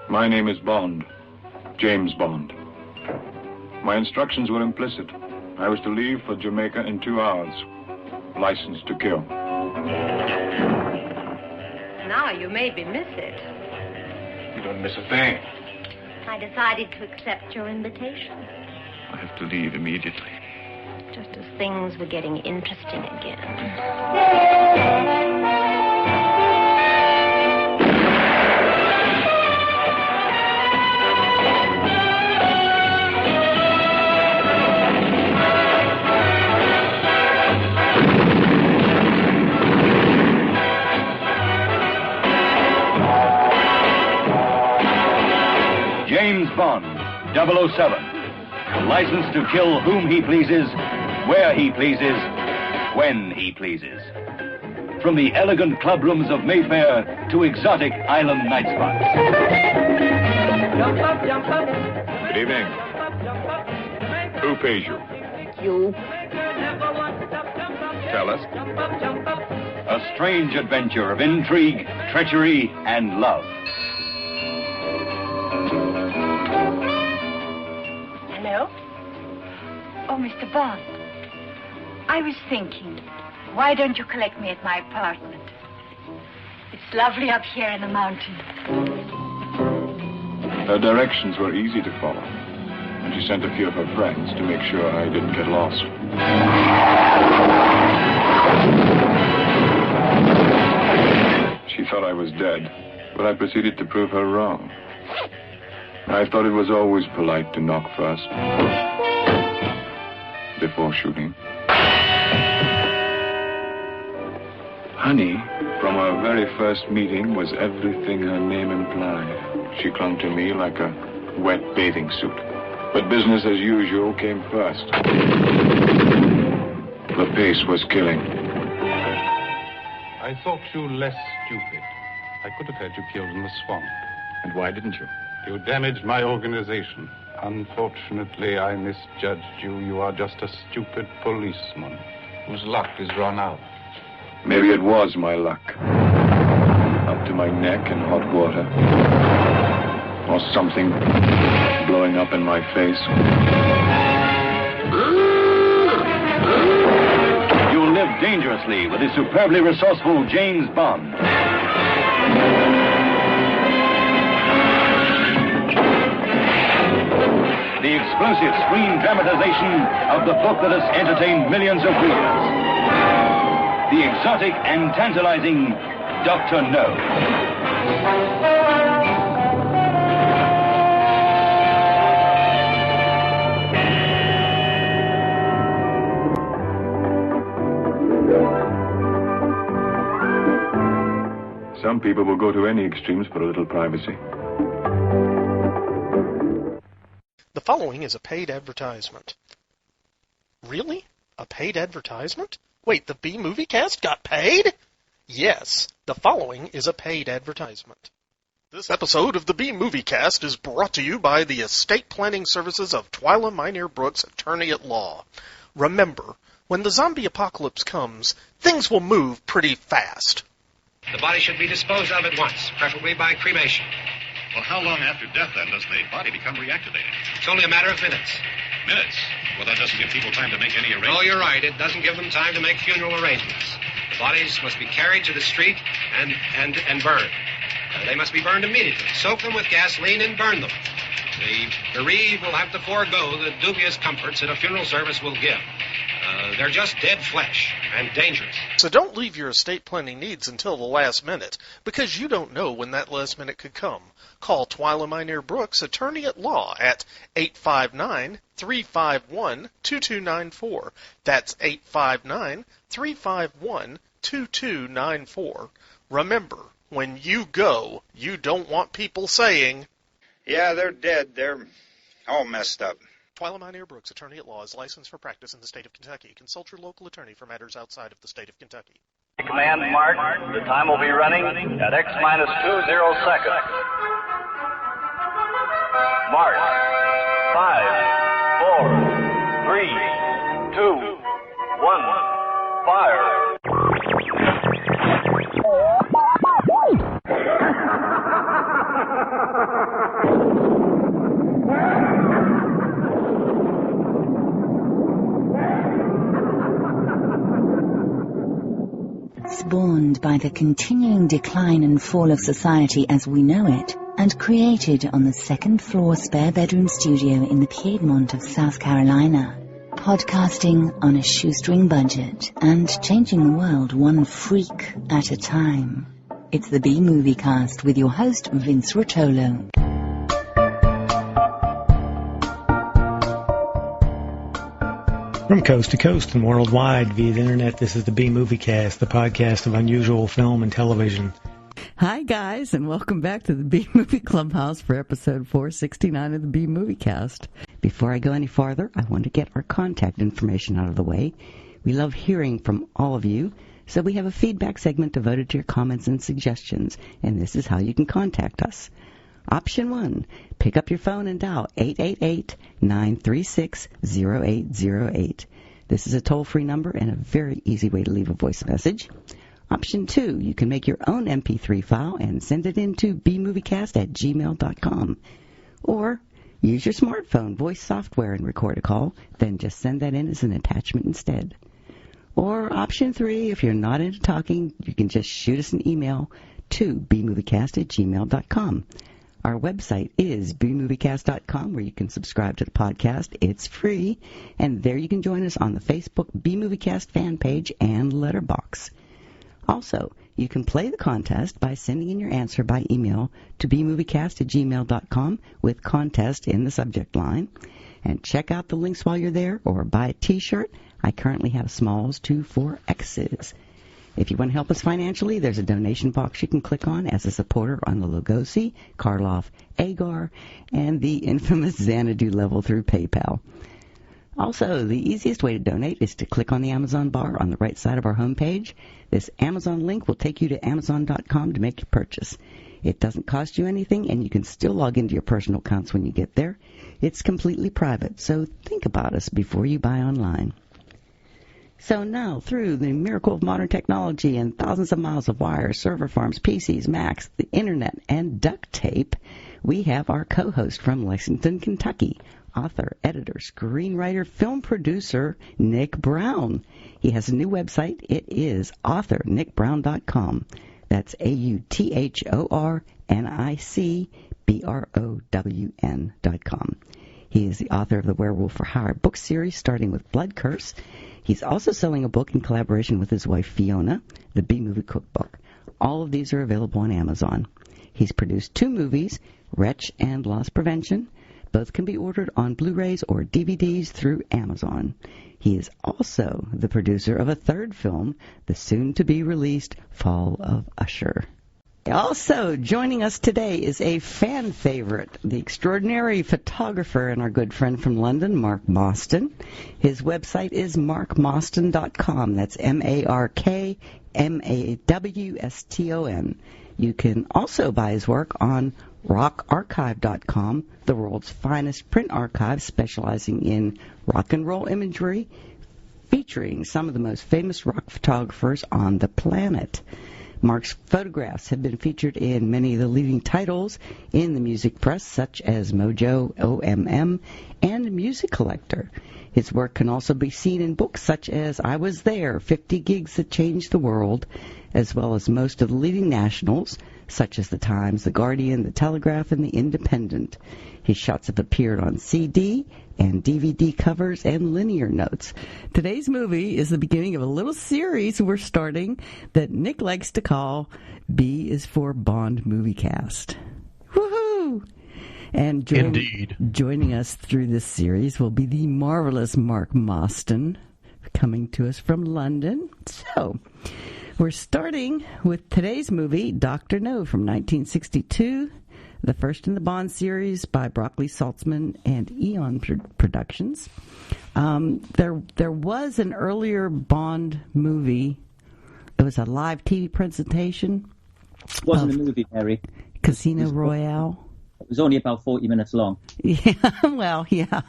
My name is Bond. James Bond. My instructions were implicit. I was to leave for Jamaica in 2 hours. License to kill. Now you maybe miss it. You don't miss a thing. I decided to accept your invitation. I have to leave immediately. Just as things were getting interesting again. James Bond, 007. License to kill whom he pleases, where he pleases, when he pleases. From the elegant clubrooms of Mayfair to exotic island night spots. Good evening. Who pays you? You. Tell us. A strange adventure of intrigue, treachery, and love. Hello? Oh, Mr. Bond. I was thinking, why don't you collect me at my apartment? It's lovely up here in the mountains. Her directions were easy to follow, and she sent a few of her friends to make sure I didn't get lost. She thought I was dead, but I proceeded to prove her wrong. I thought it was always polite to knock first, before shooting. Honey, from our very first meeting, was everything her name implied. She clung to me like a wet bathing suit. But business as usual came first. The pace was killing. I thought you less stupid. I could have had you killed in the swamp. And why didn't you? You damaged my organization. Unfortunately, I misjudged you. You are just a stupid policeman whose luck is run out. Maybe it was my luck. Up to my neck in hot water. Or something blowing up in my face. You'll live dangerously with the superbly resourceful James Bond. The explosive screen dramatization of the book that has entertained millions of readers. The exotic and tantalizing Dr. No. Some people will go to any extremes for a little privacy. The following is a paid advertisement. Really? A paid advertisement? Wait, the B-Movie Cast got paid? Yes, the following is a paid advertisement. This episode of the B-Movie Cast is brought to you by the estate planning services of Twyla Minear Brooks, attorney at law. Remember, when the zombie apocalypse comes, things will move pretty fast. The body should be disposed of at once, preferably by cremation. Well, how long after death, then, does the body become reactivated? It's only a matter of minutes. Minutes? Well, that doesn't give people time to make any arrangements. Oh, you're right. It doesn't give them time to make funeral arrangements. The bodies must be carried to the street and burned. They must be burned immediately. Soak them with gasoline and burn them. The bereaved will have to forego the dubious comforts that a funeral service will give. They're just dead flesh and dangerous. So don't leave your estate planning needs until the last minute, because you don't know when that last minute could come. Call Twyla Minear Brooks, attorney at law, at 859-351-2294. That's 859-351-2294. Remember, when you go, you don't want people saying, "Yeah, they're dead. They're all messed up." Twyla Minear Brooks, attorney at law, is licensed for practice in the state of Kentucky. Consult your local attorney for matters outside of the state of Kentucky. Command Mark, the time will be running at X-20 seconds. Mark, 5, 4, 3, 2, 1, fire. stunned by the continuing decline and fall of society as we know it, and created on the second-floor spare-bedroom studio in the Piedmont of South Carolina. Podcasting on a shoestring budget and changing the world one freak at a time. It's the B-Movie Cast with your host, Vince Rotolo. From coast to coast and worldwide via the internet, this is the B-Movie Cast, the podcast of unusual film and television. Hi, guys, and welcome back to the B-Movie Clubhouse for episode 469 of the B-Movie Cast. Before I go any farther, I want to get our contact information out of the way. We love hearing from all of you, so we have a feedback segment devoted to your comments and suggestions, and this is how you can contact us. Option 1, pick up your phone and dial 888-936-0808. This is a toll-free number and a very easy way to leave a voice message. Option 2, you can make your own MP3 file and send it in to bmoviecast@gmail.com. Or use your smartphone voice software and record a call, then just send that in as an attachment instead. Or option 3, if you're not into talking, you can just shoot us an email to bmoviecast@gmail.com. Our website is bmoviecast.com, where you can subscribe to the podcast. It's free, and there you can join us on the Facebook B-Moviecast fan page and letterbox. Also, you can play the contest by sending in your answer by email to bmoviecast@gmail.com with contest in the subject line. And check out the links while you're there, or buy a t-shirt. I currently have smalls to 4Xs. If you want to help us financially, there's a donation box you can click on as a supporter on the Lugosi, Karloff, Agar, and the infamous Xanadu level through PayPal. Also, the easiest way to donate is to click on the Amazon bar on the right side of our homepage. This Amazon link will take you to Amazon.com to make your purchase. It doesn't cost you anything, and you can still log into your personal accounts when you get there. It's completely private, so think about us before you buy online. So now, through the miracle of modern technology and thousands of miles of wire, server farms, PCs, Macs, the Internet, and duct tape, we have our co-host from Lexington, Kentucky, author, editor, screenwriter, film producer, Nic Brown. He has a new website. It is authornicbrown.com. That's authornicbrown.com. He is the author of the Werewolf for Hire book series, starting with Blood Curse. He's also selling a book in collaboration with his wife, Fiona, the B-Movie Cookbook. All of these are available on Amazon. He's produced 2 movies, Wretch and Loss Prevention. Both can be ordered on Blu-rays or DVDs through Amazon. He is also the producer of a 3rd film, the soon-to-be-released Fall of Usher. Also joining us today is a fan favorite, the extraordinary photographer and our good friend from London, Mark Mawston. His website is markmawston.com. That's MarkMawston. You can also buy his work on rockarchive.com, the world's finest print archive specializing in rock and roll imagery, featuring some of the most famous rock photographers on the planet. Mark's photographs have been featured in many of the leading titles in the music press, such as Mojo, OMM, and Music Collector. His work can also be seen in books such as I Was There, 50 Gigs That Changed the World, as well as most of the leading nationals, such as The Times, The Guardian, The Telegraph, and The Independent. His shots have appeared on CD and DVD covers and linear notes. Today's movie is the beginning of a little series we're starting that Nic likes to call B is for Bond Movie Cast. Woohoo! And joining us through this series will be the marvelous Mark Mawston, coming to us from London. So, we're starting with today's movie, Dr. No, from 1962, the first in the Bond series by Broccoli Saltzman and Eon Productions. There was an earlier Bond movie. It was a live TV presentation. It wasn't a movie, Mary. Casino Royale. It was only about 40 minutes long. Yeah, well, yeah.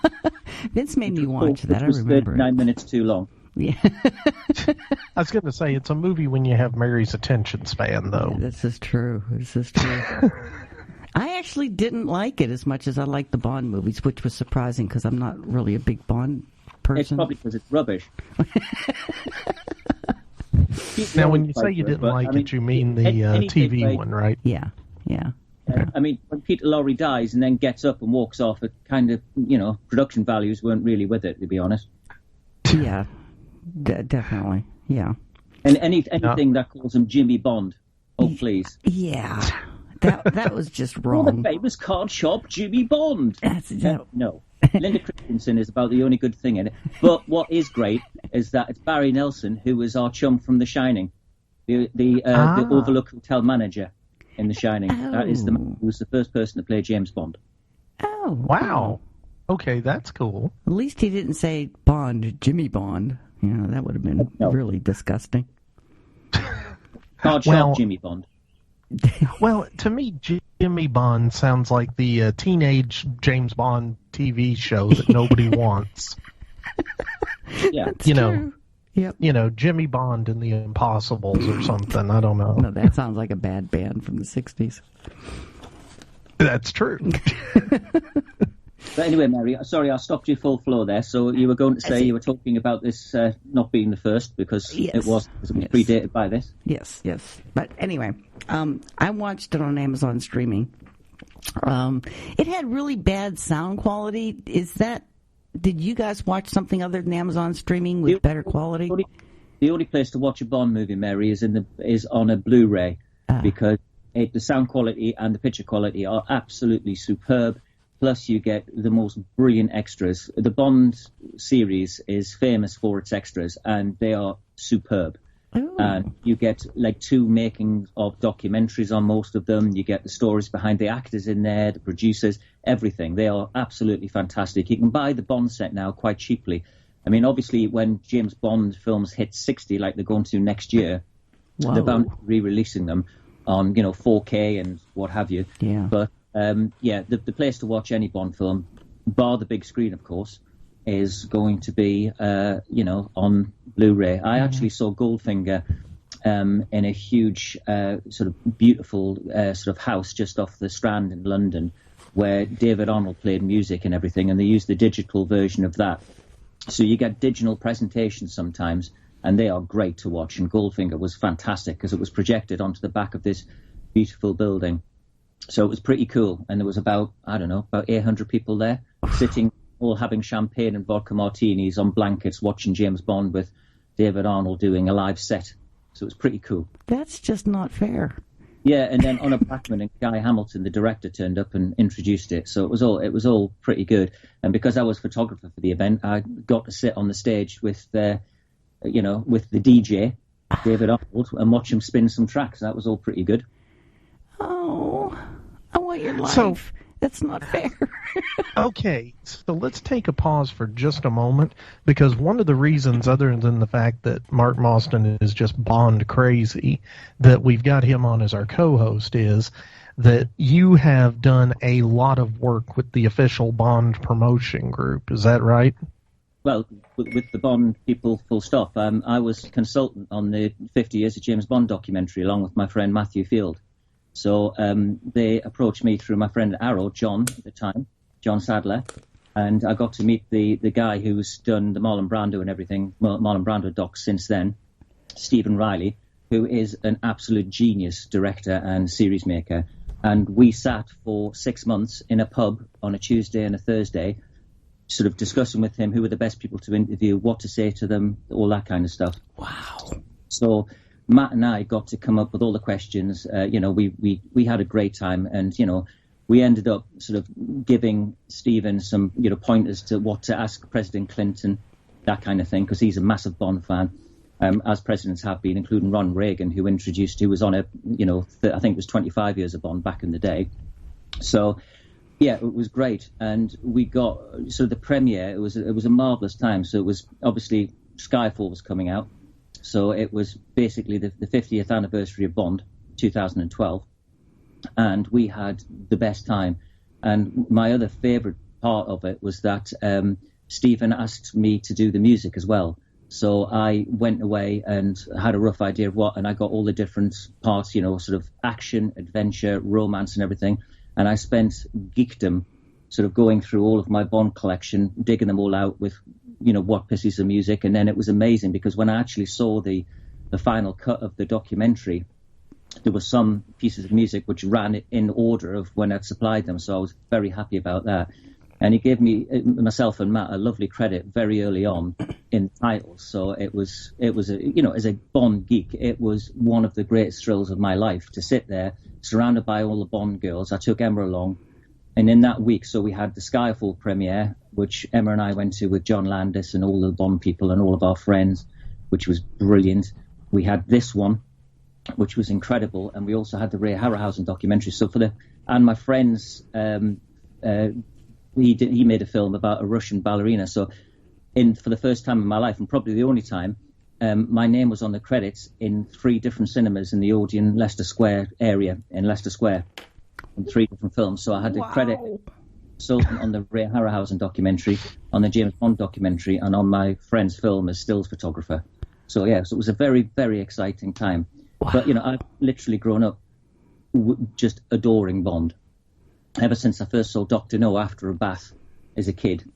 Vince made me watch that, I remember. 9 minutes too long. Yeah. I was going to say, it's a movie when you have Mary's attention span, though. Yeah, this is true. I actually didn't like it as much as I liked the Bond movies, which was surprising because I'm not really a big Bond person. It's probably because it's rubbish. Now, when you say you didn't like it, you mean the TV one, right? Yeah. I mean, when Peter Lorre dies and then gets up and walks off, it kind of, production values weren't really with it, to be honest. Yeah, definitely. Yeah. And anything that calls him Jimmy Bond, oh please. Yeah, that was just wrong. The famous card shop Jimmy Bond. No. Linda Christensen is about the only good thing in it. But what is great is that it's Barry Nelson, who was our chum from The Shining, the Overlook Hotel manager in The Shining. Oh. That is the man who was the first person to play James Bond. Oh, wow. Okay, that's cool. At least he didn't say Bond, Jimmy Bond. That would have been really disgusting. Card shop Jimmy Bond. Well, to me, Jimmy Bond sounds like the teenage James Bond TV show that nobody wants. Yeah, that's true. Yep. Jimmy Bond and the Impossibles or something. I don't know. No, that sounds like a bad band from the 60s. That's true. But anyway, Mary, sorry, I stopped you full flow there. So you were going to say you were talking about this not being the first because it was predated by this. Yes. But anyway, I watched it on Amazon streaming. It had really bad sound quality. Did you guys watch something other than Amazon streaming with better quality? The only place to watch a Bond movie, Mary, is on a Blu-ray because the sound quality and the picture quality are absolutely superb. Plus, you get the most brilliant extras. The Bond series is famous for its extras, and they are superb. Ooh. And you get like 2 making of documentaries on most of them. You get the stories behind the actors in there, the producers, everything. They are absolutely fantastic. You can buy the Bond set now quite cheaply. I mean, obviously, when James Bond films hit 60, like they're going to next year, they're bound to be re-releasing them on 4K and what have you. Yeah. But the place to watch any Bond film, bar the big screen, of course, is going to be, on Blu-ray. I actually saw Goldfinger in a huge, sort of beautiful sort of house just off the Strand in London, where David Arnold played music and everything, and they used the digital version of that. So you get digital presentations sometimes, and they are great to watch. And Goldfinger was fantastic because it was projected onto the back of this beautiful building. So it was pretty cool. And there was about 800 people there sitting, all having champagne and vodka martinis on blankets, watching James Bond with David Arnold doing a live set. So it was pretty cool. That's just not fair. Yeah, and then Honor Blackman and Guy Hamilton, the director, turned up and introduced it. So it was all pretty good. And because I was photographer for the event, I got to sit on the stage with the DJ, David Arnold, and watch him spin some tracks. That was all pretty good. Oh, I want your life. That's not fair. Okay, so let's take a pause for just a moment, because one of the reasons, other than the fact that Mark Mawston is just Bond crazy, that we've got him on as our co-host is that you have done a lot of work with the official Bond promotion group. Is that right? Well, with the Bond people, full stop. I was consultant on the 50 Years of James Bond documentary along with my friend Matthew Field. So they approached me through my friend Arrow, John, at the time, John Sadler, and I got to meet the guy who's done the Marlon Brando and everything, Marlon Brando docs since then, Stephen Riley, who is an absolute genius director and series maker. And we sat for 6 months in a pub on a Tuesday and a Thursday, sort of discussing with him who were the best people to interview, what to say to them, all that kind of stuff. Wow. So Matt and I got to come up with all the questions. We had a great time, and we ended up sort of giving Stephen some pointers to what to ask President Clinton, that kind of thing, because he's a massive Bond fan, as presidents have been, including Ronald Reagan, who was on I think it was 25 years of Bond back in the day. So yeah, it was great, and we got sort of the premiere. It was a marvelous time. So it was obviously Skyfall was coming out. So it was basically the 50th anniversary of Bond, 2012, and we had the best time. And my other favourite part of it was that Stephen asked me to do the music as well. So I went away and had a rough idea of what, and I got all the different parts, sort of action, adventure, romance and everything. And I spent geekdom sort of going through all of my Bond collection, digging them all out with what pieces of music. And then it was amazing because when I actually saw the the final cut of the documentary, there were some pieces of music which ran in order of when I'd supplied them, so I was very happy about that. And he gave me, myself and Matt, a lovely credit very early on in the title. So it was as a Bond geek, it was one of the greatest thrills of my life to sit there surrounded by all the Bond girls. I took Emma along, and in that week, so we had the Skyfall premiere, which Emma and I went to with John Landis and all the Bond people and all of our friends, which was brilliant. We had this one, which was incredible, and we also had the Ray Harryhausen documentary. So and my friends, he made a film about a Russian ballerina. So for the first time in my life, and probably the only time, my name was on the credits in 3 different cinemas in the Odeon Leicester Square area in Leicester Square, in 3 different films. So I had the credit consultant on the Ray Harryhausen documentary, on the James Bond documentary, and on my friend's film as stills photographer. So it was a very, very exciting time. Wow. But I've literally grown up just adoring Bond. Ever since I first saw Dr. No after a bath as a kid,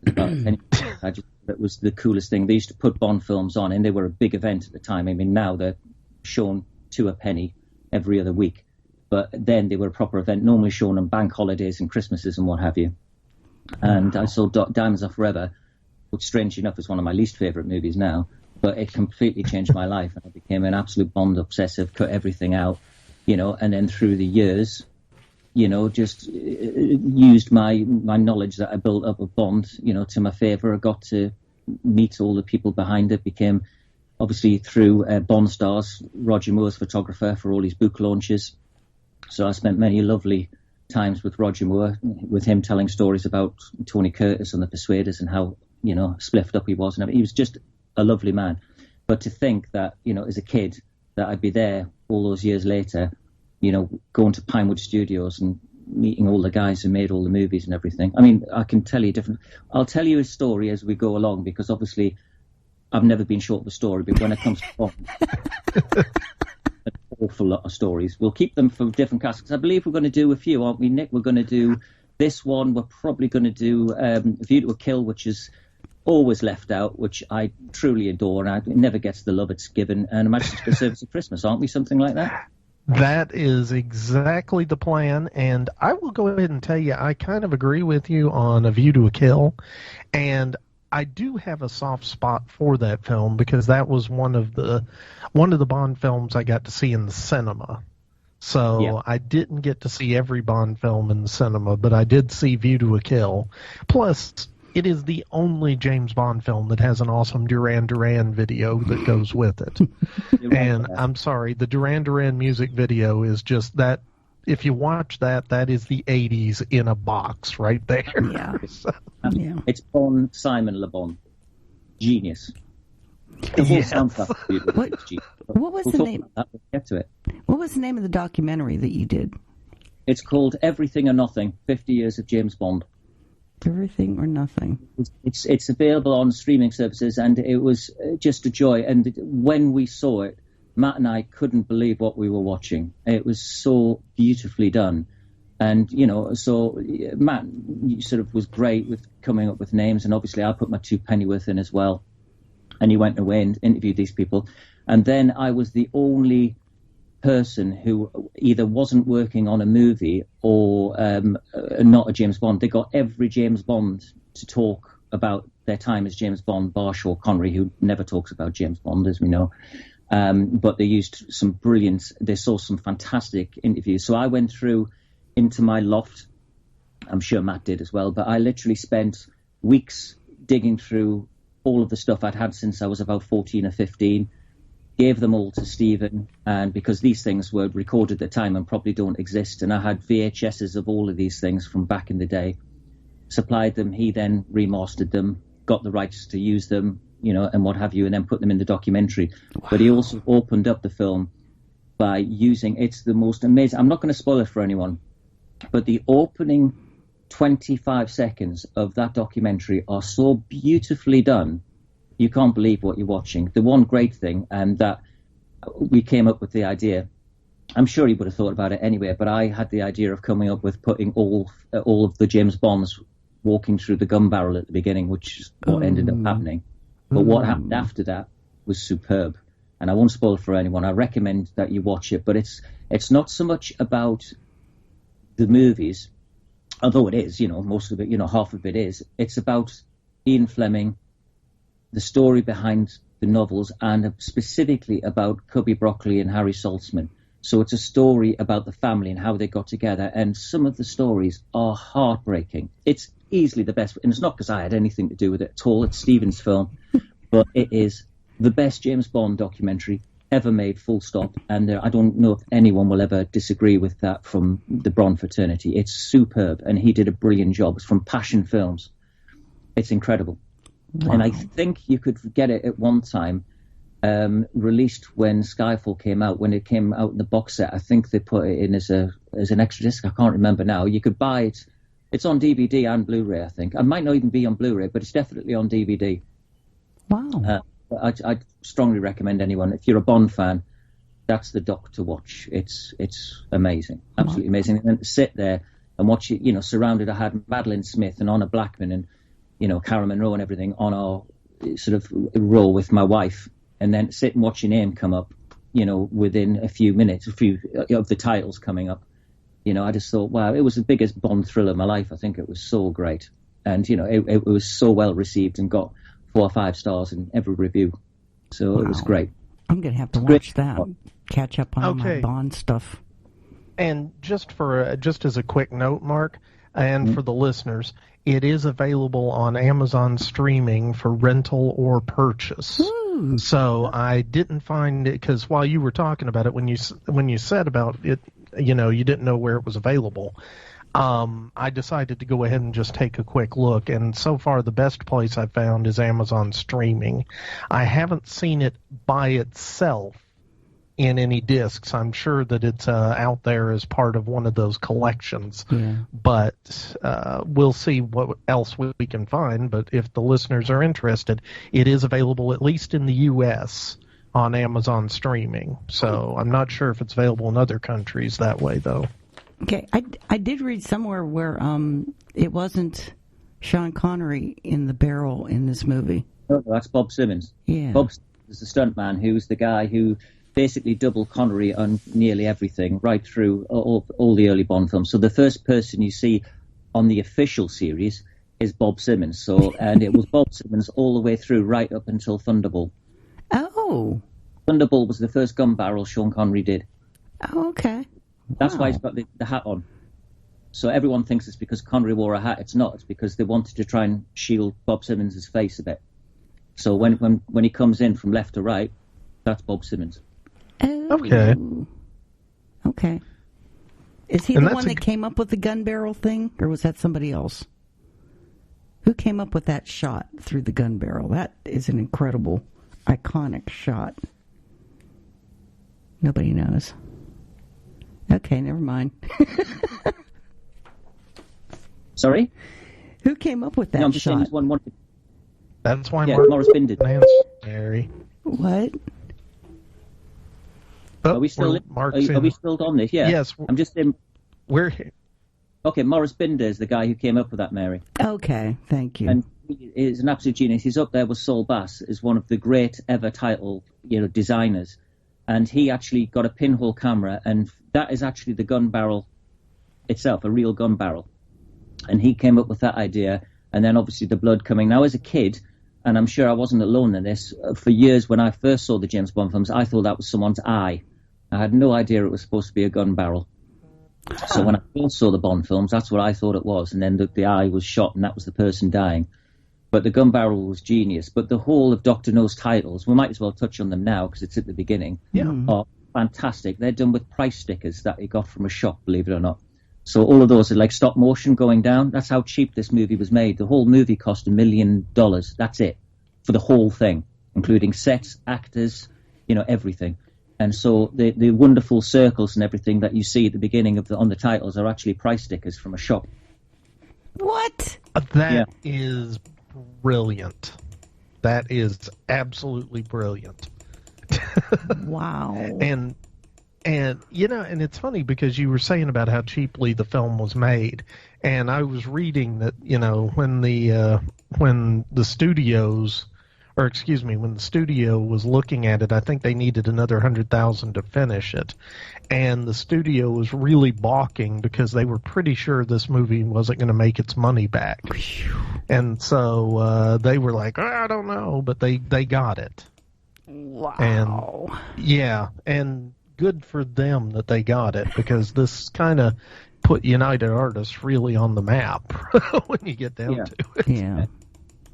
it was the coolest thing. They used to put Bond films on, and they were a big event at the time. I mean, now they're shown to a penny every other week, but then they were a proper event, normally shown on bank holidays and Christmases and what have you. And I saw Diamonds Are Forever, which strangely enough is one of my least favourite movies now, but it completely changed my life, and I became an absolute Bond obsessive, cut everything out, and then through the years, just used my knowledge that I built up of Bond, to my favour. I got to meet all the people behind it, became, obviously, through Bond stars, Roger Moore's photographer for all his book launches. So I spent many lovely times with Roger Moore, with him telling stories about Tony Curtis and the Persuaders and how, spliffed up he was. And he was just a lovely man. But to think that, as a kid, that I'd be there all those years later, going to Pinewood Studios and meeting all the guys who made all the movies and everything. I mean, I'll tell you a story as we go along, because obviously I've never been short of a story, but when it comes to Bond, an awful lot of stories. We'll keep them for different casts. I believe we're going to do a few, aren't we, Nick? We're going to do this one. We're probably going to do View to a Kill, which is always left out, which I truly adore, and it never gets the love it's given. And Majesty's Service of Christmas, aren't we? Something like that. That is exactly the plan, and I will go ahead and tell you, I kind of agree with you on A View to a Kill, and I do have a soft spot for that film because that was one of the Bond films I got to see in the cinema. So yeah. I didn't get to see every Bond film in the cinema, but I did see View to a Kill. Plus, it is the only James Bond film that has an awesome Duran Duran video that goes with it. And I'm sorry, the Duran Duran music video is just that. If you watch that, that is the 80s in a box right there. Yeah. Yeah. It's Bon Simon Le Bon. Genius. The whole soundtrack is genius. What was the name? We'll get to it. What was the name of the documentary that you did? It's called Everything or Nothing, 50 Years of James Bond. Everything or Nothing. It's available on streaming services, and it was just a joy. And when we saw it, Matt and I couldn't believe what we were watching. It was so beautifully done. And, so Matt sort of was great with coming up with names, and obviously I put my 2 pennyworth in as well. And he went away and interviewed these people. And then I was the only person who either wasn't working on a movie or not a James Bond. They got every James Bond to talk about their time as James Bond, bar Sean Connery, who never talks about James Bond, as we know. But they used they saw some fantastic interviews. So I went through into my loft. I'm sure Matt did as well, but I literally spent weeks digging through all of the stuff I'd had since I was about 14 or 15, gave them all to Stephen, and because these things were recorded at the time and probably don't exist, and I had VHSs of all of these things from back in the day, supplied them. He then remastered them, got the rights to use them, and what have you, and then put them in the documentary. Wow. But he also opened up the film by it's the most amazing. I'm not going to spoil it for anyone, but the opening 25 seconds of that documentary are so beautifully done, you can't believe what you're watching. The one great thing, and that we came up with the idea, I'm sure he would have thought about it anyway, but I had the idea of coming up with putting all of the James Bonds walking through the gun barrel at the beginning, which is what ended up happening. But what happened after that was superb. and I won't spoil it for anyone. I recommend that you watch it, but it's not so much about the movies, although it is, most of it, half of it is. It's about Ian Fleming, the story behind the novels, and specifically about Cubby Broccoli and Harry Saltzman. So it's a story about the family and how they got together, and some of the stories are heartbreaking. It's easily the best, and it's not because I had anything to do with it at all. It's Stephen's film, but it is the best James Bond documentary ever made, full stop. And I don't know if anyone will ever disagree with that from the Bond fraternity. It's superb, and he did a brilliant job. It's from Passion Films. It's incredible. Wow. And I think you could get it at one time. Released when Skyfall came out, when it came out in the box set. I think they put it in as an extra disc. I can't remember now. You could buy it. It's on DVD and Blu-ray, I think. It might not even be on Blu-ray, but it's definitely on DVD. Wow. I'd strongly recommend anyone, if you're a Bond fan, that's the doc to watch. It's amazing, absolutely amazing. And then to sit there and watch it, surrounded. I had Madeline Smith and Honor Blackman and Cara Monroe and everything on our sort of row with my wife. And then sit and watching him come up, within a few minutes, a few of the titles coming up. I just thought, wow, it was the biggest Bond thriller of my life. I think it was so great. And, it was so well received and got 4 or 5 stars in every review. So It was great. I'm going to have to watch that. Catch up on my Bond stuff. And just as a quick note, Mark, and for the listeners, it is available on Amazon streaming for rental or purchase. So I didn't find it, because while you were talking about it, when you said about it, you didn't know where it was available. I decided to go ahead and just take a quick look, and so far the best place I've found is Amazon streaming. I haven't seen it by itself in any discs. I'm sure that it's out there as part of one of those collections, but we'll see what else we can find. But if the listeners are interested, it is available at least in the U.S. on Amazon streaming. So I'm not sure if it's available in other countries that way, though. Okay, I did read somewhere where it wasn't Sean Connery in the barrel in this movie. No, that's Bob Simmons. Yeah. Bob Simmons is the stuntman who's the guy who basically doubled Connery on nearly everything, right through all the early Bond films. So the first person you see on the official series is Bob Simmons. So, and it was Bob Simmons all the way through, right up until Thunderball. Oh. Thunderball was the first gun barrel Sean Connery did. Oh, okay. That's why he's got the hat on. So everyone thinks it's because Connery wore a hat. It's not. It's because they wanted to try and shield Bob Simmons' face a bit. So when he comes in from left to right, that's Bob Simmons. Okay. Okay. Is he the one that came up with the gun barrel thing, or was that somebody else? Who came up with that shot through the gun barrel? That is an incredible, iconic shot. Nobody knows. Okay, never mind. Sorry? Who came up with that no, I'm just shot? Saying one. That's why Morris Bindon. Mary. What? Are we still on this? Yeah. Yes. I'm just in. We're here. Okay, Morris Binder is the guy who came up with that, Mary. Okay, thank you. And he is an absolute genius. He's up there with Saul Bass as one of the great ever title, designers. And he actually got a pinhole camera, and that is actually the gun barrel itself, a real gun barrel. And he came up with that idea, and then obviously the blood coming. Now, as a kid, and I'm sure I wasn't alone in this, for years when I first saw the James Bond films, I thought that was someone's eye. I had no idea it was supposed to be a gun barrel. So when I first saw the Bond films, that's what I thought it was. And then the eye was shot, and that was the person dying. But the gun barrel was genius. But the whole of Dr. No's titles, we might as well touch on them now because it's at the beginning, are fantastic. They're done with price stickers that he got from a shop, believe it or not. So all of those are like stop motion going down. That's how cheap this movie was made. The whole movie cost $1 million. That's it for the whole thing, including sets, actors, everything. And so the wonderful circles and everything that you see at the beginning on the titles are actually price stickers from a shop. What? That is brilliant. That is absolutely brilliant. Wow. And it's funny because you were saying about how cheaply the film was made, and I was reading that when the studios or excuse me, when the studio was looking at it, I think they needed another $100,000 to finish it. And the studio was really balking because they were pretty sure this movie wasn't going to make its money back. And so they were like, oh, I don't know, but they got it. Wow. And yeah, and good for them that they got it, because this kind of put United Artists really on the map when you get down to it. Yeah.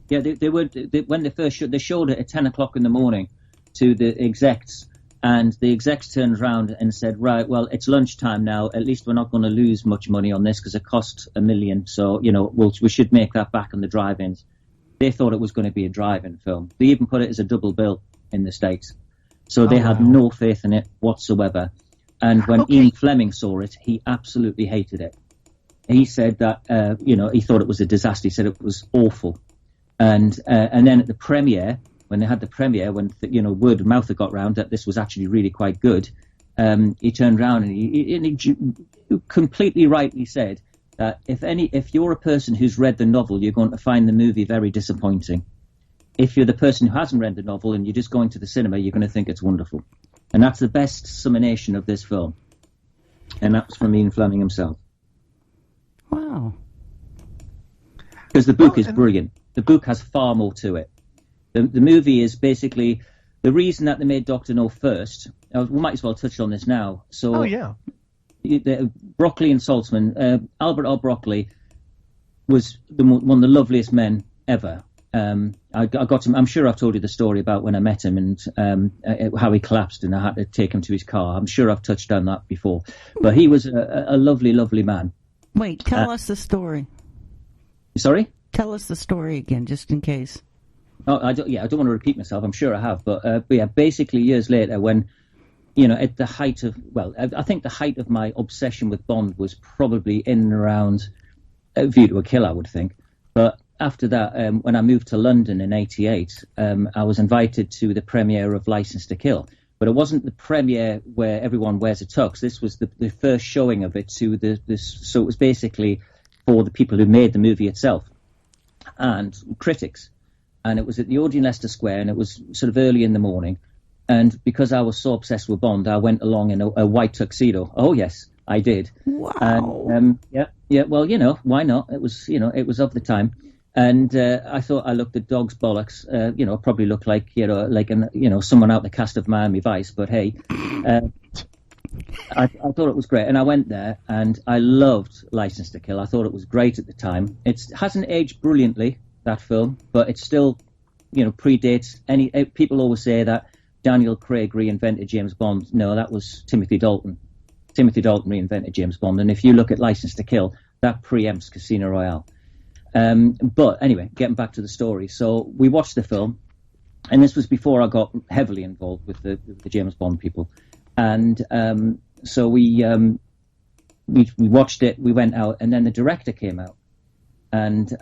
Yeah, when they first showed, they showed it at 10 o'clock in the morning to the execs, and the execs turned around and said, right, well, it's lunchtime now. At least we're not going to lose much money on this because it cost $1 million. So, we should make that back on the drive-ins. They thought it was going to be a drive-in film. They even put it as a double bill in the States. So they had no faith in it whatsoever. And when Ian Fleming saw it, he absolutely hated it. He said that, he thought it was a disaster. He said it was awful. And then at the premiere, when they had the premiere, when word of mouth had got round that this was actually really quite good, he turned around and he completely rightly said that if you're a person who's read the novel, you're going to find the movie very disappointing. If you're the person who hasn't read the novel and you're just going to the cinema, you're going to think it's wonderful. And that's the best summation of this film. And that was from Ian Fleming himself. Wow. Because the book is brilliant. The book has far more to it. The movie is basically the reason that they made Dr. No first. We might as well touch on this now. So, Broccoli and Saltzman, Albert R. Broccoli was one of the loveliest men ever. I got him. I'm sure I've told you the story about when I met him and how he collapsed and I had to take him to his car. I'm sure I've touched on that before. But he was a lovely, lovely man. Wait, tell us the story. Sorry? Tell us the story again, just in case. Oh, I don't want to repeat myself. I'm sure I have, but basically years later, when at the height of I think the height of my obsession with Bond was probably in and around View to a Kill, I would think. But after that, when I moved to London in '88, I was invited to the premiere of Licence to Kill. But it wasn't the premiere where everyone wears a tux. This was the first showing of it so it was basically for the people who made the movie itself and critics. And it was at the Odeon Leicester Square, and it was sort of early in the morning. And because I was so obsessed with Bond, I went along in a white tuxedo. Oh, yes, I did. Wow. And, well, why not? It was, it was of the time. And I thought I looked at dog's bollocks. Probably looked like, someone out the cast of Miami Vice. But hey, I thought it was great. And I went there, and I loved Licence to Kill. I thought it was great at the time. It hasn't aged brilliantly, that film, but it still, predates any. People always say that Daniel Craig reinvented James Bond. No, that was Timothy Dalton. Timothy Dalton reinvented James Bond. And if you look at Licence to Kill, that preempts Casino Royale. But anyway, getting back to the story. So we watched the film, and this was before I got heavily involved with the James Bond people. And so we watched it, we went out, and then the director came out. And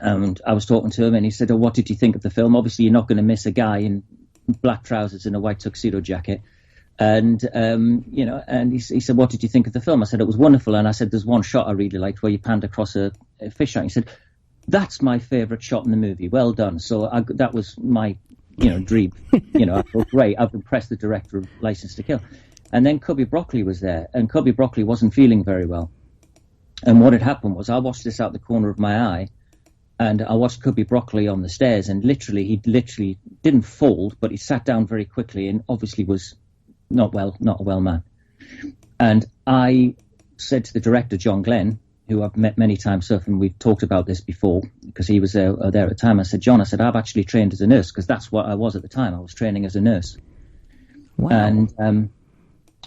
I was talking to him, and he said, oh, what did you think of the film? Obviously, you're not going to miss a guy in black trousers and a white tuxedo jacket. And, and he said, what did you think of the film? I said, it was wonderful. And I said, there's one shot I really liked where you panned across a fish tank. He said, that's my favourite shot in the movie. Well done. So that was my, dream. I thought, great, I've impressed the director of Licence to Kill. And then Cubby Broccoli was there, and Cubby Broccoli wasn't feeling very well. And what had happened was I watched this out the corner of my eye, and I watched Cubby Broccoli on the stairs, and he literally didn't fold, but he sat down very quickly and obviously was not a well man. And I said to the director, John Glenn, who I've met many times, and we've talked about this before, because he was there at the time. I said, John, I've actually trained as a nurse, because that's what I was at the time. I was training as a nurse. Wow. And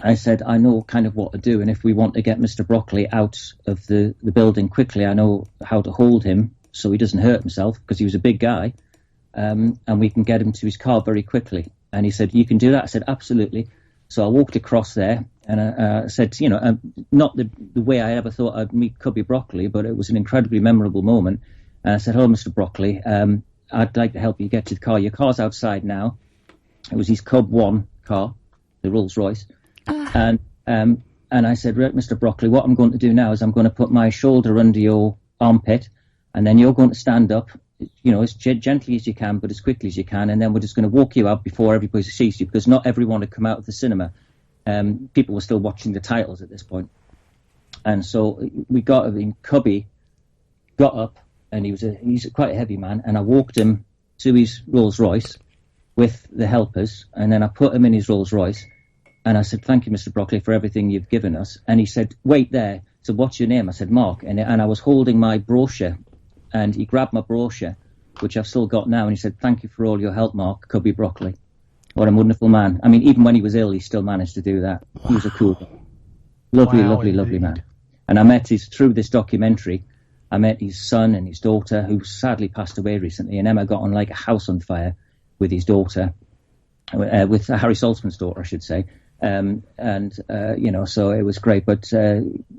I said, I know kind of what to do, and if we want to get Mr. Broccoli out of the building quickly, I know how to hold him so he doesn't hurt himself, because he was a big guy, and we can get him to his car very quickly. And he said, you can do that? I said, absolutely. So I walked across there, and I said, not the way I ever thought I'd meet Cubby Broccoli, but it was an incredibly memorable moment. And I said, hello, Mr. Broccoli, I'd like to help you get to the car. Your car's outside now. It was his Cub 1 car, the Rolls Royce. And I said, right, Mr. Broccoli, what I'm going to do now is I'm going to put my shoulder under your armpit, and then you're going to stand up, as gently as you can, but as quickly as you can, and then we're just going to walk you out before everybody sees you, because not everyone had come out of the cinema. People were still watching the titles at this point. And so Cubby got up, and he's quite a heavy man, and I walked him to his Rolls Royce with the helpers, and then I put him in his Rolls Royce, and I said, "Thank you, Mr. Broccoli, for everything you've given us." And he said, "Wait there." So, "What's your name?" I said, "Mark." And I was holding my brochure, and he grabbed my brochure, which I've still got now, and he said, "Thank you for all your help, Mark, Cubby Broccoli." What a wonderful man. I mean, even when he was ill, he still managed to do that. Wow. He was a cool guy. Lovely man. And I met through this documentary, I met his son and his daughter, who sadly passed away recently, and Emma got on like a house on fire with his daughter, with Harry Saltzman's daughter, I should say. So it was great. But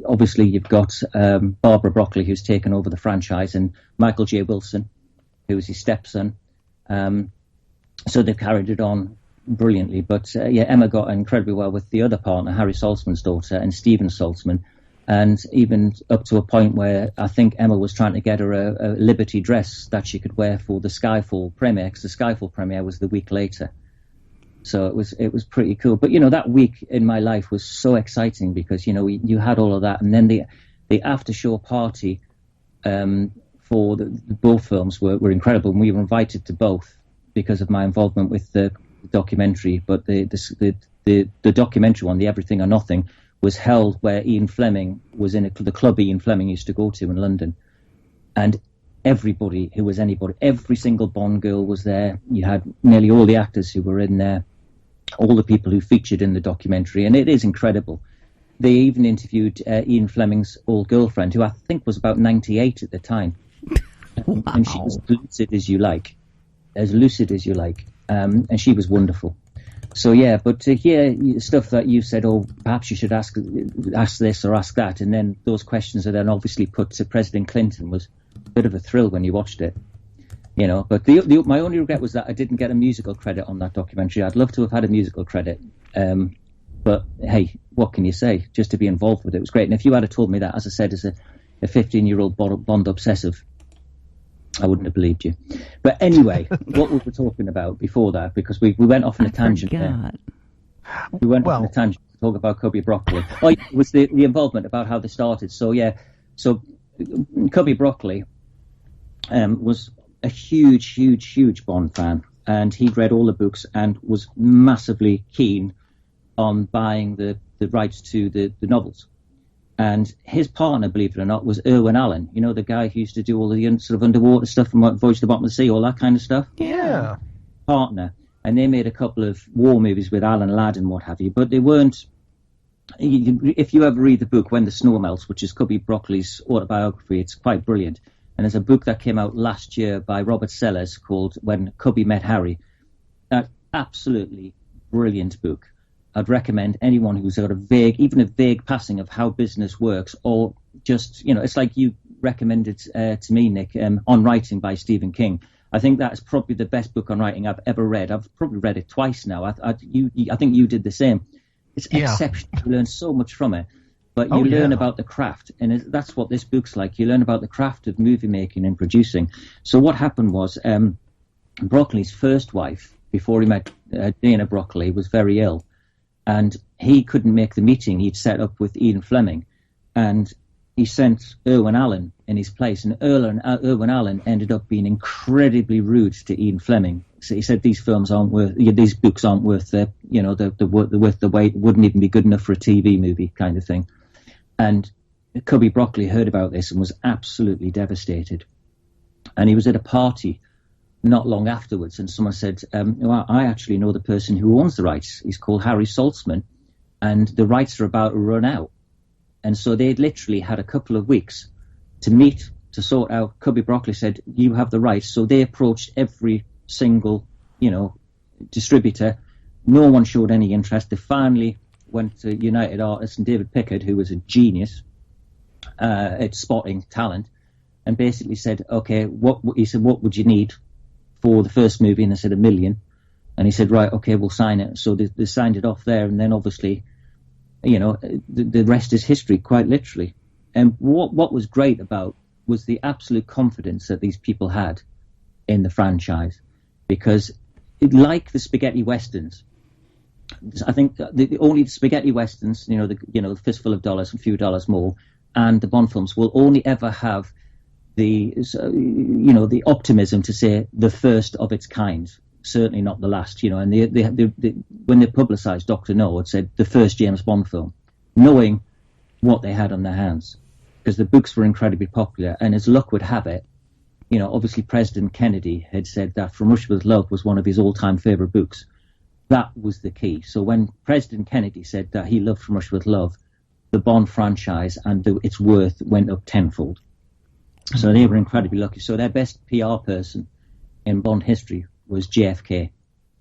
obviously you've got Barbara Broccoli, who's taken over the franchise, and Michael J. Wilson, who was his stepson. So they've carried it on brilliantly. But Emma got incredibly well with the other partner, Harry Saltzman's daughter, and Stephen Saltzman. And even up to a point where I think Emma was trying to get her a Liberty dress that she could wear for the Skyfall premiere, because the Skyfall premiere was the week later. So it was pretty cool. But, that week in my life was so exciting because, you had all of that. And then the after-show party for both films were incredible. And we were invited to both because of my involvement with the documentary. But the documentary one, the Everything or Nothing, was held where Ian Fleming was in the club Ian Fleming used to go to in London. And everybody who was anybody, every single Bond girl was there. You had nearly all the actors who were in there, all the people who featured in the documentary, and it is incredible. They even interviewed Ian Fleming's old girlfriend, who I think was about 98 at the time. Wow. And she was as lucid as you like. And she was wonderful. So, but to hear stuff that you said, perhaps you should ask this or ask that, and then those questions are then obviously put to President Clinton, was a bit of a thrill when you watched it. But my only regret was that I didn't get a musical credit on that documentary. I'd love to have had a musical credit. But, hey, what can you say? Just to be involved with it was great. And if you had told me that, as I said, as a 15-year-old Bond obsessive, I wouldn't have believed you. But anyway, what we were talking about before that, because we went off on a tangent there. We went off on a tangent to talk about Cubby Broccoli. It was the involvement about how they started. So Cubby Broccoli was a huge Bond fan, and he'd read all the books and was massively keen on buying the rights to the novels. And his partner, believe it or not, was Irwin Allen. The guy who used to do all the sort of underwater stuff from Voyage to the Bottom of the Sea, all that kind of stuff. Yeah. Partner. And they made a couple of war movies with Alan Ladd and what have you, but they weren't... If you ever read the book When the Snow Melts, which is Cubby Broccoli's autobiography, it's quite brilliant. And there's a book that came out last year by Robert Sellers called When Cubby Met Harry. Absolutely brilliant book. I'd recommend anyone who's got a vague passing of how business works, or just, it's like you recommended to me, Nick, On Writing by Stephen King. I think that's probably the best book on writing I've ever read. I've probably read it twice now. I think you did the same. It's exceptional. You learn so much from it, but you learn about the craft, and that's what this book's like. You learn about the craft of movie making and producing. So what happened was Broccoli's first wife, before he met Dana Broccoli, was very ill. And he couldn't make the meeting he'd set up with Ian Fleming. And he sent Irwin Allen in his place. And Irwin Allen ended up being incredibly rude to Ian Fleming. So he said these books aren't worth the wait, wouldn't even be good enough for a TV movie kind of thing. And Cubby Broccoli heard about this and was absolutely devastated. And he was at a party not long afterwards, and someone said, I actually know the person who owns the rights. He's called Harry Saltzman, and the rights are about to run out. And so they literally had a couple of weeks to meet, to sort out. Cubby Broccoli said, you have the rights. So they approached every single, distributor. No one showed any interest. They finally went to United Artists and David Pickard, who was a genius at spotting talent, and basically said, okay, what would you need for the first movie? And they said $1 million. And he said, right, okay, we'll sign it. So they signed it off there, and then obviously, the rest is history, quite literally. And what was great about was the absolute confidence that these people had in the franchise, because like the spaghetti westerns, I think only the spaghetti westerns, the Fistful of Dollars, a few dollars more, and the Bond films will only ever have the optimism to say the first of its kind, certainly not the last. And when they publicised Dr. No, it said the first James Bond film, knowing what they had on their hands, because the books were incredibly popular, and as luck would have it, obviously President Kennedy had said that From Russia with Love was one of his all-time favourite books. That was the key. So when President Kennedy said that he loved From Russia with Love, the Bond franchise and its worth went up tenfold. So they were incredibly lucky. So their best PR person in Bond history was JFK,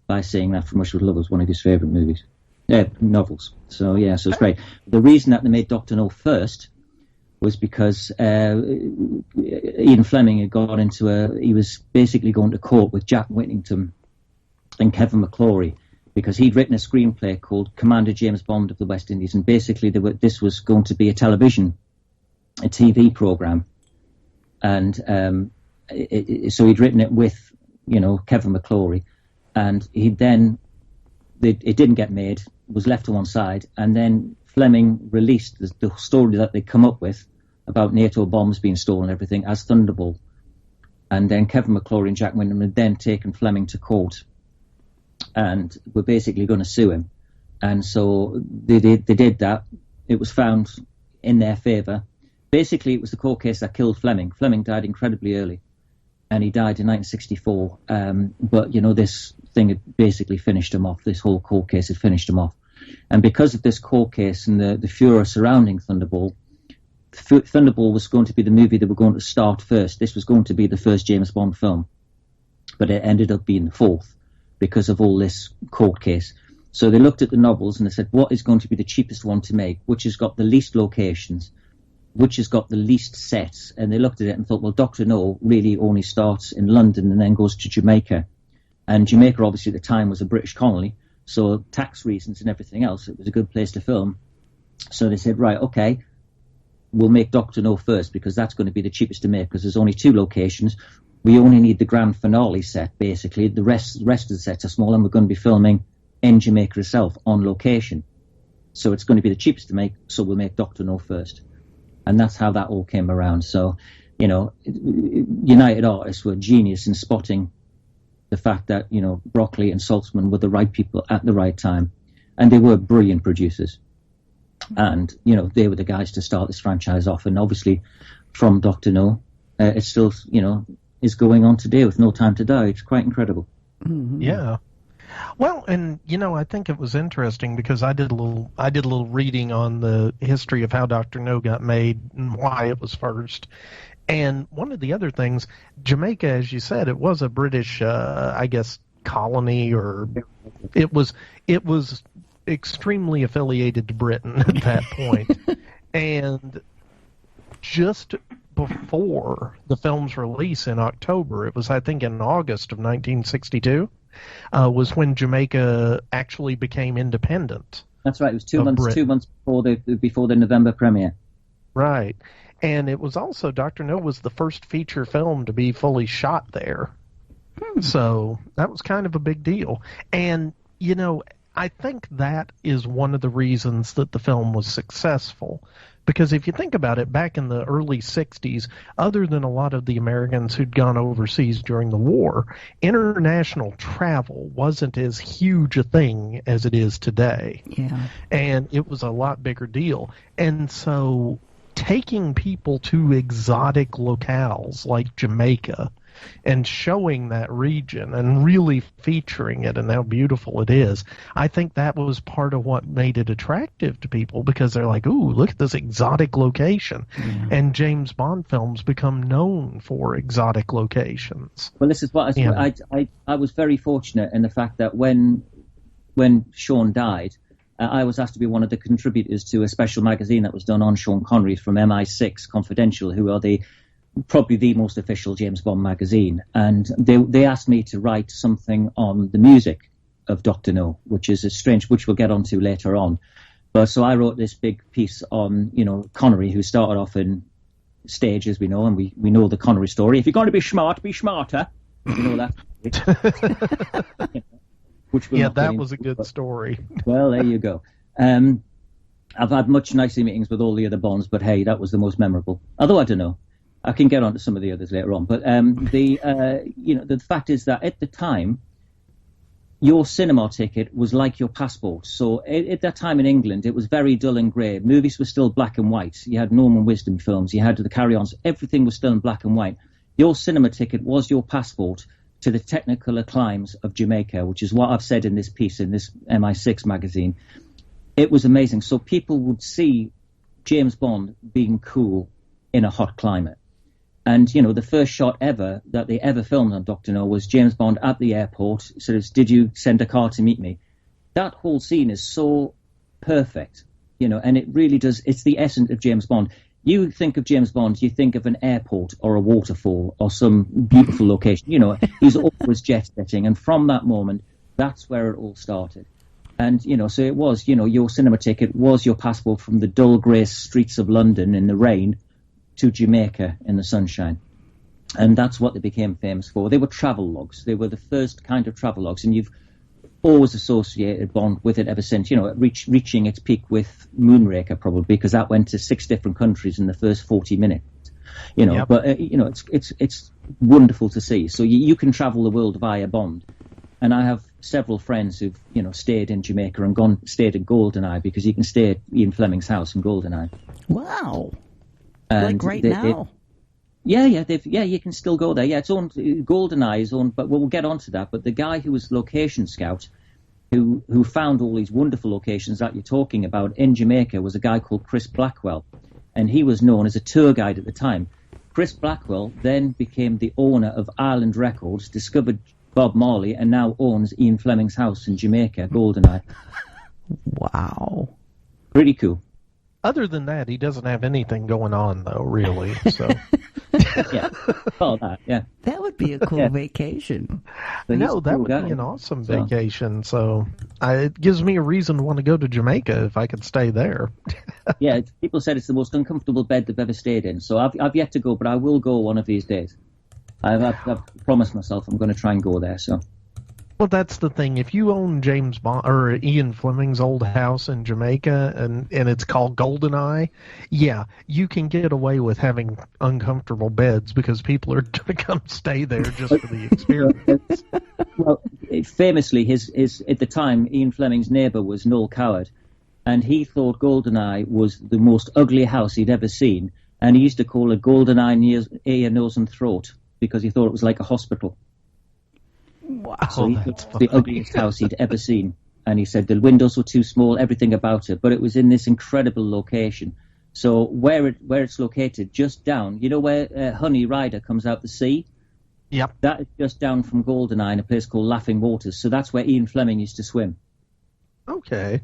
by saying that From Russia with Love was one of his favourite novels. So it's great. The reason that they made Dr. No first was because Ian Fleming had got into he was basically going to court with Jack Whittington and Kevin McClory, because he'd written a screenplay called Commander James Bond of the West Indies, and basically this was going to be a TV program, and so he'd written it with Kevin McClory, and it didn't get made, was left to one side, and then Fleming released the story that they'd come up with about NATO bombs being stolen and everything as Thunderball. And then Kevin McClory and Jack Wyndham had then taken Fleming to court and were basically going to sue him. And so they did that. It was found in their favour. Basically, it was the court case that killed Fleming. Fleming died incredibly early, and he died in 1964. But, this thing had basically finished him off. This whole court case had finished him off. And because of this court case and the furor surrounding Thunderball, Thunderball was going to be the movie that were going to start first. This was going to be the first James Bond film, but it ended up being the fourth because of all this court case. So they looked at the novels and they said, what is going to be the cheapest one to make, which has got the least locations, which has got the least sets? And they looked at it and thought, well, Dr. No really only starts in London and then goes to Jamaica. And Jamaica, obviously, at the time was a British colony. So tax reasons and everything else, it was a good place to film. So they said, right, okay, we'll make Dr. No first because that's going to be the cheapest to make because there's only 2 locations. We only need the grand finale set, basically. The rest of the sets are small, and we're going to be filming in Jamaica itself on location. So it's going to be the cheapest to make, so we'll make Dr. No first. And that's how that all came around. So, United Artists were genius in spotting the fact that, Broccoli and Saltzman were the right people at the right time. And they were brilliant producers. And, they were the guys to start this franchise off. And obviously, from Dr. No, it still, is going on today with No Time to Die. It's quite incredible. Mm-hmm. Yeah. Well, and, I think it was interesting because I did a little reading on the history of how Dr. No got made and why it was first. And one of the other things, Jamaica, as you said, it was a British, colony, or it was extremely affiliated to Britain at that point. And just before the film's release in October, it was, I think, in August of 1962, was when Jamaica actually became independent. That's right. It was 2 months before the November premiere. Right. And it was also, Dr. No was the first feature film to be fully shot there. So that was kind of a big deal. And, I think that is one of the reasons that the film was successful. Because if you think about it, back in the early 60s, other than a lot of the Americans who'd gone overseas during the war, international travel wasn't as huge a thing as it is today. Yeah. And it was a lot bigger deal. And so taking people to exotic locales like Jamaica and showing that region and really featuring it and how beautiful it is, I think that was part of what made it attractive to people, because they're like, ooh, look at this exotic location. Yeah. And James Bond films become known for exotic locations. Well, this is what I was very fortunate in the fact that when Sean died, I was asked to be one of the contributors to a special magazine that was done on Sean Connery from MI6 Confidential, who are probably the most official James Bond magazine. And they asked me to write something on the music of Dr. No, which we'll get onto later on. But so I wrote this big piece on, Connery, who started off in stage, as we know, and we know the Connery story. If you're going to be smart, be smarter. You know that? That was a good story. Well, there you go. I've had much nicer meetings with all the other Bonds, but hey, that was the most memorable. Although I don't know, I can get on to some of the others later on. But the fact is that at the time, your cinema ticket was like your passport. So at that time in England, it was very dull and grey. Movies were still black and white. You had Norman Wisdom films, you had the Carry-Ons. Everything was still in black and white. Your cinema ticket was your passport to the technicolor climes of Jamaica, which is what I've said in this piece in this MI6 magazine. It was amazing. So people would see James Bond being cool in a hot climate. And, you know, the first shot ever that they ever filmed on Dr. No was James Bond at the airport. Sort of, did you send a car to meet me? That whole scene is so perfect, you know, and it really does. It's the essence of James Bond. You think of James Bond, you think of an airport or a waterfall or some beautiful location. You know, he's always jet setting. And from that moment, that's where it all started. And, you know, so it was, you know, your cinema ticket was your passport from the dull grey streets of London in the rain to Jamaica in the sunshine. And that's what they became famous for. They were travel logs. They were the first kind of travel logs. And you've always associated Bond with it ever since, you know, reaching its peak with Moonraker probably, because that went to 6 different countries in the first 40 minutes. You know, yep. But, you know, it's wonderful to see. So you can travel the world via Bond. And I have several friends who've, you know, stayed in Jamaica and stayed at GoldenEye, because you can stay at Ian Fleming's house in GoldenEye. Wow. And like now. You can still go there. Yeah, it's owned, GoldenEye is owned, but we'll get onto that. But the guy who was location scout, who found all these wonderful locations that you're talking about in Jamaica, was a guy called Chris Blackwell. And he was known as a tour guide at the time. Chris Blackwell then became the owner of Island Records, discovered Bob Marley, and now owns Ian Fleming's house in Jamaica, GoldenEye. Wow. Pretty cool. Other than that, he doesn't have anything going on, though, really. So, yeah, all that, yeah. That would be a cool vacation. No, that would be an awesome vacation. So, it gives me a reason to want to go to Jamaica if I could stay there. Yeah, people said it's the most uncomfortable bed they've ever stayed in. So I've yet to go, but I will go one of these days. I've promised myself I'm going to try and go there. So. Well, that's the thing. If you own James Bond or Ian Fleming's old house in Jamaica and it's called GoldenEye, yeah, you can get away with having uncomfortable beds because people are going to come stay there just for the experience. Well, famously, his at the time, Ian Fleming's neighbour was Noel Coward, and he thought GoldenEye was the most ugly house he'd ever seen, and he used to call it GoldenEye ear, nose, and throat because he thought it was like a hospital. Wow, so he thought it was the ugliest house he'd ever seen. And he said the windows were too small, everything about it. But it was in this incredible location. So where it's located, just down, you know where Honey Rider comes out the sea? Yep. That is just down from GoldenEye in a place called Laughing Waters. So that's where Ian Fleming used to swim. Okay.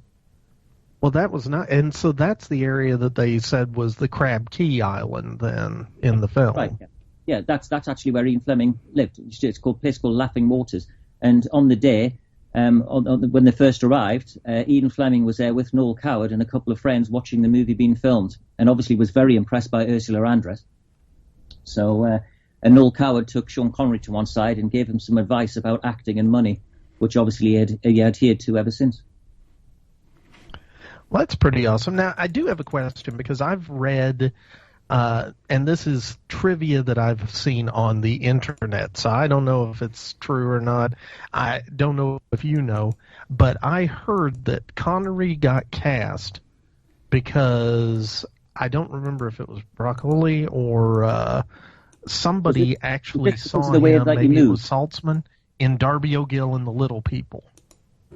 Well, that was not... And so that's the area that they said was the Crab Key Island, then, in the film. Right, yeah. Yeah, that's actually where Ian Fleming lived. It's called a place called Laughing Waters. And on the day, when they first arrived, Ian Fleming was there with Noel Coward and a couple of friends watching the movie being filmed, and obviously was very impressed by Ursula Andress. So, and Noel Coward took Sean Connery to one side and gave him some advice about acting and money, which obviously he adhered to ever since. Well, that's pretty awesome. Now, I do have a question because I've read... and this is trivia that I've seen on the internet, so I don't know if it's true or not. I don't know if you know, but I heard that Connery got cast because I don't remember if it was Broccoli or somebody actually saw him, maybe it was Saltzman, in Darby O'Gill and the Little People.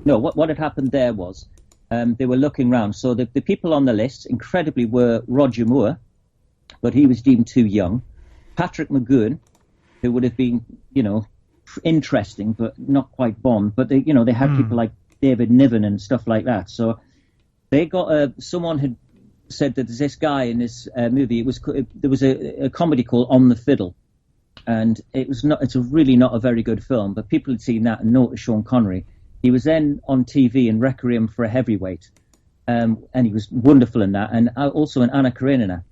No, what had happened there was they were looking round. So the people on the list, incredibly, were Roger Moore, but he was deemed too young. Patrick McGowan, who would have been, you know, interesting, but not quite Bond. But they had people like David Niven and stuff like that. So they got someone had said that there's this guy in this movie. There was a comedy called On the Fiddle, and it's really not a very good film. But people had seen that and noticed Sean Connery. He was then on TV in Requiem for a Heavyweight, and he was wonderful in that, and also in Anna Karenina.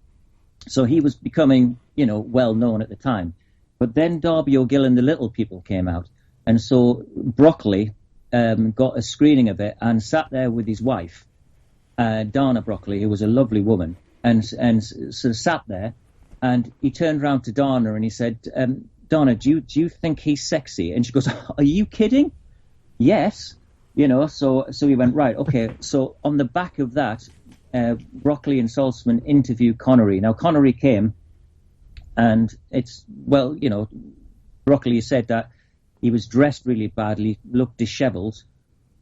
So he was becoming, you know, well known at the time. But then Darby O'Gill and the Little People came out, and so Broccoli got a screening of it and sat there with his wife, Dana Broccoli, who was a lovely woman, and sort of sat there, and he turned round to Dana and he said, Dana, do you think he's sexy? And she goes, are you kidding? Yes. So he went, right, okay. So on the back of that, Broccoli and Saltzman interviewed Connery. Now, Connery came, and Broccoli said that he was dressed really badly, looked dishevelled,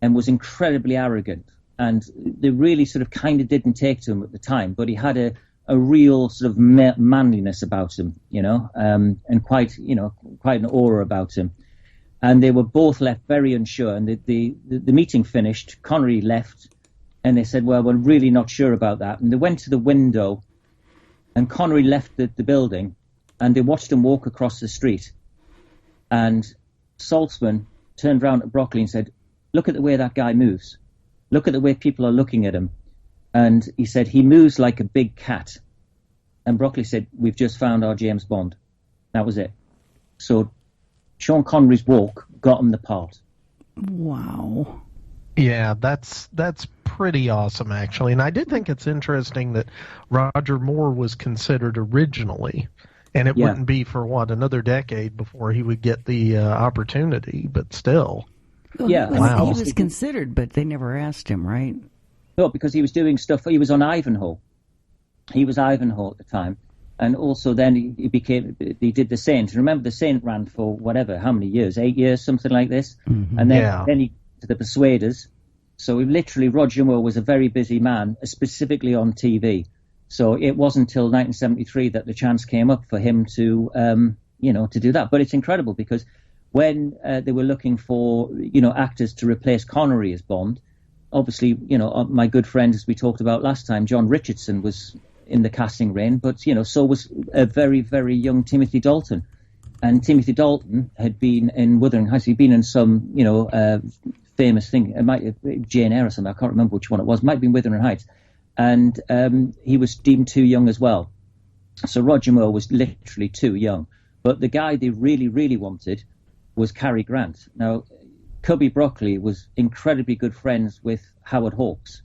and was incredibly arrogant. And they really sort of kind of didn't take to him at the time, but he had a real sort of manliness about him, and quite an aura about him. And they were both left very unsure. And the meeting finished, Connery left, and they said, well, we're really not sure about that. And they went to the window, and Connery left the building, and they watched him walk across the street. And Saltzman turned round at Broccoli and said, look at the way that guy moves. Look at the way people are looking at him. And he said, he moves like a big cat. And Broccoli said, we've just found our James Bond. That was it. So Sean Connery's walk got him the part. Wow. Yeah, that's pretty awesome, actually. And I did think it's interesting that Roger Moore was considered originally. And it wouldn't be for, another decade before he would get the opportunity, but still. Well, he was considered, but they never asked him, right? No, because he was doing stuff. He was on Ivanhoe. He was Ivanhoe at the time. And also then he did The Saint. Remember, The Saint ran for how many years? 8 years, something like this. Mm-hmm. And then he did The Persuaders. So Roger Moore was a very busy man, specifically on TV. So it wasn't until 1973 that the chance came up for him to do that. But it's incredible because when they were looking for, actors to replace Connery as Bond, obviously, my good friend, as we talked about last time, John Richardson was in the casting reign, but, so was a very, very young Timothy Dalton. And Timothy Dalton had been in Wuthering Heights. He'd been in some, famous thing. It might have been Jane Eyre or something. I can't remember which one it was. It might have been Wuthering Heights. And he was deemed too young as well. So Roger Moore was literally too young. But the guy they really, really wanted was Cary Grant. Now, Cubby Broccoli was incredibly good friends with Howard Hawks.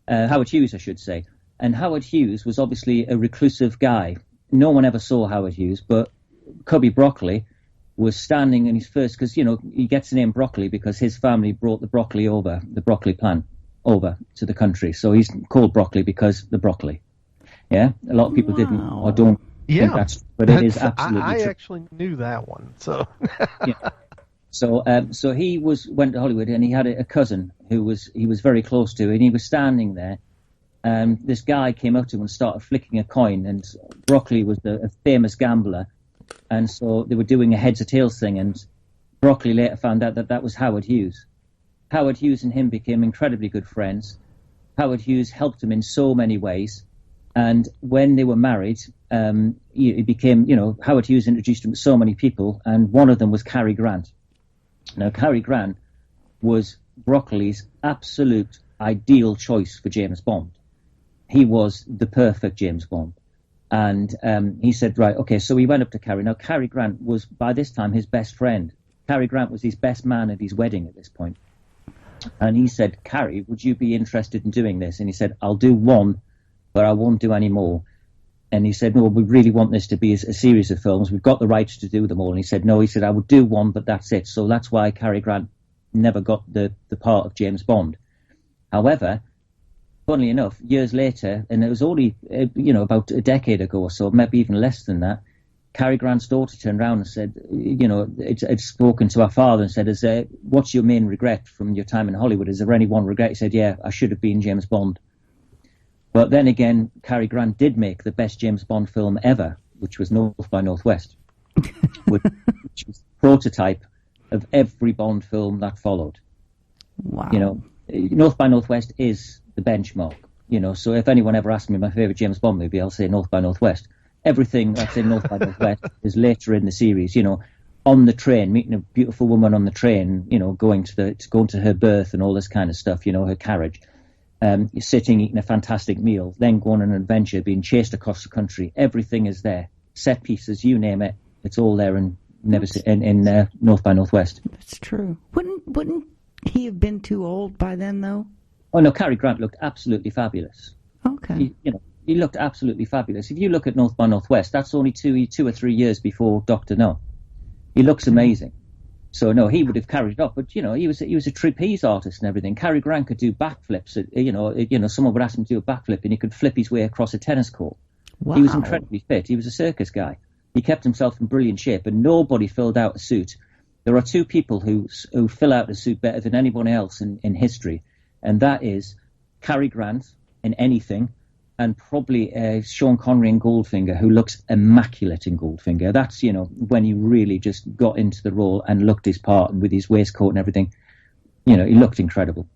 Howard Hughes, I should say. And Howard Hughes was obviously a reclusive guy. No one ever saw Howard Hughes, but Cubby Broccoli was standing in his first, because, he gets the name Broccoli because his family brought the broccoli plant over to the country. So he's called Broccoli because the broccoli. Yeah? A lot of people didn't or don't think that's, but it is absolutely I true. actually knew that one, so. Yeah. So he went to Hollywood, and he had a cousin he was very close to, and he was standing there. This guy came up to him and started flicking a coin, and Broccoli was a famous gambler, and so they were doing a heads or tails thing, and Broccoli later found out that was Howard Hughes. Howard Hughes and him became incredibly good friends. Howard Hughes helped him in so many ways, and when they were married, it became, Howard Hughes introduced him to so many people, and one of them was Cary Grant. Now, Cary Grant was Broccoli's absolute ideal choice for James Bond. He was the perfect James Bond. And he said, right, okay, so he went up to Cary. Now, Cary Grant was, by this time, his best friend. Cary Grant was his best man at his wedding at this point. And he said, Cary, would you be interested in doing this? And he said, I'll do one, but I won't do any more. And he said, no, we really want this to be a series of films. We've got the rights to do them all. And he said, no, I would do one, but that's it. So that's why Cary Grant never got the part of James Bond. However, funnily enough, years later, and it was only, about a decade ago or so, maybe even less than that, Cary Grant's daughter turned around and said, had spoken to her father and said, what's your main regret from your time in Hollywood? Is there any one regret? He said, yeah, I should have been James Bond. But then again, Cary Grant did make the best James Bond film ever, which was North by Northwest, which was the prototype of every Bond film that followed. Wow. North by Northwest is the benchmark. So if anyone ever asks me my favourite James Bond movie, I'll say North by Northwest. Everything that's in North by Northwest is later in the series. On the train, meeting a beautiful woman on the train, going to her berth and all this kind of stuff. Her carriage. You're sitting eating a fantastic meal, then going on an adventure, being chased across the country. Everything is there. Set pieces, you name it, It's all there in North by Northwest. That's true. Wouldn't he have been too old by then, though? Oh no, Cary Grant looked absolutely fabulous. Okay. He looked absolutely fabulous. If you look at North by Northwest, that's only two or 3 years before Dr. No. He looks amazing. So no, he would have carried it up. But he was a trapeze artist and everything. Cary Grant could do backflips. Someone would ask him to do a backflip, and he could flip his way across a tennis court. Wow. He was incredibly fit. He was a circus guy. He kept himself in brilliant shape, and nobody filled out a suit. There are two people who fill out a suit better than anyone else in history, and that is Cary Grant in anything, and probably Sean Connery in Goldfinger, who looks immaculate in Goldfinger. That's, when he really just got into the role and looked his part, and with his waistcoat and everything, he looked incredible.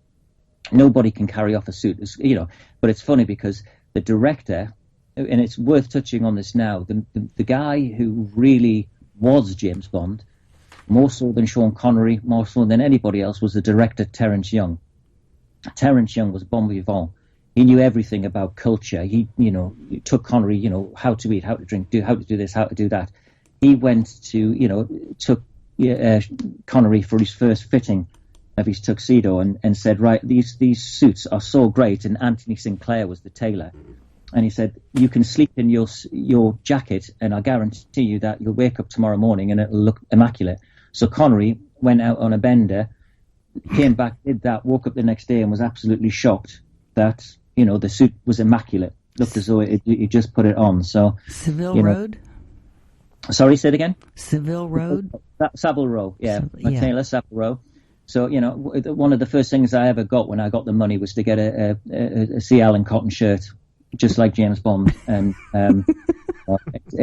Nobody can carry off a suit, but it's funny because the director, and it's worth touching on this now, the guy who really was James Bond, more so than Sean Connery, more so than anybody else, was the director Terence Young. Terence Young was bon vivant. He knew everything about culture. He took Connery, how to eat, how to drink, how to do this, how to do that. He went to, took Connery for his first fitting of his tuxedo and said, right, these suits are so great. And Anthony Sinclair was the tailor. And he said, you can sleep in your jacket, and I guarantee you that you'll wake up tomorrow morning and it'll look immaculate. So Connery went out on a bender, came back, did that, woke up the next day and was absolutely shocked that, the suit was immaculate. Looked as though he just put it on. So Seville Road? Sorry, say it again? Seville Road? Savile Row, yeah. Taylor, Savile Row. So, one of the first things I ever got when I got the money was to get a C. Allen cotton shirt, just like James Bond. And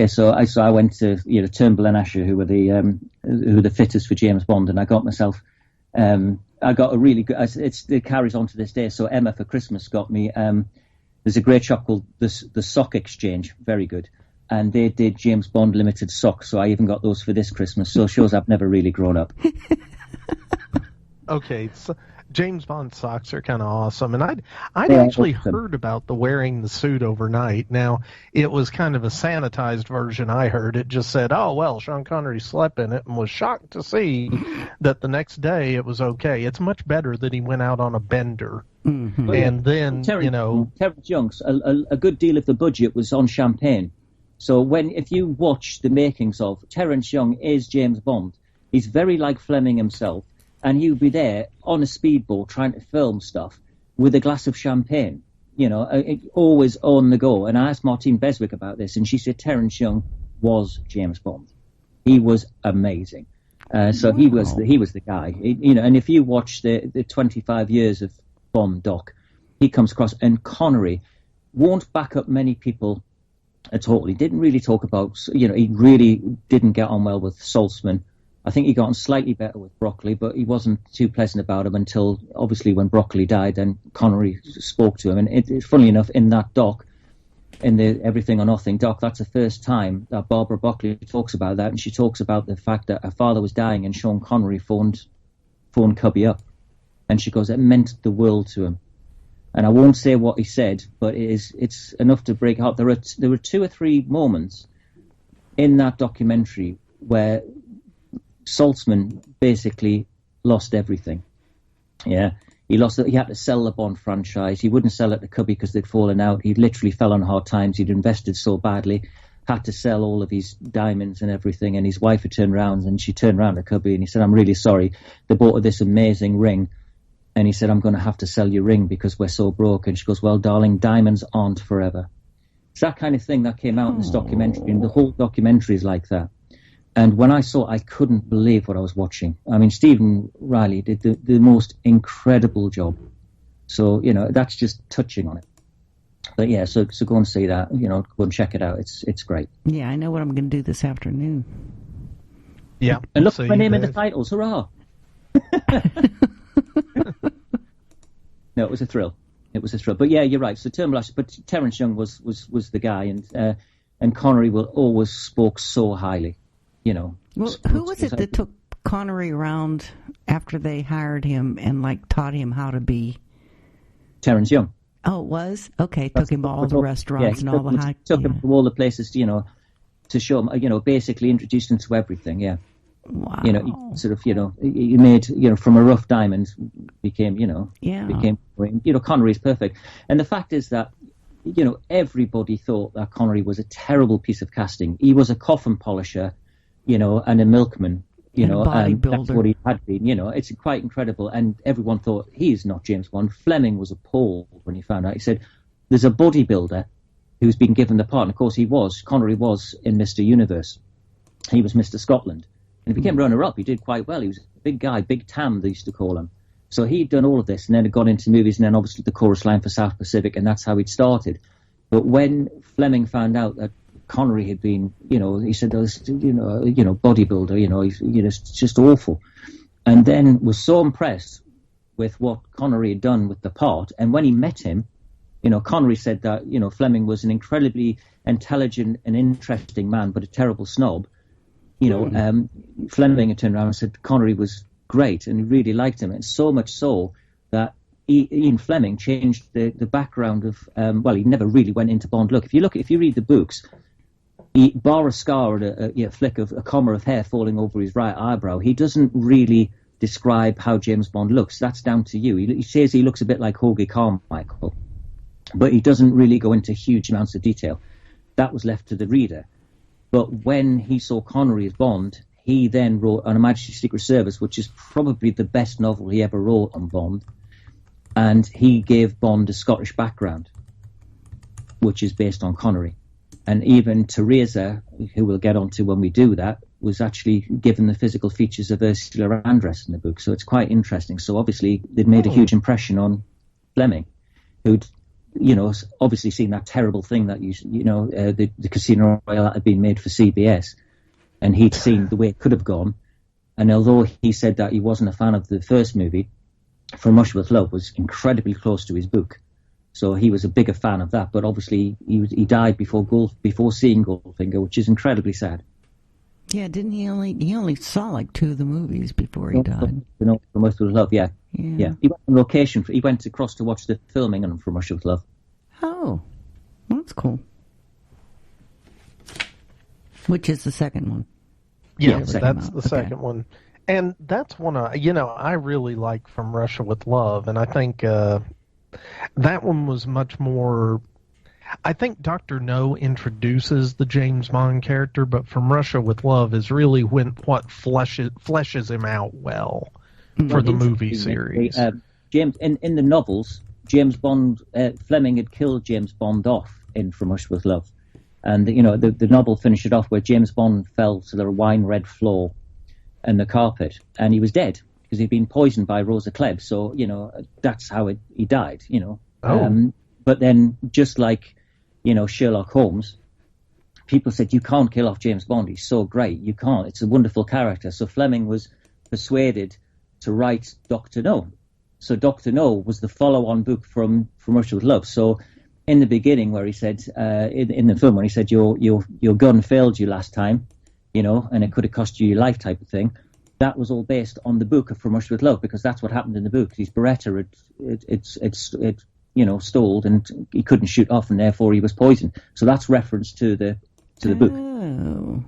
so I went to Turnbull and Asher, who were the fitters for James Bond, and I got myself. I got a really good. It carries on to this day. So Emma for Christmas got me. There's a great shop called the Sock Exchange, very good, and they did James Bond limited socks. So I even got those for this Christmas. So it shows I've never really grown up. Okay, so James Bond socks are kind of awesome, and I'd actually heard about the wearing the suit overnight. Now, it was kind of a sanitized version I heard. It just said, oh, well, Sean Connery slept in it and was shocked to see that the next day it was okay. It's much better that he went out on a bender. Mm-hmm. And then, Terence Young's, a good deal of the budget was on champagne. So if you watch the makings of Terence Young is James Bond, he's very like Fleming himself. And he would be there on a speedboat trying to film stuff with a glass of champagne, always on the go. And I asked Martine Beswick about this, and she said Terence Young was James Bond. He was amazing. So he was the guy. And if you watch the 25 years of Bond doc, he comes across, and Connery won't back up many people at all. He didn't really talk about, he really didn't get on well with Saltzman. I think he got on slightly better with Broccoli, but he wasn't too pleasant about him until, obviously, when Broccoli died, then Connery spoke to him. And funnily enough, in that doc, in the Everything or Nothing doc, that's the first time that Barbara Broccoli talks about that, and she talks about the fact that her father was dying and Sean Connery phoned Cubby up. And she goes, it meant the world to him. And I won't say what he said, but it's enough to break out. There were 2 or 3 moments in that documentary where Saltzman basically lost everything. Yeah, he had to sell the Bond franchise. He wouldn't sell it to Cubby because they'd fallen out. He literally fell on hard times. He'd invested so badly, had to sell all of his diamonds and everything. And his wife had turned around, and she turned around to Cubby and he said, I'm really sorry. They bought her this amazing ring. And he said, I'm going to have to sell your ring because we're so broke. And she goes, well, darling, diamonds aren't forever. It's that kind of thing that came out in this documentary. And the whole documentary is like that. And when I saw it, I couldn't believe what I was watching. I mean, Stephen Riley did the most incredible job. So, that's just touching on it. But yeah, so go and see that, go and check it out. It's great. Yeah, I know what I'm going to do this afternoon. Yeah. And look, my name in the titles, hurrah. No, it was a thrill. But yeah, you're right. So but Terence Young was the guy, and Connery will always spoke so highly. Well, who was it that took Connery around after they hired him and taught him how to be? Terence Young. Oh, it was? Okay, took him to all the restaurants and all the high. Took him to all the places, to to show him, basically introduced him to everything. Yeah. Wow. He sort of, he made, from a rough diamond became, Connery's perfect. And the fact is that, everybody thought that Connery was a terrible piece of casting. He was a coffin polisher, and a milkman, and that's what he had been, it's quite incredible. And everyone thought he's not James Bond. Fleming was appalled when he found out. He said, there's a bodybuilder who's been given the part. And of course Connery was in Mr. Universe. He was Mr. Scotland. And he became runner-up. He did quite well. He was a big guy, Big Tam, they used to call him. So he'd done all of this, and then had gone into movies, and then obviously the chorus line for South Pacific, and that's how he'd started. But when Fleming found out that Connery had been, he said, bodybuilder, it's just awful. And then was so impressed with what Connery had done with the part. And when he met him, Connery said that, Fleming was an incredibly intelligent and interesting man, but a terrible snob. Fleming had turned around and said Connery was great and he really liked him. And so much so that Ian Fleming changed the background of, he never really went into Bond look. If you read the books, he bar a scar and a flick of a comma of hair falling over his right eyebrow. He doesn't really describe how James Bond looks. That's down to you. He says he looks a bit like Hoagie Carmichael, but he doesn't really go into huge amounts of detail. That was left to the reader. But when he saw Connery as Bond, he then wrote On Her Majesty's Secret Service, which is probably the best novel he ever wrote on Bond. And he gave Bond a Scottish background, which is based on Connery. And even Teresa, who we'll get onto when we do that, was actually given the physical features of Ursula Andress in the book. So it's quite interesting. So obviously they'd made a huge impression on Fleming, who'd obviously seen that terrible thing that the Casino Royale that had been made for CBS, and he'd seen the way it could have gone. And although he said that he wasn't a fan of the first movie, From Russia with Love was incredibly close to his book, so he was a bigger fan of that. But obviously he died before seeing Goldfinger, which is incredibly sad. Yeah, didn't he only saw like 2 of the movies before he died? From Russia with Love, yeah. He went on location. He went across to watch the filming on From Russia with Love. Oh, that's cool. Which is the second one? Yeah, that's the second one. And that's one I really like From Russia with Love, and I think that one was much more. I think Dr. No introduces the James Bond character, but From Russia with Love is really what fleshes him out well for the movie series. James in the novels, James Bond Fleming had killed James Bond off in From Russia with Love, and the novel finished it off where James Bond fell to the wine red floor and the carpet, and he was dead because he'd been poisoned by Rosa Klebb. So that's how he died. But then just like Sherlock Holmes, people said you can't kill off James Bond. He's so great. You can't. It's a wonderful character. So Fleming was persuaded to write Dr. No. So Dr. No was the follow-on book from Russia with Love. So in the beginning, where he said in the film, when he said your gun failed you last time, and it could have cost you your life type of thing, that was all based on the book of From Russia with Love, because that's what happened in the book. His Beretta had stalled and he couldn't shoot off, and therefore he was poisoned. So that's reference to the book.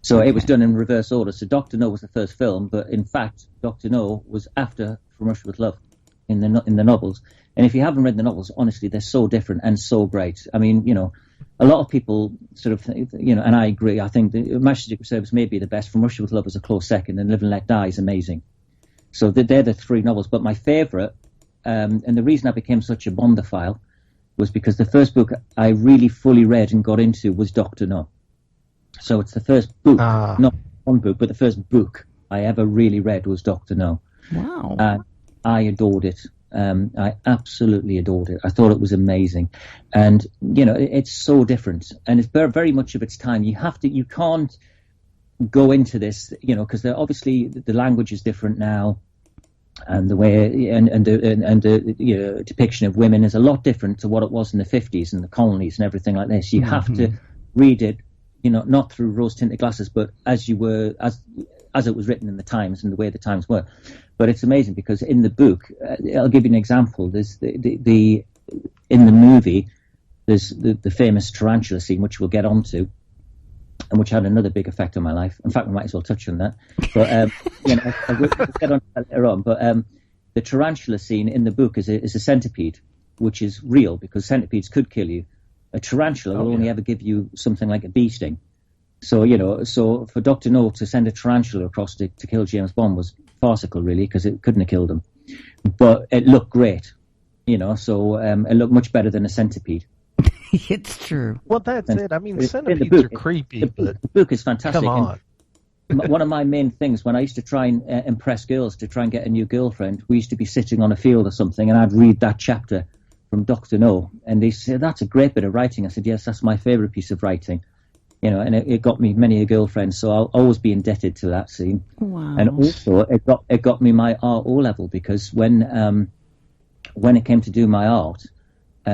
So it was done in reverse order. So Dr. No was the first film, but in fact Dr. No was after From Russia with Love in the novels. And if you haven't read the novels, honestly, they're so different and so great. I mean, a lot of people sort of, and I agree. I think the Majesty's Secret Service may be the best. From Russia with Love is a close second, and Live and Let Die is amazing. So they're the 3 novels. But my favourite, and the reason I became such a Bondophile, was because the first book I really fully read and got into was Dr. No. So it's the first book, not one book, but the first book I ever really read was Dr. No. Wow. I adored it. I absolutely adored it. I thought it was amazing. And, it's so different. And it's very much of its time. You can't go into this, because obviously the language is different now. And the way and the depiction of women is a lot different to what it was in the 50s and the colonies and everything like this. You have to read it, not through rose-tinted glasses, but as it was written in the times and the way the times were. But it's amazing because in the book, I'll give you an example. There's in the movie, there's the famous tarantula scene, which we'll get onto. and which had another big effect on my life. In fact, we might as well touch on that. But we'll get on to that later on. But the tarantula scene in the book is a centipede, which is real because centipedes could kill you. A tarantula will only ever give you something like a bee sting. So for Dr. No to send a tarantula across to kill James Bond was farcical, really, because it couldn't have killed him. But it looked great, so it looked much better than a centipede. It's true. Well, that's it. I mean, centipedes are creepy, but the book is fantastic. Come on. One of my main things when I used to try and impress girls to try and get a new girlfriend, we used to be sitting on a field or something, and I'd read that chapter from Dr. No, and they said, "That's a great bit of writing." I said, "Yes, that's my favourite piece of writing." And it got me many a girlfriend, so I'll always be indebted to that scene. Wow. And also, it got me my art O-level, because when it came to do my art,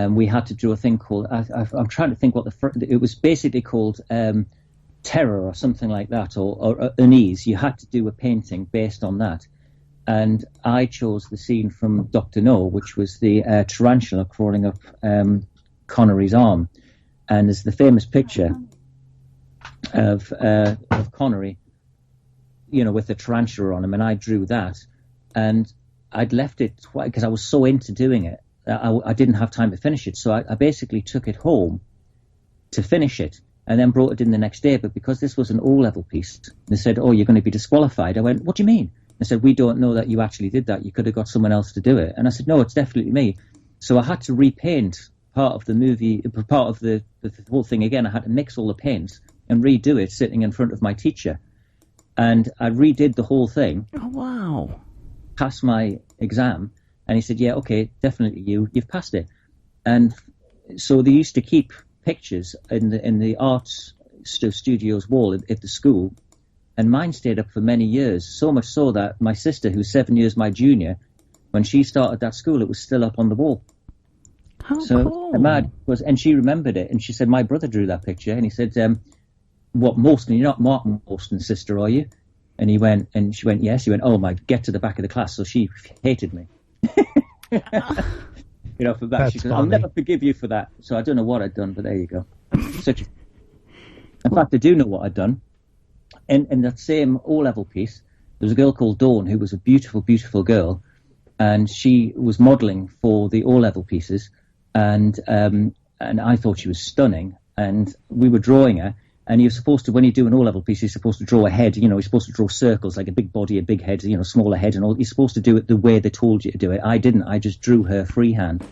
we had to do a thing called, I'm trying to think it was basically called Terror or something like that, or Unease. You had to do a painting based on that. And I chose the scene from Dr. No, which was the tarantula crawling up Connery's arm. And there's the famous picture of Connery, with the tarantula on him, and I drew that, and I'd left it twice because I was so into doing it. I didn't have time to finish it, so I basically took it home to finish it, and then brought it in the next day. But because this was an O-level piece, they said, "Oh, you're going to be disqualified." I went, "What do you mean?" They said, "We don't know that you actually did that. You could have got someone else to do it." And I said, "No, it's definitely me." So I had to repaint part of the movie, part of the whole thing again. I had to mix all the paints and redo it sitting in front of my teacher. And I redid the whole thing. Oh, wow. Passed my exam. And he said, "Yeah, okay, definitely you've passed it." And so they used to keep pictures in the arts studio's wall at the school. And mine stayed up for many years, so much so that my sister, who's 7 years my junior, when she started that school, it was still up on the wall. Cool. And she remembered it. And she said, "My brother drew that picture." And he said, "What, Mawston? You're not Mark Mawston's sister, are you?" And she went, "Yes." He went, "Oh my, get to the back of the class." So she hated me. For that. She goes, "I'll never forgive you for that." So I don't know what I'd done, but there you go. In fact, I do know what I'd done. In that same O-level piece, there was a girl called Dawn who was a beautiful, beautiful girl, and she was modelling for the O-level pieces, and I thought she was stunning, and we were drawing her. And you're supposed to, when you do an O-level piece, you're supposed to draw a head. You're supposed to draw circles, like a big body, a big head, smaller head, and all. You're supposed to do it the way they told you to do it. I didn't. I just drew her freehand.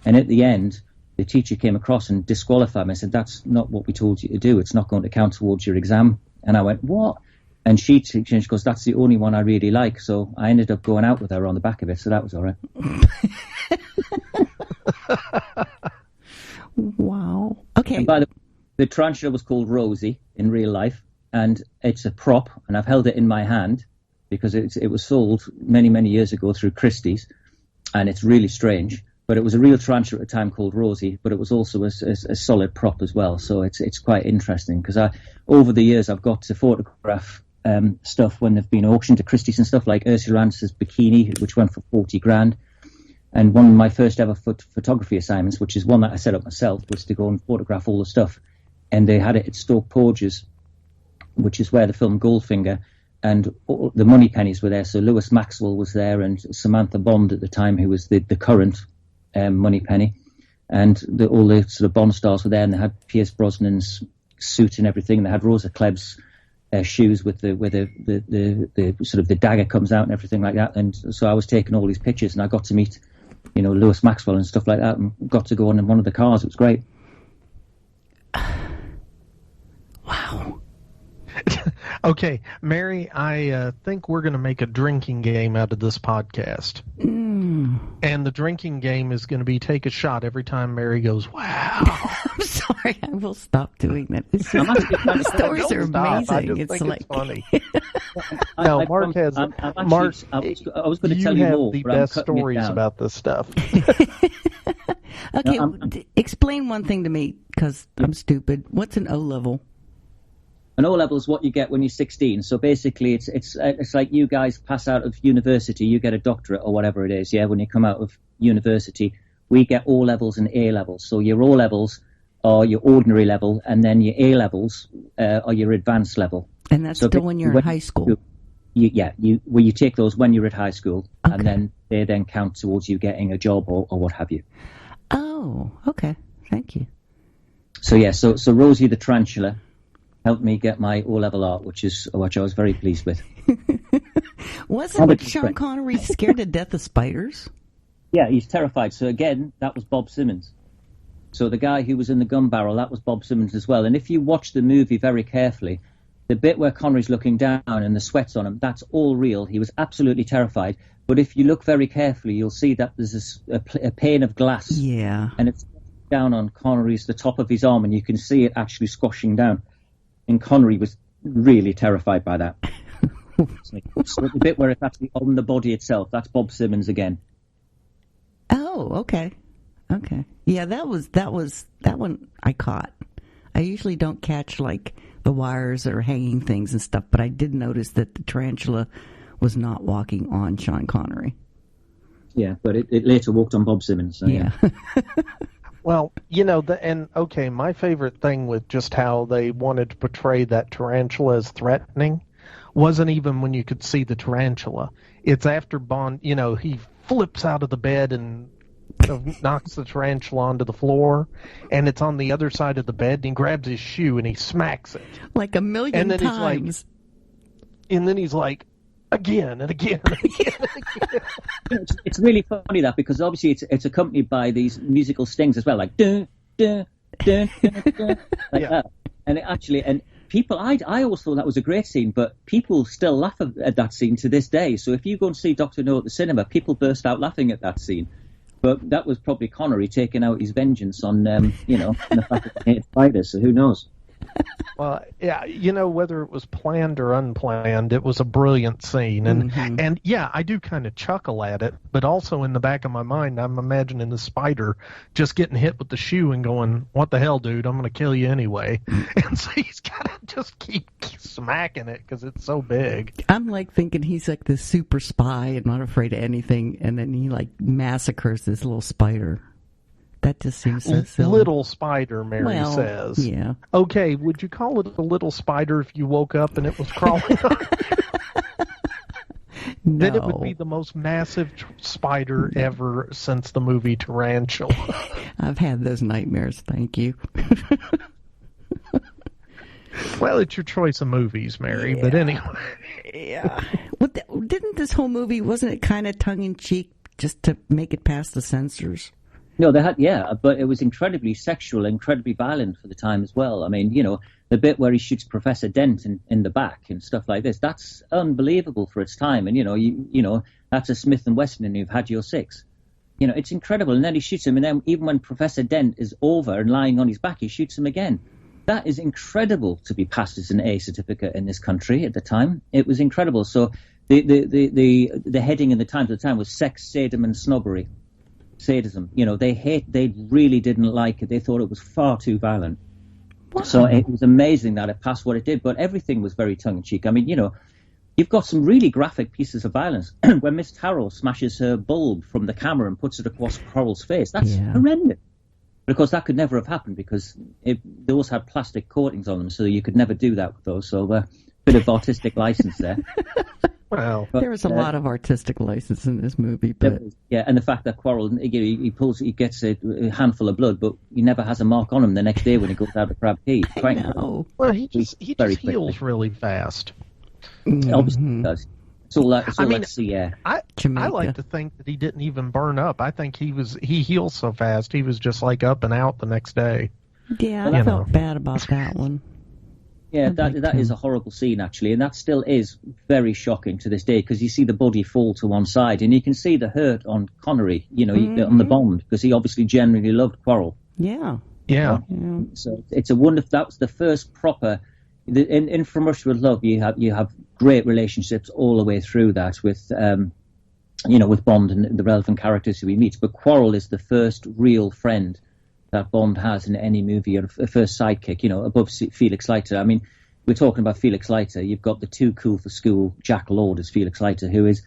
And at the end, the teacher came across and disqualified me. I said, "That's not what we told you to do. It's not going to count towards your exam." And I went, "What?" And she goes, "That's the only one I really like." So I ended up going out with her on the back of it. So that was all right. Wow. Okay. And by the tarantula was called Rosie in real life, and it's a prop, and I've held it in my hand because it was sold many, many years ago through Christie's, and it's really strange. But it was a real tarantula at the time called Rosie, but it was also a solid prop as well. So it's quite interesting because over the years I've got to photograph stuff when they've been auctioned to Christie's and stuff, like Ursula Andress's bikini, which went for 40 grand. And one of my first ever photography assignments, which is one that I set up myself, was to go and photograph all the stuff. And they had it at Stoke Porges, which is where the film Goldfinger, and all the money pennies were there. So Lewis Maxwell was there, and Samantha Bond at the time, who was the current money penny, and all the sort of Bond stars were there, and they had Pierce Brosnan's suit and everything. And they had Rosa Klebb's shoes with where the sort of the dagger comes out and everything like that. And so I was taking all these pictures, and I got to meet, Lewis Maxwell and stuff like that, and got to go on in one of the cars. It was great. Wow. Okay, Mary, I think we're going to make a drinking game out of this podcast. And the drinking game is going to be take a shot every time Mary goes, "Wow." I'm sorry, I will stop doing that. The stories are amazing. It's like funny. No, Mark has. Mark, I was going to tell you more. The best stories about this stuff. Okay, explain one thing to me, because I'm stupid. What's an O-level? An O-level is what you get when you're 16. So basically, it's like you guys pass out of university, you get a doctorate or whatever it is. Yeah, when you come out of university, we get O-levels and A-levels. So your O-levels are your ordinary level, and then your A-levels are your advanced level. And that's still when you're in high school? You take those when you're at high school, okay. and then they then count towards you getting a job or what have you. Oh, okay. Thank you. So Rosie the Tarantula helped me get my O-level art, which I was very pleased with. Wasn't Sean Connery scared to death of spiders? Yeah, he's terrified. So again, that was Bob Simmons. So the guy who was in the gun barrel, that was Bob Simmons as well. And if you watch the movie very carefully, the bit where Connery's looking down and the sweat's on him, that's all real. He was absolutely terrified. But if you look very carefully, you'll see that there's a pane of glass. Yeah. And it's down on Connery's, the top of his arm, and you can see it actually squashing down. And Connery was really terrified by that. So the bit where it's actually on the body itself, that's Bob Simmons again. Oh, okay. Okay. Yeah, that one I caught. I usually don't catch like the wires or hanging things and stuff, but I did notice that the tarantula was not walking on Sean Connery. Yeah, but it later walked on Bob Simmons. So yeah. Well, my favorite thing with just how they wanted to portray that tarantula as threatening wasn't even when you could see the tarantula. It's after Bond, he flips out of the bed and knocks the tarantula onto the floor, and it's on the other side of the bed, and he grabs his shoe and he smacks it. Like a million times. And then he's like, again and again and again and again. It's really funny that, because obviously it's accompanied by these musical stings as well, like dun dun dun dun dun, like that. And people, I always thought that was a great scene, but people still laugh at that scene to this day. So if you go and see Dr. No at the cinema, people burst out laughing at that scene. But that was probably Connery taking out his vengeance on, the fact that he hated spiders. So who knows? Well, yeah, whether it was planned or unplanned, it was a brilliant scene. And yeah, I do kind of chuckle at it, but also in the back of my mind, I'm imagining the spider just getting hit with the shoe and going, what the hell, dude, I'm going to kill you anyway. And so he's got to just keep smacking it because it's so big. I'm like thinking he's like this super spy and not afraid of anything, and then he like massacres this little spider. That just seems so silly. Little spider, Mary says. Yeah. Okay, would you call it a little spider if you woke up and it was crawling on you? No. Then it would be the most massive spider ever since the movie Tarantula. I've had those nightmares, thank you. Well, it's your choice of movies, Mary, but anyway. Yeah. Well, didn't this whole movie, wasn't it kind of tongue-in-cheek just to make it past the censors? No, they had, but it was incredibly sexual, incredibly violent for the time as well. I mean, the bit where he shoots Professor Dent in the back and stuff like this, that's unbelievable for its time. And, that's a Smith & Wesson and you've had your six. It's incredible. And then he shoots him, and then even when Professor Dent is over and lying on his back, he shoots him again. That is incredible to be passed as an A certificate in this country at the time. It was incredible. So the heading in the Times at the time was sex, sadism and snobbery. Sadism, they really didn't like it. They thought it was far too violent. Wow. So it was amazing that it passed what it did, but everything was very tongue-in-cheek. I mean, you've got some really graphic pieces of violence when Miss Carroll smashes her bulb from the camera and puts it across Coral's face. That's horrendous. But of course, that could never have happened because those had plastic coatings on them, so you could never do that with those. So a bit of artistic license there. Well, there was a lot of artistic license in this movie, but and the fact that Quarrel, he gets a handful of blood, but he never has a mark on him the next day when he goes out to grab tea. I know. Well, he just heals really fast. Obviously, he does. It's all that. I like to think that he didn't even burn up. I think he heals so fast. He was just like up and out the next day. Yeah, I felt bad about that one. Yeah, that is a horrible scene, actually, and that still is very shocking to this day because you see the body fall to one side, and you can see the hurt on Connery, on the Bond, because he obviously genuinely loved Quarrel. Yeah. So it's a wonderful. That was the first proper. In From Russia with Love, you have great relationships all the way through that with with Bond and the relevant characters who he meets, but Quarrel is the first real friend that Bond has in any movie, or a first sidekick, above Felix Leiter. I mean, we're talking about Felix Leiter. You've got the too cool for school Jack Lord as Felix Leiter, who is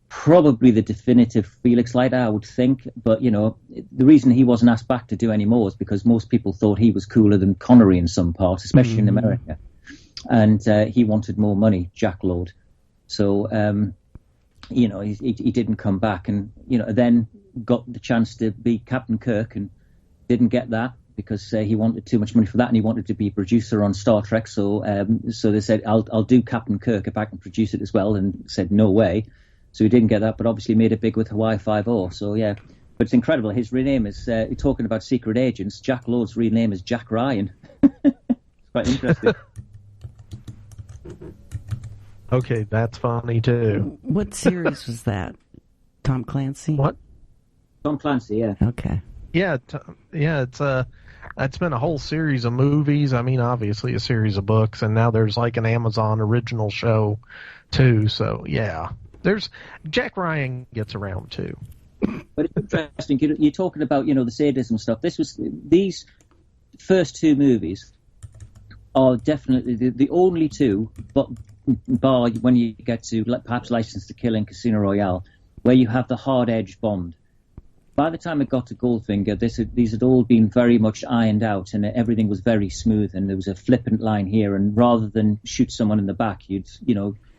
probably the definitive Felix Leiter, I would think. But, the reason he wasn't asked back to do any more is because most people thought he was cooler than Connery in some parts, especially in America. and he wanted more money, Jack Lord. So, he didn't come back, and then got the chance to be Captain Kirk, and didn't get that because he wanted too much money for that, and he wanted to be producer on Star Trek. So they said, I'll do Captain Kirk if I can produce it as well, and said no way. So he didn't get that, but obviously made it big with Hawaii Five-0. So yeah, but it's incredible. His real name is talking about secret agents. Jack Lord's real name is Jack Ryan. It's quite interesting. Okay, that's funny too. What series was that? Tom Clancy? What? Tom Clancy, yeah. Okay. Yeah, it's been a whole series of movies. I mean, obviously a series of books, and now there's like an Amazon original show too. So yeah, there's Jack Ryan gets around too. But it's interesting. You're talking about the sadism stuff. These first two movies are definitely the only two, but bar when you get to perhaps License to Kill and Casino Royale, where you have the hard-edged Bond. By the time it got to Goldfinger, these had all been very much ironed out, and everything was very smooth, and there was a flippant line here, and rather than shoot someone in the back, you'd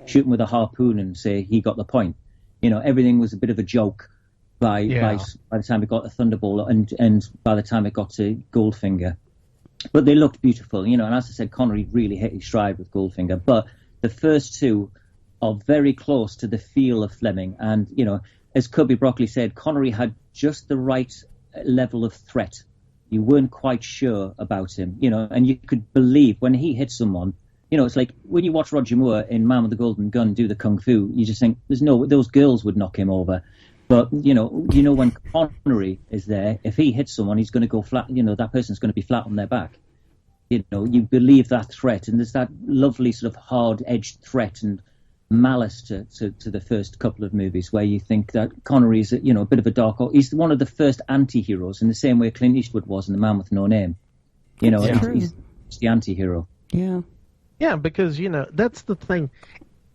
shoot him with a harpoon and say he got the point. Everything was a bit of a joke by the time it got to Thunderball, and by the time it got to Goldfinger. But they looked beautiful, and as I said, Connery really hit his stride with Goldfinger. But the first two are very close to the feel of Fleming, and as Kirby Broccoli said, Connery had just the right level of threat. You weren't quite sure about him, and you could believe when he hit someone. It's like when you watch Roger Moore in Man with the Golden Gun do the kung fu, you just think those girls would knock him over. But when Connery is there, if he hits someone, he's going to go flat. That person's going to be flat on their back. You believe that threat, and there's that lovely sort of hard-edged threat and malice to the first couple of movies, where you think that Connery is a bit of a dark horse. He's one of the first anti-heroes in the same way Clint Eastwood was in The Man with No Name. He's the anti-hero. Yeah, because that's the thing.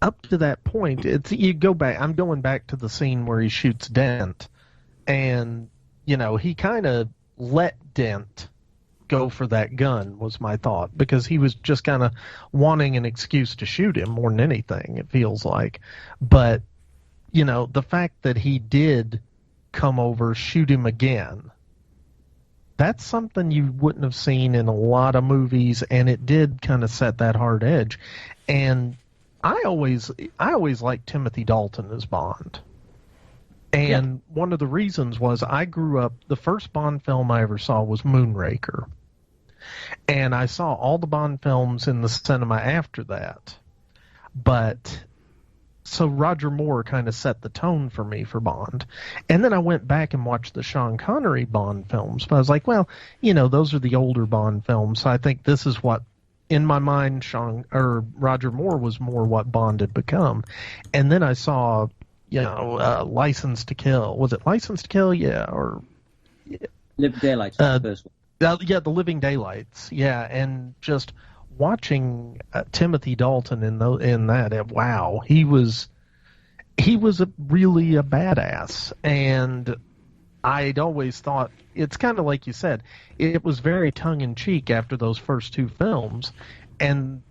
Up to that point, you go back. I'm going back to the scene where he shoots Dent, and he kind of let Dent go for that gun, was my thought, because he was just kind of wanting an excuse to shoot him more than anything, it feels like. But the fact that he did come over, shoot him again, that's something you wouldn't have seen in a lot of movies, and it did kind of set that hard edge. And I always liked Timothy Dalton as Bond. And one of the reasons was I grew up, the first Bond film I ever saw was Moonraker. And I saw all the Bond films in the cinema after that. But so Roger Moore kind of set the tone for me for Bond. And then I went back and watched the Sean Connery Bond films. But I was like, well, those are the older Bond films. So I think this is what, in my mind, Roger Moore was more what Bond had become. And then I saw, License to Kill. Was it License to Kill? Yeah, or Living Daylights, the first one. The Living Daylights. Yeah, and just watching Timothy Dalton in that, wow, he was really a badass. And I'd always thought, it's kind of like you said, it was very tongue-in-cheek after those first two films, and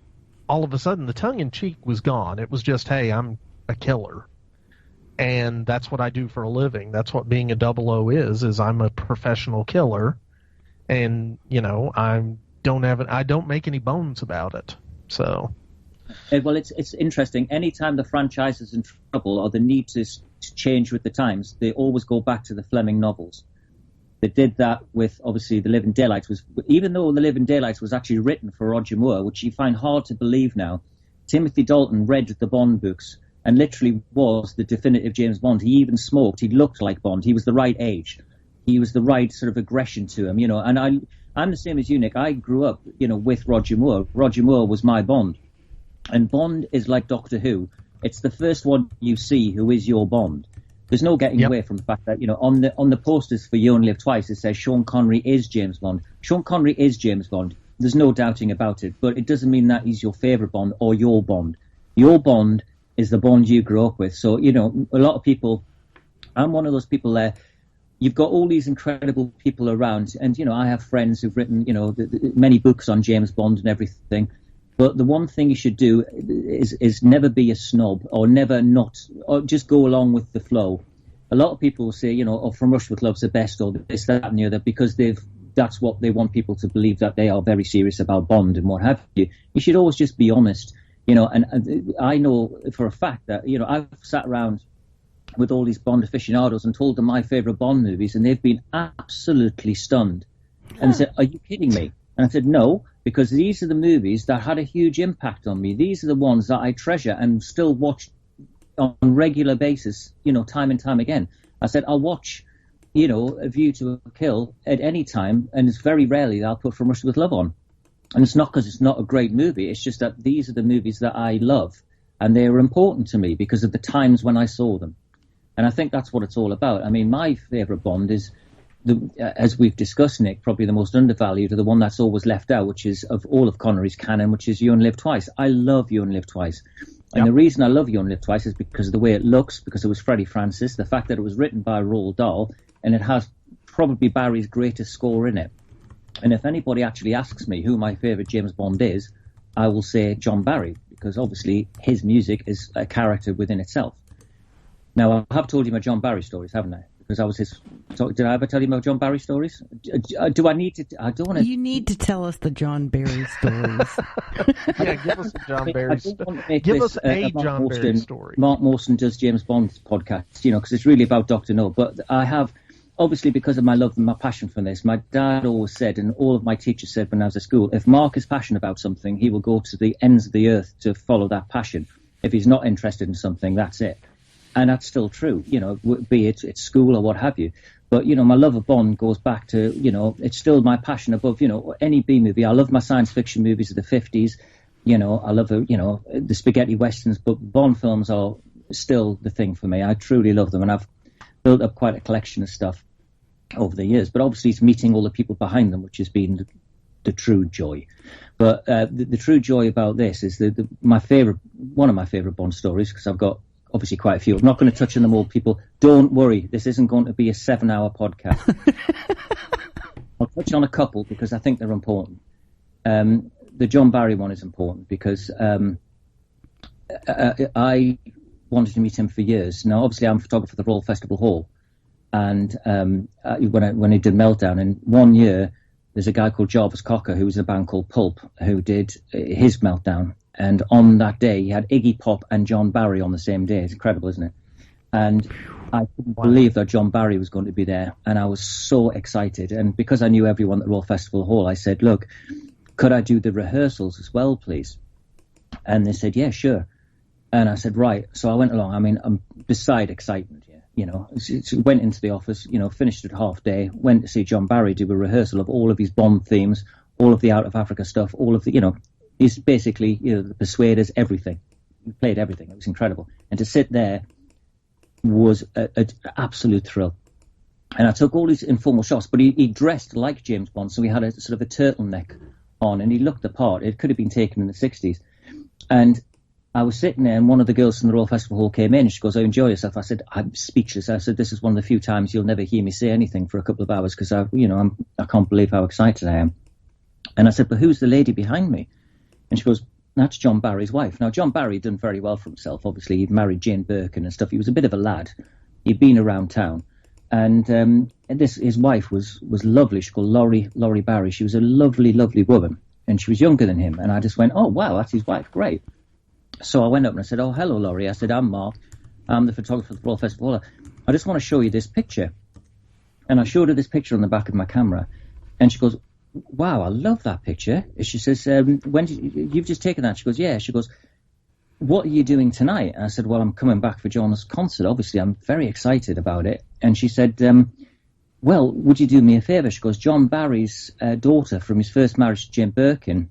all of a sudden the tongue-in-cheek was gone. It was just, hey, I'm a killer, and that's what I do for a living. That's what being a 00 is I'm a professional killer, and, I don't make any bones about it. So... Well, it's interesting. Anytime the franchise is in trouble or the need to change with the times, they always go back to the Fleming novels. They did that with, obviously, The Living Daylights. Even though The Living Daylights was actually written for Roger Moore, which you find hard to believe now, Timothy Dalton read the Bond books and literally was the definitive James Bond. He even smoked. He looked like Bond. He was the right age. He was the right sort of aggression to him, And I'm the same as you, Nick. I grew up, with Roger Moore. Roger Moore was my Bond. And Bond is like Doctor Who. It's the first one you see who is your Bond. There's no getting away from the fact that, on the posters for You Only Live Twice, it says Sean Connery is James Bond. Sean Connery is James Bond. There's no doubting about it. But it doesn't mean that he's your favourite Bond or your Bond. Your Bond is the Bond you grew up with. So, a lot of people, I'm one of those people there. You've got all these incredible people around. And, I have friends who've written, many books on James Bond and everything. But the one thing you should do is never be a snob, or or just go along with the flow. A lot of people will say, you know, From Russia with Love's the best, or this, that, and the other, because that's what they want people to believe, that they are very serious about Bond and what have you. You should always just be honest, you know. And I know for a fact that, you know, I've sat around with all these Bond aficionados and told them my favourite Bond movies, and they've been absolutely stunned. And they said, "Are you kidding me?" And I said, "No, because these are the movies that had a huge impact on me. These are the ones that I treasure and still watch on a regular basis, you know, time and time again." I said, "I'll watch, you know, A View to a Kill at any time, and it's very rarely that I'll put From Russia with Love on. And it's not because it's not a great movie. It's just that these are the movies that I love, and they are important to me because of the times when I saw them." And I think that's what it's all about. I mean, my favourite Bond is, as we've discussed, Nick, probably the most undervalued, or the one that's always left out, which is of all of Connery's canon, which is You Only Live Twice. I love You Only Live Twice. And the reason I love You Only Live Twice is because of the way it looks, because it was Freddie Francis, the fact that it was written by Roald Dahl, and it has probably Barry's greatest score in it. And if anybody actually asks me who my favourite James Bond is, I will say John Barry, because obviously his music is a character within itself. Now, I have told you my John Barry stories, haven't I? Because I was his... Did I ever tell you my John Barry stories? Do I need to... I don't want to... You need to tell us the John Barry stories. Yeah, give us a John Barry story. Give us a John Barry story. Mark Mawston does James Bond podcast, you know, because it's really about Dr. No. But I have... Obviously, because of my love and my passion for this, my dad always said, and all of my teachers said when I was at school, if Mark is passionate about something, he will go to the ends of the earth to follow that passion. If he's not interested in something, that's it. And that's still true, you know, be it at school or what have you. But, you know, my love of Bond goes back to, you know, it's still my passion above, you know, any B movie. I love my science fiction movies of the 50s. You know, I love, you know, the spaghetti westerns, but Bond films are still the thing for me. I truly love them, and I've built up quite a collection of stuff over the years. But obviously it's meeting all the people behind them, which has been the true joy. But the true joy about this is one of my favourite Bond stories, because I've got obviously quite a few. I'm not going to touch on them all, people. Don't worry, this isn't going to be a 7-hour podcast. I'll touch on a couple because I think they're important. The John Barry one is important because I wanted to meet him for years. Now, obviously, I'm a photographer at the Royal Festival Hall, and when I did Meltdown, and one year there's a guy called Jarvis Cocker who was in a band called Pulp who did his Meltdown. And on that day, he had Iggy Pop and John Barry on the same day. It's incredible, isn't it? And I couldn't believe that John Barry was going to be there. And I was so excited. And because I knew everyone at the Royal Festival Hall, I said, look, could I do the rehearsals as well, please? And they said, yeah, sure. And I said, right. So I went along. I mean, I'm beside excitement here. You know, went into the office, you know, finished at half day, went to see John Barry do a rehearsal of all of his Bond themes, all of the Out of Africa stuff, all of the, you know, he's basically, you know, the Persuaders, everything. He played everything. It was incredible. And to sit there was an absolute thrill. And I took all these informal shots, but he dressed like James Bond, so he had a sort of a turtleneck on, and he looked the part. It could have been taken in the 60s. And I was sitting there, and one of the girls from the Royal Festival Hall came in, and she goes, "Oh, enjoy yourself." I said, "I'm speechless." I said, "This is one of the few times you'll never hear me say anything for a couple of hours, because I can't believe how excited I am." And I said, "But who's the lady behind me?" And she goes, "That's John Barry's wife." Now, John Barry had done very well for himself. Obviously, he'd married Jane Birkin and stuff. He was a bit of a lad. He'd been around town. And his wife was lovely. She called Laurie Barry. She was a lovely, lovely woman. And she was younger than him. And I just went, "Oh, wow, that's his wife. Great." So I went up and I said, "Oh, hello, Laurie." I said, "I'm Mark. I'm the photographer of the Royal Festival Hall. I just want to show you this picture." And I showed her this picture on the back of my camera. And she goes, "Wow, I love that picture." She says, "You've just taken that?" She goes, "Yeah." She goes, "What are you doing tonight?" And I said, "Well, I'm coming back for John's concert. Obviously, I'm very excited about it." And she said, "Well, would you do me a favour?" She goes, "John Barry's daughter from his first marriage to Jane Birkin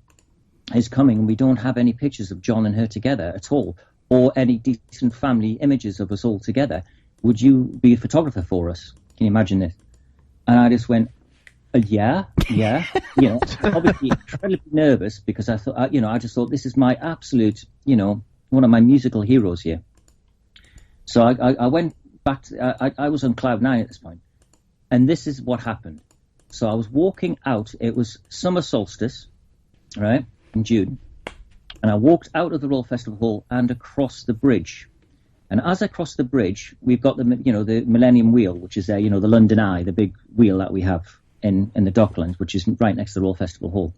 is coming, and we don't have any pictures of John and her together at all, or any decent family images of us all together. Would you be a photographer for us?" Can you imagine this? And I just went, yeah. You know, obviously incredibly nervous, because I thought, I just thought, this is my absolute, one of my musical heroes here. So I went back to, I was on cloud 9 at this point, and this is what happened. So I was walking out. It was summer solstice, right, in June, And I walked out of the Royal Festival Hall and across the bridge. And as I crossed the bridge, we've got the Millennium Wheel, which is the London Eye, the big wheel that we have in the Docklands, which is right next to the Royal Festival Hall.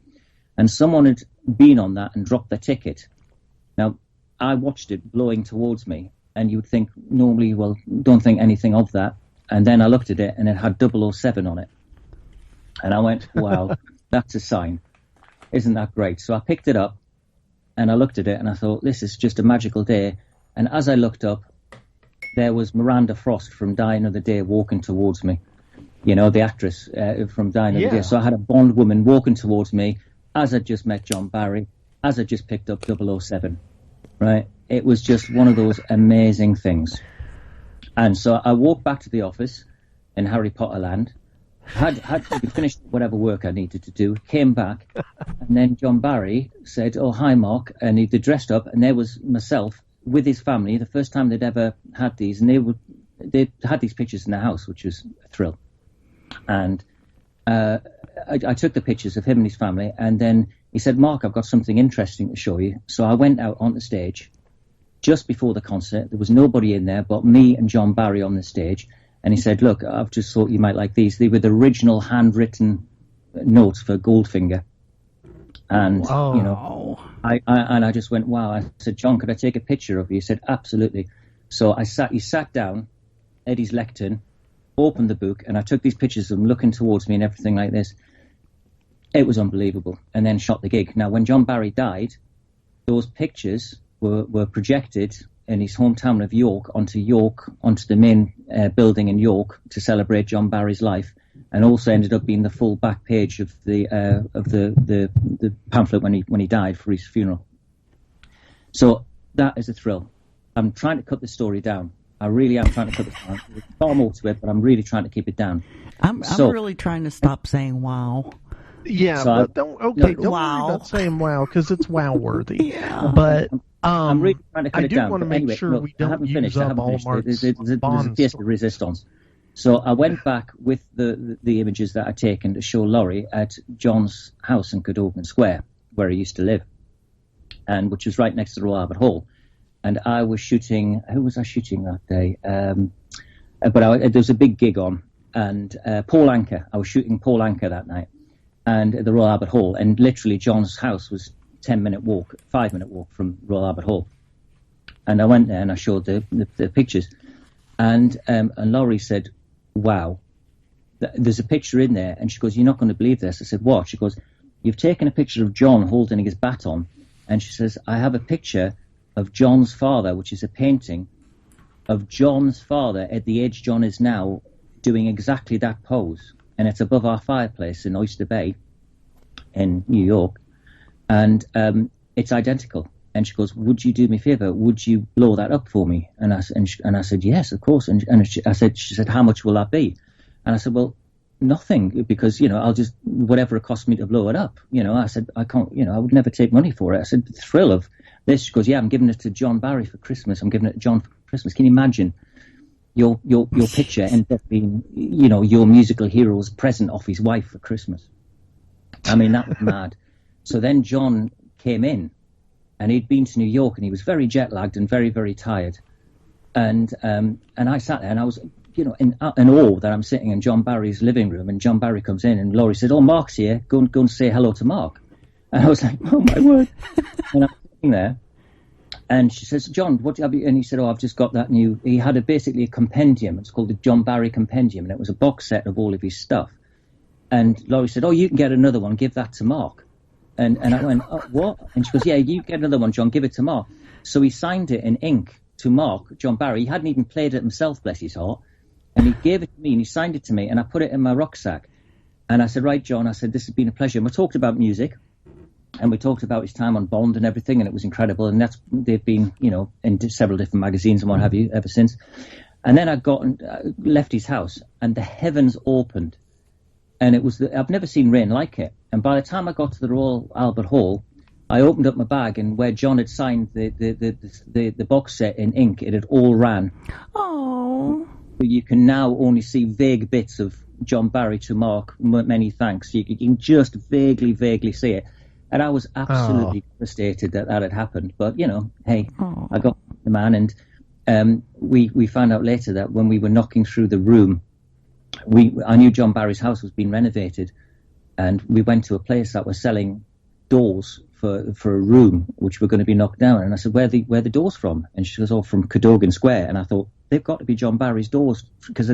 And someone had been on that and dropped their ticket. Now, I watched it blowing towards me, and you would think normally, well, don't think anything of that. And then I looked at it, and it had 007 on it. And I went, wow, that's a sign. Isn't that great? So I picked it up, and I looked at it, and I thought, this is just a magical day. And as I looked up, there was Miranda Frost from Die Another Day walking towards me. You know, the actress from Die Another Day. So I had a Bond woman walking towards me as I just met John Barry, as I just picked up 007. Right? It was just one of those amazing things. And so I walked back to the office in Harry Potter land, had finished whatever work I needed to do, came back, and then John Barry said, "Oh, hi, Mark," and they dressed up, and there was myself with his family, the first time they'd ever had these, and they had these pictures in the house, which was a thrill. And I took the pictures of him and his family, and then he said, "Mark, I've got something interesting to show you." So I went out on the stage just before the concert. There was nobody in there but me and John Barry on the stage. And he said, "Look, I've just thought you might like these. They were the original handwritten notes for Goldfinger." And, you know, I just went, wow. I said, "John, could I take a picture of you?" He said, "Absolutely." So he sat down at his lectern, opened the book, and I took these pictures of him looking towards me and everything like this. It was unbelievable. And then shot the gig. Now, when John Barry died, those pictures were projected in his hometown of York onto the main building in York to celebrate John Barry's life, and also ended up being the full back page of the pamphlet when he died for his funeral. So that is a thrill. I'm trying to cut the story down. I really am trying to cut it down. There's far more to it, but I'm really trying to keep it down. I'm really trying to stop saying wow. Yeah, So but don't worry about saying wow, because it's wow-worthy. But I'm really trying to cut I it do down. want to make anyway, sure look, we don't use up all Mark's There's a pièce de résistance. So I went back with the images that I'd taken to show Laurie at John's house in Cadogan Square, where he used to live, and which was right next to the Royal Albert Hall. And I was shooting. Who was I shooting that day? But there was a big gig on, and Paul Anka. I was shooting Paul Anka that night, and at the Royal Albert Hall. And literally, John's house was 5-minute walk from Royal Albert Hall. And I went there and I showed the pictures, and Laurie said, "Wow, there's a picture in there." And she goes, "You're not going to believe this." I said, "What?" She goes, "You've taken a picture of John holding his baton," and she says, "I have a picture of John's father, which is a painting of John's father at the age John is now, doing exactly that pose, and it's above our fireplace in Oyster Bay in New York, and it's identical." And she goes, "Would you do me a favor? Would you blow that up for me?" And I said, "Yes, of course." And she said, "How much will that be?" And I said, "Well, nothing, because, I'll just, whatever it costs me to blow it up." I said, "I can't, I would never take money for it." I said, "The thrill of this." She goes, "Yeah, I'm giving it to John Barry for Christmas. I'm giving it to John for Christmas." Can you imagine your picture ended up being, your musical hero's present off his wife for Christmas? I mean, that was mad. So then John came in, and he'd been to New York, and he was very jet lagged and very, very tired. And I sat there, and I was, in awe that I'm sitting in John Barry's living room, and John Barry comes in, and Laurie said, "Oh, Mark's here. Go and say hello to Mark." And I was like, "Oh my word!" And I'm sitting there, and she says, "John, what do you have?" And he said, "Oh, I've just got that new." He had basically a compendium. It's called the John Barry Compendium, and it was a box set of all of his stuff. And Laurie said, "Oh, you can get another one. Give that to Mark." And I went, "Oh, what?" And she goes, "Yeah, you get another one, John. Give it to Mark." So he signed it in ink to Mark, John Barry. He hadn't even played it himself, bless his heart. And he gave it to me, and he signed it to me, and I put it in my rucksack. And I said, "Right, John," I said, "this has been a pleasure." And we talked about music, and we talked about his time on Bond and everything, and it was incredible. And they've been, in several different magazines and what have you ever since. And then I left his house, and the heavens opened. And I've never seen rain like it. And by the time I got to the Royal Albert Hall, I opened up my bag, and where John had signed the box set in ink, it had all ran. Oh. You can now only see vague bits of John Barry to Mark, many thanks. You can just vaguely see it. And I was absolutely devastated that had happened. But, hey, I got the man. And we found out later that when we were knocking through the room, I knew John Barry's house was being renovated. And we went to a place that was selling doors for a room, which were going to be knocked down. And I said, where are the doors from? And she goes, from Cadogan Square. And I thought, they've got to be John Barry's doors. Because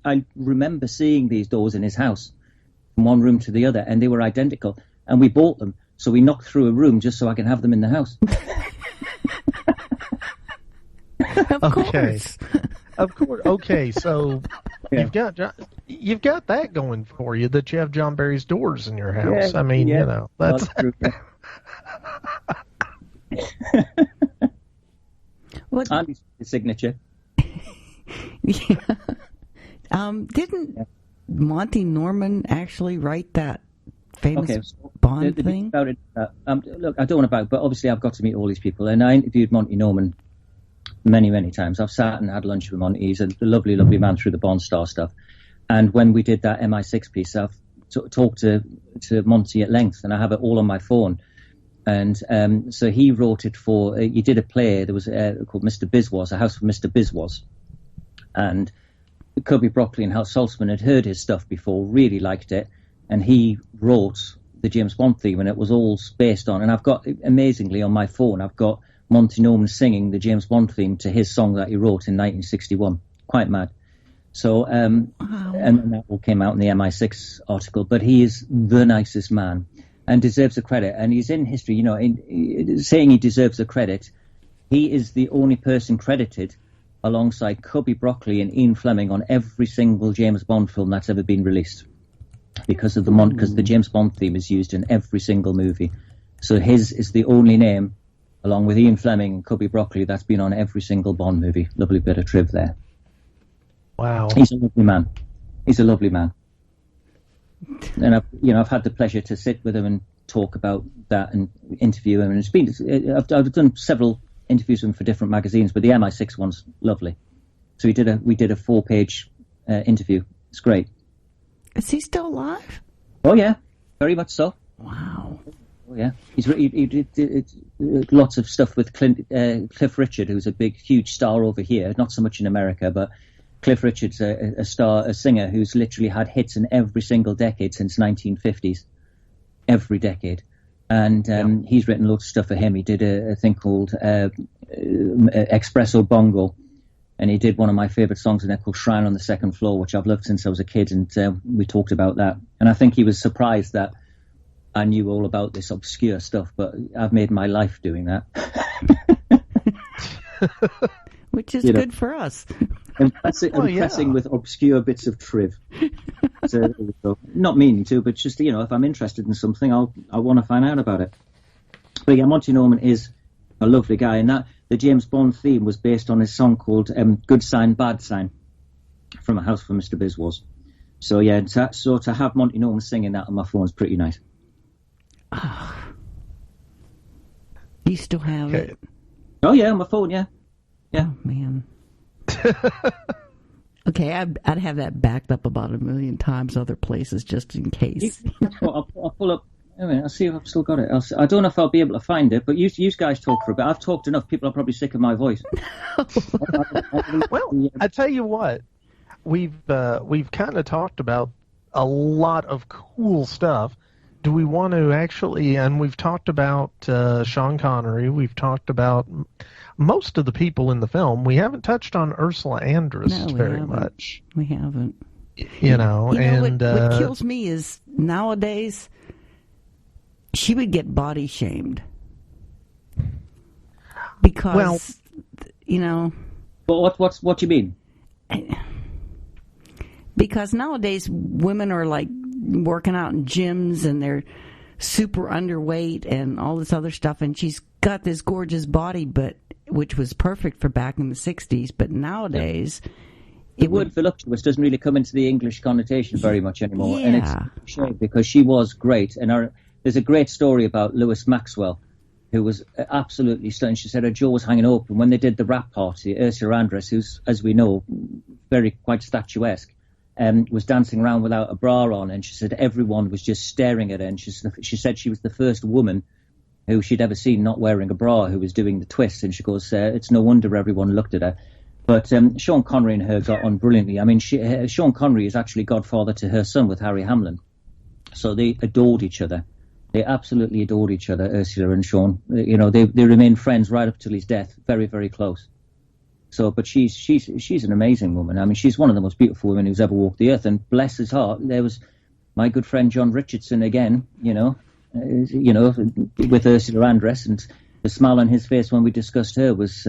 I remember seeing these doors in his house from one room to the other, and they were identical. And we bought them. So we knocked through a room just so I can have them in the house. Of course. Okay, so you've got that going for you, that you have John Barry's doors in your house. Yeah, I mean, that's true. What? Andy's signature. Yeah. Didn't Monty Norman actually write that famous Bond thing? About it, look, I don't want to but obviously I've got to meet all these people, and I interviewed Monty Norman many, many times. I've sat and had lunch with Monty. He's a lovely, lovely man through the Bond Star stuff. And when we did that MI6 piece, I've talked to Monty at length, and I have it all on my phone. And so he wrote it for, he did a play, there was called Mr. Bizwas, A House for Mr. Bizwas. And Cubby Broccoli and Hal Saltzman had heard his stuff before, really liked it, and he wrote the James Bond theme, and it was all based on, and I've got, amazingly on my phone, I've got Monty Norman singing the James Bond theme to his song that he wrote in 1961. Quite mad. So, and that all came out in the MI6 article, but he is the nicest man and deserves the credit, and he's in history, saying he deserves the credit. He is the only person credited alongside Cubby Broccoli and Ian Fleming on every single James Bond film that's ever been released, because the James Bond theme is used in every single movie. So his is the only name, along with Ian Fleming and Cubby Broccoli, that's been on every single Bond movie. Lovely bit of triv there. Wow. He's a lovely man. He's a lovely man. And I've had the pleasure to sit with him and talk about that and interview him. And I've done several interviews with him for different magazines, but the MI6 one's lovely. So we did a 4-page interview. It's great. Is he still alive? Oh yeah, very much so. Wow. Oh yeah, he did lots of stuff with Cliff Richard, who's a big, huge star over here. Not so much in America, but Cliff Richard's a singer who's literally had hits in every single decade since 1950s, every decade. And he's written lots of stuff for him. He did a thing called Espresso Bongo, and he did one of my favourite songs in there called Shrine on the Second Floor, which I've loved since I was a kid, and we talked about that. And I think he was surprised that I knew all about this obscure stuff, but I've made my life doing that. Which is good for us. Impressing with obscure bits of triv. So, not meaning to, but just, if I'm interested in something, I want to find out about it. But yeah, Monty Norman is a lovely guy, and the James Bond theme was based on his song called Good Sign, Bad Sign, from A House for Mr. Bizwas. So yeah, to have Monty Norman singing that on my phone is pretty nice. You still have it? Oh yeah, on my phone, yeah. Yeah. Oh, man. Okay, I'd have that backed up about 1 million times other places just in case. I'll pull up. I'll see if I've still got it. I don't know if I'll be able to find it, but you guys talk for a bit. I've talked enough. People are probably sick of my voice. Well, I tell you what, we've kind of talked about a lot of cool stuff. Do we want to actually, and we've talked about Sean Connery, we've talked about most of the people in the film. We haven't touched on Ursula Andress very much. We haven't. What kills me is nowadays she would get body shamed. Because, But what do you mean? Because nowadays women are like working out in gyms and they're super underweight and all this other stuff, and she's got this gorgeous body, which was perfect for back in the 60s, but nowadays the word voluptuous doesn't really come into the English connotation very much anymore. And it's a shame because she was great. And there's a great story about Lois Maxwell, who was absolutely stunning. She said her jaw was hanging open when they did the rap party. Ursula Andress, who's, as we know, quite statuesque, was dancing around without a bra on, and she said everyone was just staring at her, and she said she was the first woman who she'd ever seen not wearing a bra who was doing the twist, and she goes, it's no wonder everyone looked at her. But Sean Connery and her got on brilliantly. I mean, Sean Connery is actually godfather to her son with Harry Hamlin, so they adored each other. They absolutely adored each other, Ursula and Sean. You know, they remained friends right up till his death, very, very close. So, but she's an amazing woman. I mean, she's one of the most beautiful women who's ever walked the earth. And bless his heart, there was my good friend John Richardson again. You know, with Ursula Andress, and the smile on his face when we discussed her was,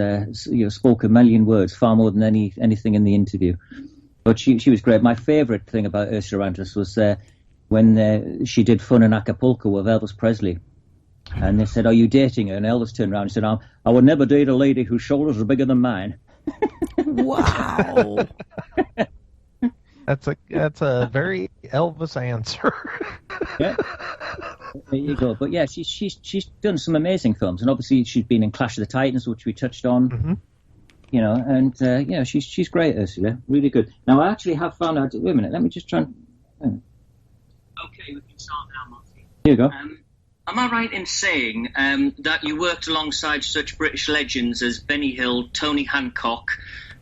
spoke a million words, far more than anything in the interview. But she was great. My favourite thing about Ursula Andress was when she did Fun in Acapulco with Elvis Presley. And they said, "Are you dating her?" And Elvis turned around and said, "I would never date a lady whose shoulders are bigger than mine." Wow. That's a very Elvis answer. Yeah. There you go. But yeah, she's done some amazing films, and obviously she's been in Clash of the Titans, which we touched on. Mm-hmm. You know, and she's great, Ursula, really good. Now I actually have found out. Wait a minute, let me just try and. Okay, we can start now, Marty. Here you go. Am I right in saying that you worked alongside such British legends as Benny Hill, Tony Hancock,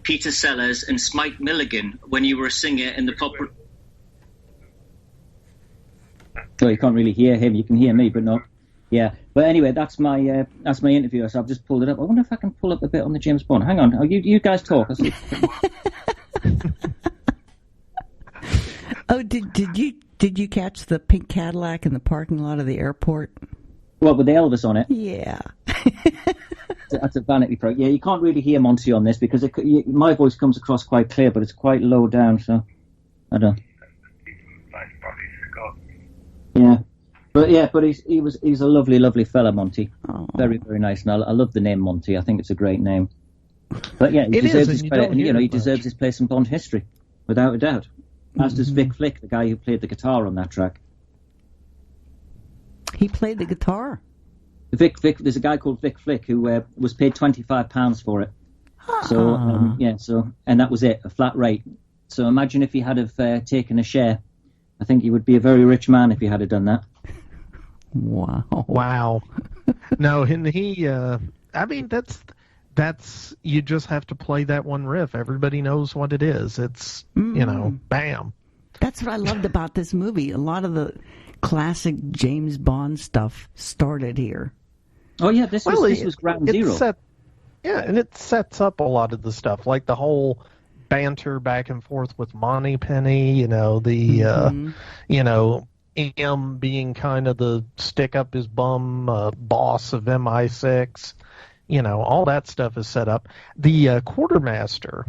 Peter Sellers, and Smike Milligan when you were a singer in the pop? So you can't really hear him. You can hear me, but not. Yeah. But anyway, that's my interview. So I've just pulled it up. I wonder if I can pull up a bit on the James Bond. Hang on. You guys talk. Oh, did you catch the pink Cadillac in the parking lot of the airport? What, with the Elvis on it? Yeah. That's a vanity project. Yeah, you can't really hear Monty on this because my voice comes across quite clear, but it's quite low down, so I don't. Yeah, but he's a lovely, lovely fella, Monty. Oh. Very, very nice, and I love the name Monty. I think it's a great name. But yeah, he deserves his credit, and he deserves his place in Bond history, without a doubt. As does Vic Flick, the guy who played the guitar on that track. He played the guitar? Vic, there's a guy called Vic Flick who was paid £25 for it. So, and that was it, a flat rate. So imagine if he had have taken a share. I think he would be a very rich man if he had have done that. Wow. No, and he, I mean, that's, you just have to play that one riff. Everybody knows what it is. It's, bam. That's what I loved about this movie. A lot of the classic James Bond stuff started here. Oh, yeah, this was ground zero. And it sets up a lot of the stuff, like the whole banter back and forth with Moneypenny, M being kind of the stick up his bum boss of MI6. All that stuff is set up. The quartermaster,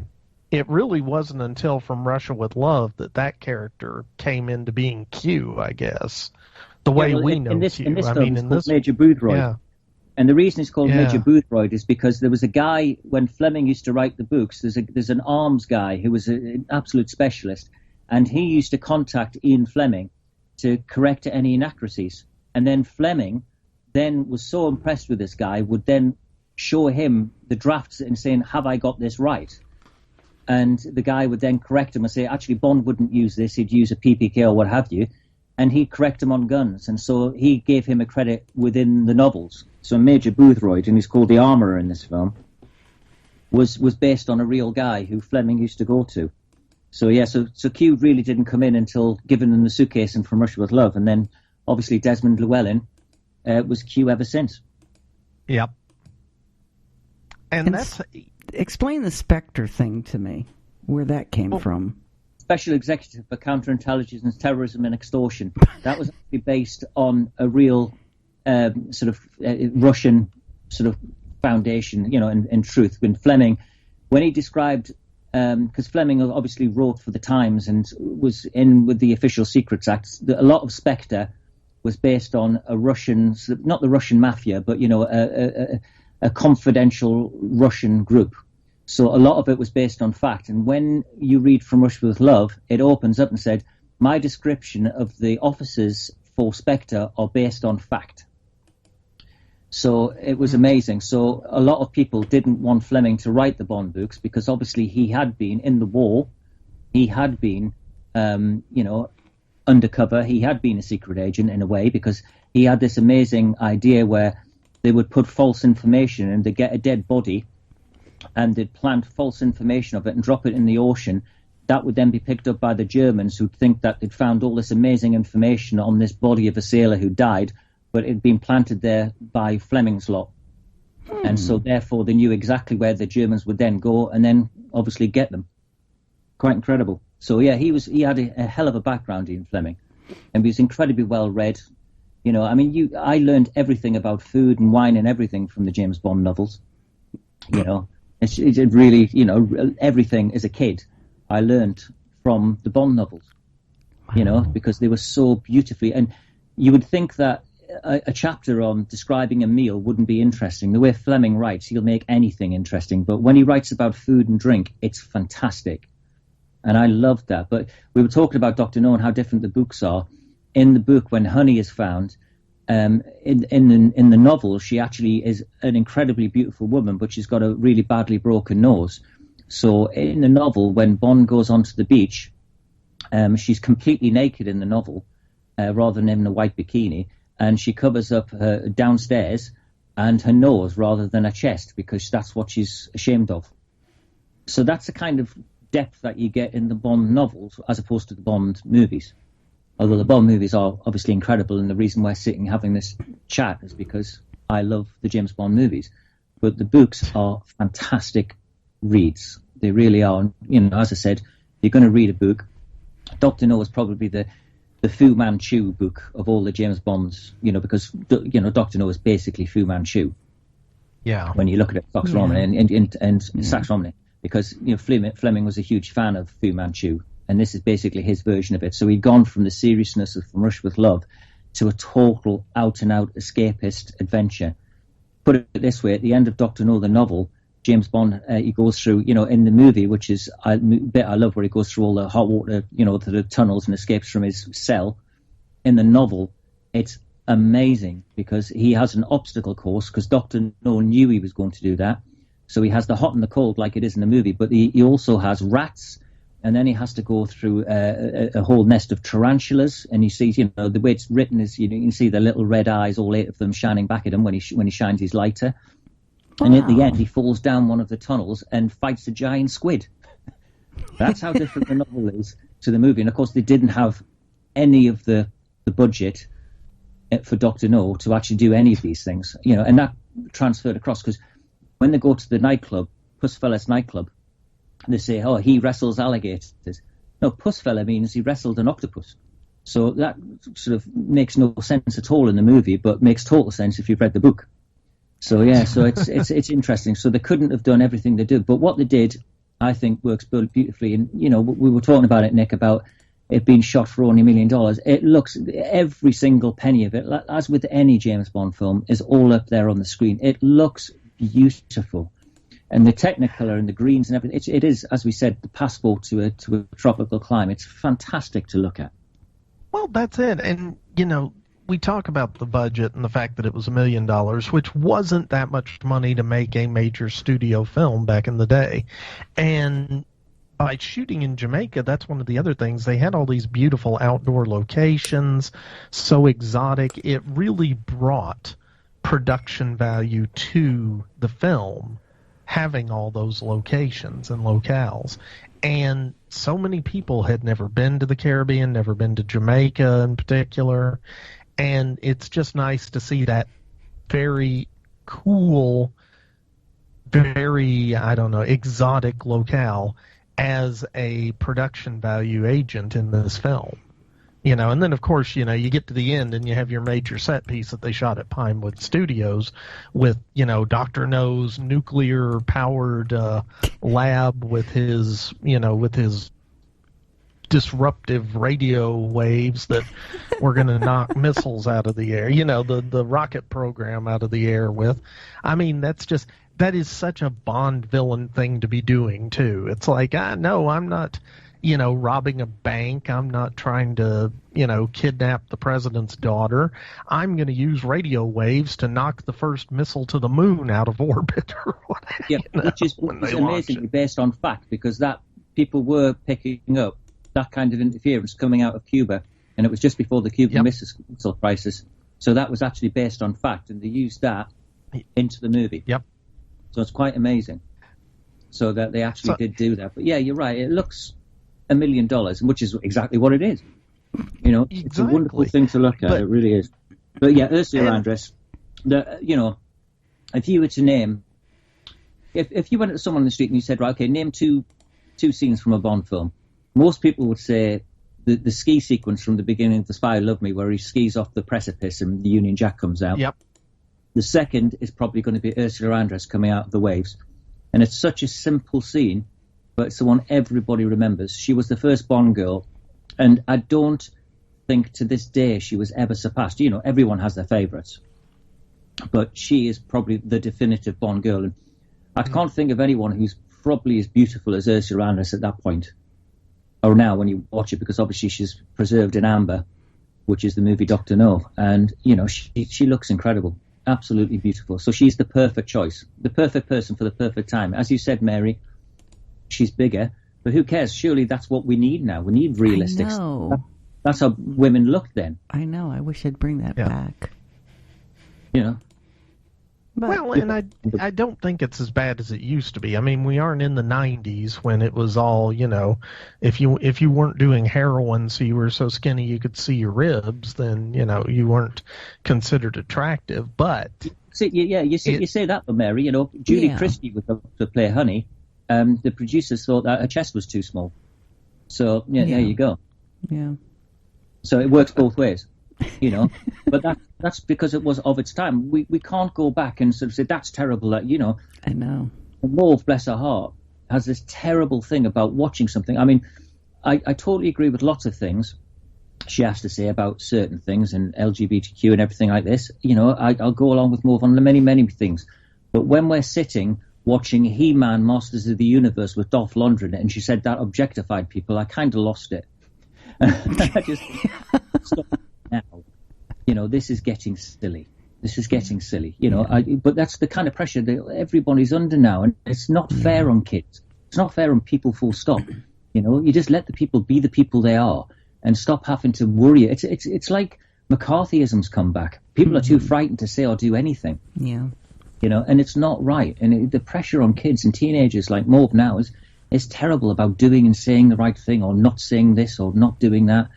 it really wasn't until From Russia with Love that character came into being Q, I guess. The way we know Q. In this film, it's called Major Boothroyd. Yeah. And the reason it's called Major Boothroyd is because there was a guy, when Fleming used to write the books, there's an arms guy who was an absolute specialist, and he used to contact Ian Fleming to correct any inaccuracies. And then Fleming then was so impressed with this guy, would then show him the drafts and saying, "Have I got this right?" And the guy would then correct him and say, "Actually, Bond wouldn't use this, he'd use a PPK or what have you." And he'd correct him on guns. And so he gave him a credit within the novels. So Major Boothroyd, and he's called the Armourer in this film, was based on a real guy who Fleming used to go to. So yeah, so Q really didn't come in until Given in the Suitcase and From Russia with Love. And then obviously Desmond Llewellyn was Q ever since. Yep. And explain the Spectre thing to me, where that came from. Special Executive for Counterintelligence, Terrorism and Extortion. That was actually based on a real Russian sort of foundation, in truth. When he described, because Fleming obviously wrote for the Times and was in with the Official Secrets Act, a lot of Spectre was based on a Russian, not the Russian mafia, but, a confidential Russian group. So a lot of it was based on fact. And when you read From Russia with Love, it opens up and said, my description of the officers for Spectre are based on fact. So it was amazing. So a lot of people didn't want Fleming to write the Bond books because obviously he had been in the war. He had been undercover. He had been a secret agent in a way, because he had this amazing idea where they would put false information and they'd get a dead body and they'd plant false information of it and drop it in the ocean. That would then be picked up by the Germans, who'd think that they'd found all this amazing information on this body of a sailor who died, but it had been planted there by Fleming's lot. And so therefore they knew exactly where the Germans would then go and then obviously get them. Quite incredible. So yeah, he had a hell of a background, Ian Fleming, and he was incredibly well read. I learned everything about food and wine and everything from the James Bond novels. It really, everything as a kid I learned from the Bond novels. Because they were so beautifully, and you would think that a chapter on describing a meal wouldn't be interesting. The way Fleming writes, he'll make anything interesting, but when he writes about food and drink, it's fantastic. And I loved that. But we were talking about Dr. No and how different the books are. In the book, when honey is found, in the novel, she actually is an incredibly beautiful woman, but she's got a really badly broken nose. So in the novel, when Bond goes onto the beach, she's completely naked in the novel, rather than in a white bikini, and she covers up her downstairs and her nose rather than her chest, because that's what she's ashamed of. So that's the kind of depth that you get in the Bond novels as opposed to the Bond movies. Although the Bond movies are obviously incredible, and the reason we're sitting having this chat is because I love the James Bond movies. But the books are fantastic reads. They really are. As I said, you're going to read a book. Dr. No is probably the Fu Manchu book of all the James Bonds, because, Dr. No is basically Fu Manchu. Yeah. When you look at it, Fox Romney and Sax Romney, because, Fleming was a huge fan of Fu Manchu. And this is basically his version of it. So he'd gone from the seriousness of From Russia with Love to a total out-and-out escapist adventure. Put it this way, at the end of Dr. No, the novel, James Bond, he goes through, in the movie, which is a bit I love, where he goes through all the hot water, to the tunnels and escapes from his cell. In the novel, it's amazing, because he has an obstacle course, because Dr. No knew he was going to do that. So he has the hot and the cold like it is in the movie, but he also has rats. And then he has to go through a whole nest of tarantulas, and he sees, the way it's written is, you can see the little red eyes, all 8 of them, shining back at him when he shines his lighter. Wow. And at the end, he falls down one of the tunnels and fights a giant squid. That's how different the novel is to the movie. And of course, they didn't have any of the budget for Dr. No to actually do any of these things, and that transferred across, because when they go to the nightclub, Pussfellas nightclub, they say, oh, he wrestles alligators. No, Pussfella means he wrestled an octopus. So that sort of makes no sense at all in the movie, but makes total sense if you've read the book. So yeah, so it's interesting. So they couldn't have done everything they did, but what they did, I think, works beautifully. And we were talking about it, Nick, about it being shot for only $1 million. It looks, every single penny of it, as with any James Bond film, is all up there on the screen. It looks beautiful. And the Technicolor and the greens and everything, it is, as we said, the passport to a tropical climate. It's fantastic to look at. Well, that's it. And, we talk about the budget and the fact that it was $1 million, which wasn't that much money to make a major studio film back in the day. And by shooting in Jamaica, that's one of the other things. They had all these beautiful outdoor locations, so exotic. It really brought production value to the film, having all those locations and locales. And so many people had never been to the Caribbean, never been to Jamaica in particular. And it's just nice to see that very cool, very, exotic locale as a production value agent in this film. And then, of course, you get to the end and you have your major set piece that they shot at Pinewood Studios with, Dr. No's nuclear-powered lab with his disruptive radio waves that were going to knock missiles out of the air, the rocket program out of the air with. I mean, that is such a Bond villain thing to be doing, too. It's like, no, I'm not, robbing a bank. I'm not trying to, kidnap the president's daughter. I'm going to use radio waves to knock the first missile to the moon out of orbit or whatever. Yeah, which is amazingly based on fact, because that people were picking up that kind of interference coming out of Cuba, and it was just before the Cuban Missile Crisis. So that was actually based on fact, and they used that into the movie. Yep. So it's quite amazing. So that they actually did do that. But yeah, you're right. It looks $1 million, which is exactly what it is. You know, exactly. It's a wonderful thing to look at. It really is. But yeah, Ursula Andress. You know, if you were to name, if you went to someone on the street and you said, right, okay, name two scenes from a Bond film, most people would say the ski sequence from the beginning of The Spy Who Loved Me, where he skis off the precipice and the Union Jack comes out. Yep. The second is probably going to be Ursula Andress coming out of the waves. And it's such a simple scene, but it's the one everybody remembers. She was the first Bond girl, and I don't think to this day she was ever surpassed. You know, everyone has their favourites, but she is probably the definitive Bond girl. And I can't think of anyone who's probably as beautiful as Ursula Andress at that point, or now when you watch it, because obviously she's preserved in amber, which is the movie Dr. No, and, you know, she looks incredible. Absolutely beautiful. So she's the perfect choice, the perfect person for the perfect time. As you said, Mary, she's bigger, but who cares? Surely that's what we need now. We need realistic stuff. That's how women look then. I know. I wish I'd bring that back. You know. But, well, and I don't think it's as bad as it used to be. I mean, we aren't in the 90s when it was all, you know, if you weren't doing heroin, so you were so skinny you could see your ribs, then, you know, you weren't considered attractive. But see, you say that, Mary. You know, Julie Christie was up to play Honey. The producers thought that her chest was too small. So there you go. Yeah. So it works both ways. You know, but that's because it was of its time. We can't go back and sort of say that's terrible. That, you know, I know. Mauve, bless her heart, has this terrible thing about watching something. I mean, I totally agree with lots of things she has to say about certain things and LGBTQ and everything like this. You know, I'll go along with Mauve on many things. But when we're sitting watching He-Man, Masters of the Universe with Dolph Lundgren, and she said that objectified people, I kind of lost it. I just stopped. Now, you know, this is getting silly. You know, but that's the kind of pressure that everybody's under now, and it's not fair on kids. It's not fair on people, full stop. You know, you just let the people be the people they are and stop having to worry. It's like McCarthyism's come back. People are too frightened to say or do anything. Yeah. You know, and it's not right. And the pressure on kids and teenagers like Mauve now is terrible about doing and saying the right thing or not saying this or not doing that.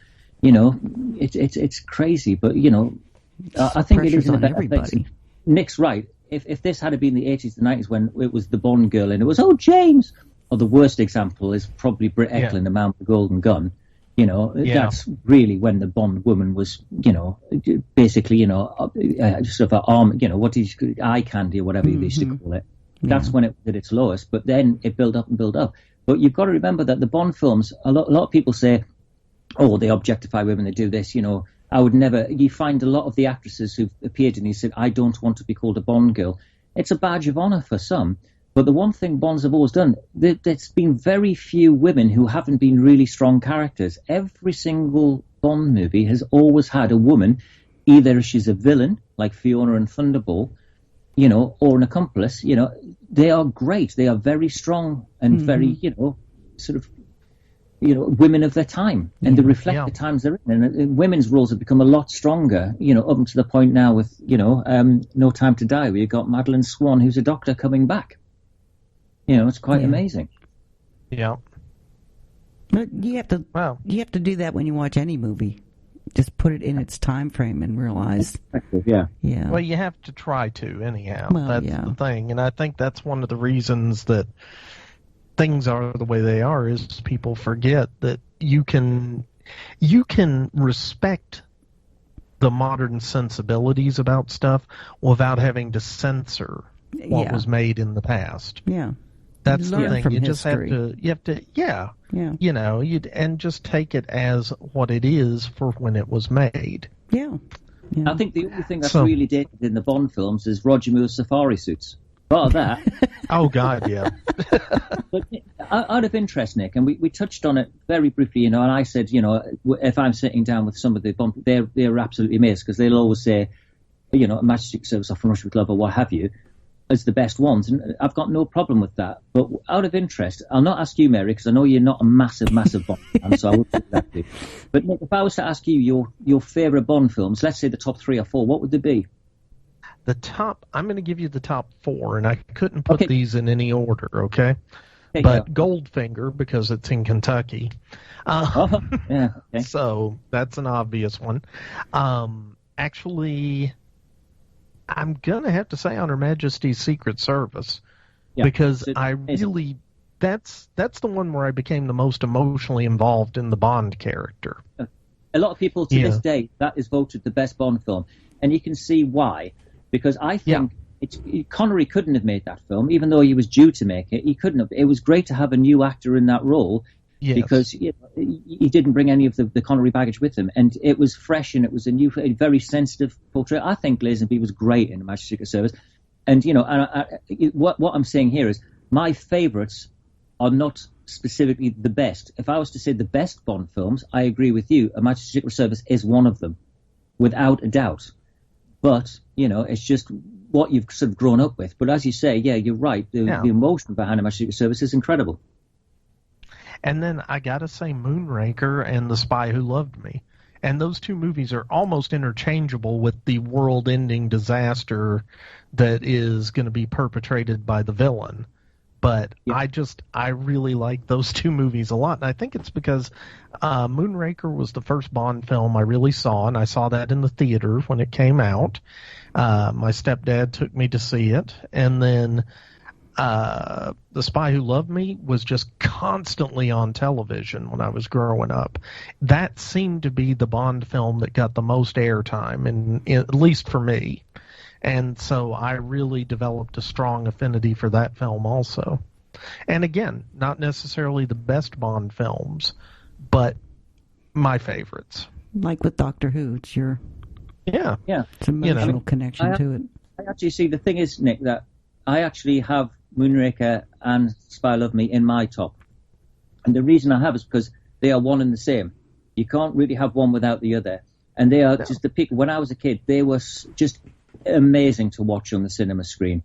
You know, it's crazy, but, you know, I think it is in a better place. Nick's right. If this had been the 80s, the 90s, when it was the Bond girl and it was, oh, James, or the worst example is probably Britt Eklund, the man with the golden gun. You know, that's really when the Bond woman was, you know, basically, you know, sort of an arm, you know, what is eye candy or whatever you used to call it. That's when it was at its lowest, but then it built up and built up. But you've got to remember that the Bond films, a lot of people say, oh, they objectify women, they do this, you know. I would never. You find a lot of the actresses who've appeared in these said, I don't want to be called a Bond girl. It's a badge of honour for some. But the one thing Bonds have always done, there's been very few women who haven't been really strong characters. Every single Bond movie has always had a woman, either she's a villain, like Fiona and Thunderball, you know, or an accomplice. You know, they are great. They are very strong and very, you know, sort of, you know, women of their time, and they reflect the times they're in. And women's roles have become a lot stronger, you know, up to the point now with, you know, No Time to Die, where you've got Madeline Swan, who's a doctor, coming back. You know, it's quite amazing. Yeah. But you have to do that when you watch any movie. Just put it in its time frame and realize. Yeah. Well, you have to try to anyhow. Well, that's the thing, and I think that's one of the reasons that things are the way they are is people forget that you can respect the modern sensibilities about stuff without having to censor what was made in the past. Yeah. That's the thing. You just history. have to, you know, and just take it as what it is for when it was made. Yeah. I think the only thing that's really dated in the Bond films is Roger Moore's safari suits. Part of that. Oh, God, yeah. But out of interest, Nick, and we touched on it very briefly, you know, and I said, you know, if I'm sitting down with some of the Bond, they're absolutely amazed because they'll always say, you know, Majestic Service or From Russia with Love or what have you. as the best ones, and I've got no problem with that. But out of interest, I'll not ask you, Mary, because I know you're not a massive Bond fan, so I won't do that to you. But Nick, if I was to ask you your favourite Bond films, let's say the top 3 or 4, what would they be? I'm going to give you the top 4, and I couldn't put these in any order, okay? But Goldfinger, because it's in Kentucky. So that's an obvious one. Actually, I'm going to have to say On Her Majesty's Secret Service, because I really, that's the one where I became the most emotionally involved in the Bond character. A lot of people to this day, that is voted the best Bond film, and you can see why. Because I think Connery couldn't have made that film, even though he was due to make it. He couldn't have. It was great to have a new actor in that role because he didn't bring any of the Connery baggage with him, and it was fresh and it was a very sensitive portrayal. I think Lazenby was great in The Majesty's Secret Service, and what I'm saying here is my favourites are not specifically the best. If I was to say the best Bond films, I agree with you. A Majesty's Secret Service is one of them, without a doubt. But, it's just what you've sort of grown up with. But as you say, you're right. The emotion behind a Secret Service is incredible. And then I got to say Moonraker and The Spy Who Loved Me. And those two movies are almost interchangeable with the world-ending disaster that is going to be perpetrated by the villain. But I really like those two movies a lot. And I think it's because Moonraker was the first Bond film I really saw, and I saw that in the theater when it came out. My stepdad took me to see it. And then The Spy Who Loved Me was just constantly on television when I was growing up. That seemed to be the Bond film that got the most airtime, and at least for me. And so I really developed a strong affinity for that film also. And again, not necessarily the best Bond films, but my favorites. Like with Doctor Who, it's your it's an emotional connection to it. I actually see, the thing is, Nick, that I actually have Moonraker and Spy Love Me in my top. And the reason I have is because they are one and the same. You can't really have one without the other. And they are just the peak. When I was a kid, they were just amazing to watch on the cinema screen,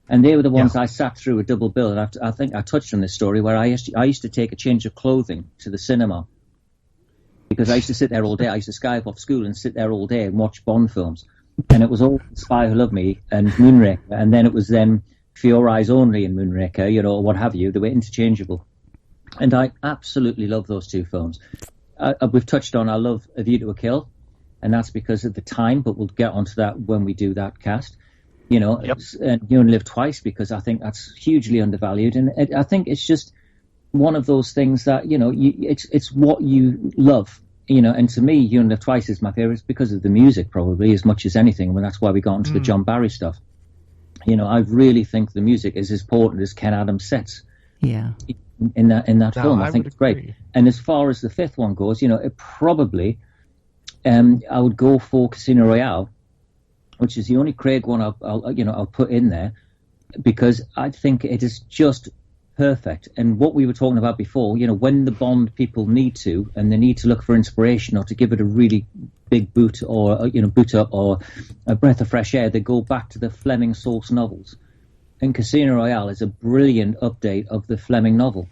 and they were the ones I sat through a double bill. And I think I touched on this story where I used to take a change of clothing to the cinema because I used to sit there all day. I used to Skype off school and sit there all day and watch Bond films, and it was all Spy Who Loved Me and Moonraker, and then it was For Your Eyes Only and Moonraker, or what have you. They were interchangeable, and I absolutely love those two films. We've touched on I love A View to a Kill. And that's because at the time, but we'll get onto that when we do that cast. And You Only Live Twice, because I think that's hugely undervalued. And I think it's just one of those things that, it's what you love. And to me, You Only Live Twice is my favorite because of the music, probably, as much as anything. And that's why we got into the John Barry stuff. I really think the music is as important as Ken Adams' sets. Yeah. In that film, I think it's great. And as far as the fifth one goes, it probably... I would go for Casino Royale, which is the only Craig one I'll put in there, because I think it is just perfect. And what we were talking about before, when the Bond people need to, and they need to look for inspiration or to give it a really big boot or boot up or a breath of fresh air, they go back to the Fleming source novels. And Casino Royale is a brilliant update of the Fleming novel.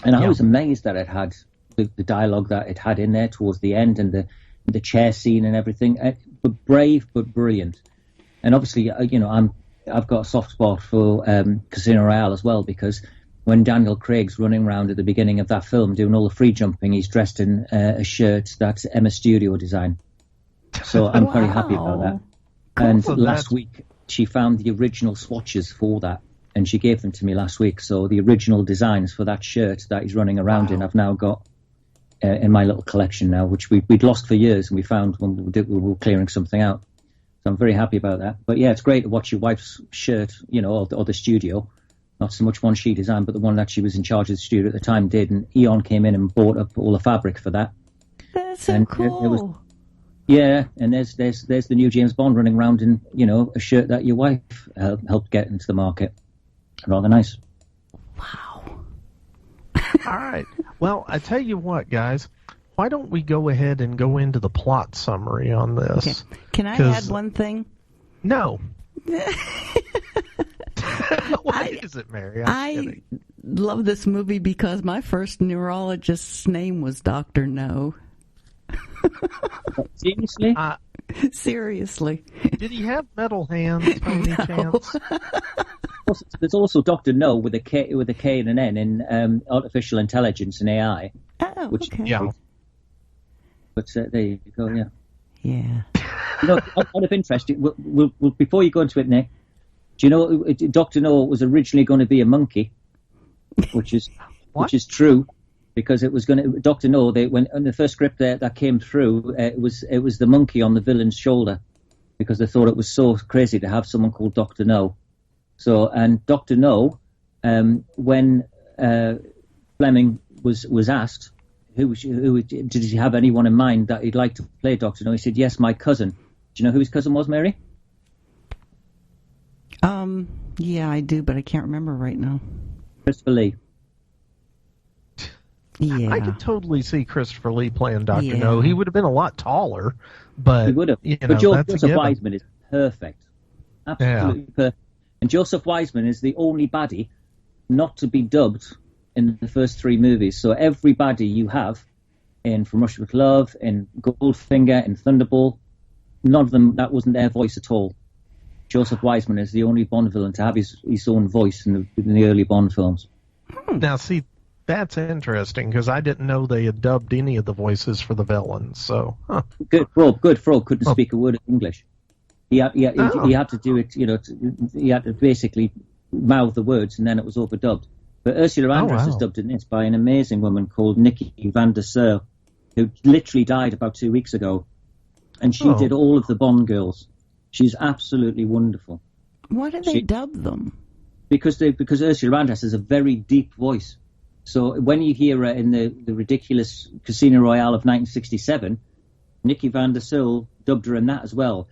And I was amazed that it had the dialogue that it had in there towards the end, and the chair scene and everything, but brave but brilliant. And obviously, I've got a soft spot for Casino Royale as well, because when Daniel Craig's running around at the beginning of that film doing all the free jumping, he's dressed in a shirt that's Emma Studio design. So I'm very happy about that. And last week, she found the original swatches for that, and she gave them to me last week. So the original designs for that shirt that he's running around in, I've now got in my little collection now, which we'd lost for years, and we found when we were clearing something out. So I'm very happy about that. But yeah, it's great to watch your wife's shirt, or the studio. Not so much one she designed, but the one that she was in charge of the studio at the time did. And Eon came in and bought up all the fabric for that. That's so cool. And there's the new James Bond running around in, a shirt that your wife helped get into the market. Rather nice. Wow. All right. Well, I tell you what, guys. Why don't we go ahead and go into the plot summary on this? Okay. Can I add one thing? No. is it, Mary? I love this movie because my first neurologist's name was Dr. No. Seriously? Seriously. Did he have metal hands by any chance? There's also Dr. No with a K and an N in artificial intelligence and AI. Oh, okay. Yeah. But there you go, yeah. Yeah. Out of interest, we'll, before you go into it, Nick, do you know Dr. No was originally going to be a monkey, which is true, because it was going to Dr. No. When in the first script that came through, it was the monkey on the villain's shoulder, because they thought it was so crazy to have someone called Dr. No. So, and Dr. No, when Fleming was asked, who did he have anyone in mind that he'd like to play Dr. No? He said, yes, my cousin. Do you know who his cousin was, Mary? Yeah, I do, but I can't remember right now. Christopher Lee. Yeah. I could totally see Christopher Lee playing Dr. No. He would have been a lot taller, but he would have. But Joseph Wiseman is perfect. Absolutely perfect. And Joseph Wiseman is the only baddie not to be dubbed in the first three movies. So every baddie you have in From Russia with Love, in Goldfinger, in Thunderball, none of them, that wasn't their voice at all. Joseph Wiseman is the only Bond villain to have his own voice in the early Bond films. Now, see, that's interesting, because I didn't know they had dubbed any of the voices for the villains. So, Good Frog couldn't speak a word of English. He had to do it, he had to basically mouth the words, and then it was overdubbed. But Ursula Andress is dubbed in this by an amazing woman called Nikki van der Seur, who literally died about 2 weeks ago. And she did all of the Bond girls. She's absolutely wonderful. Why did they dub them? Because Ursula Andress has a very deep voice. So when you hear her in the ridiculous Casino Royale of 1967, Nikki van der Seur dubbed her in that as well.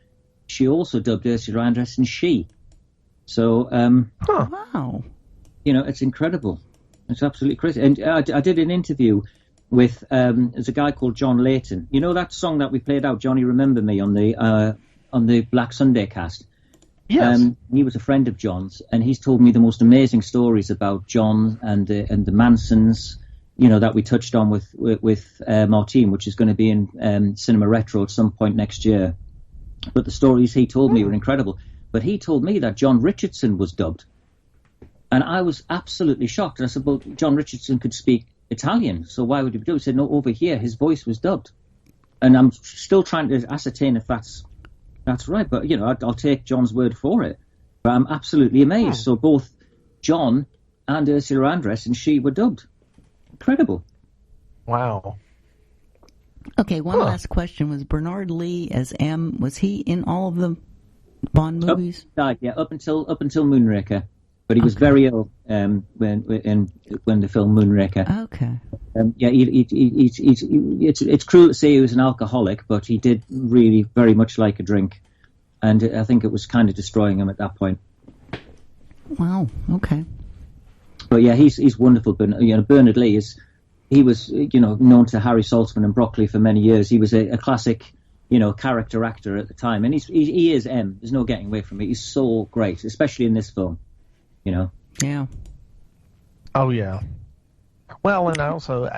She also dubbed Ursula Andress in She. So, wow. It's incredible. It's absolutely crazy. And I did an interview with there's a guy called John Layton. You know that song that we played out, Johnny Remember Me, on the Black Sunday cast? Yes. He was a friend of John's, and he's told me the most amazing stories about John and the Mansons, that we touched on with Martine, which is going to be in Cinema Retro at some point next year. But the stories he told me were incredible. But he told me that John Richardson was dubbed. And I was absolutely shocked. And I said, well, John Richardson could speak Italian, so why would he be dubbed? He said, no, over here, his voice was dubbed. And I'm still trying to ascertain if that's right. But, I'll take John's word for it. But I'm absolutely amazed. So both John and Ursula Andress and She were dubbed. Incredible. Wow. Okay, one last question. Was Bernard Lee as M, was he in all of the Bond movies? Up until Moonraker. But he was very ill when the film Moonraker. Okay. It's cruel to say he was an alcoholic, but he did really very much like a drink, and I think it was kind of destroying him at that point. Wow. Okay. But yeah, he's wonderful. Bernard Lee he was known to Harry Saltzman and Broccoli for many years. He was a classic character actor at the time, and he is M. There's no getting away from it. He's so great, especially in this film. Yeah. Oh yeah. Well, and also,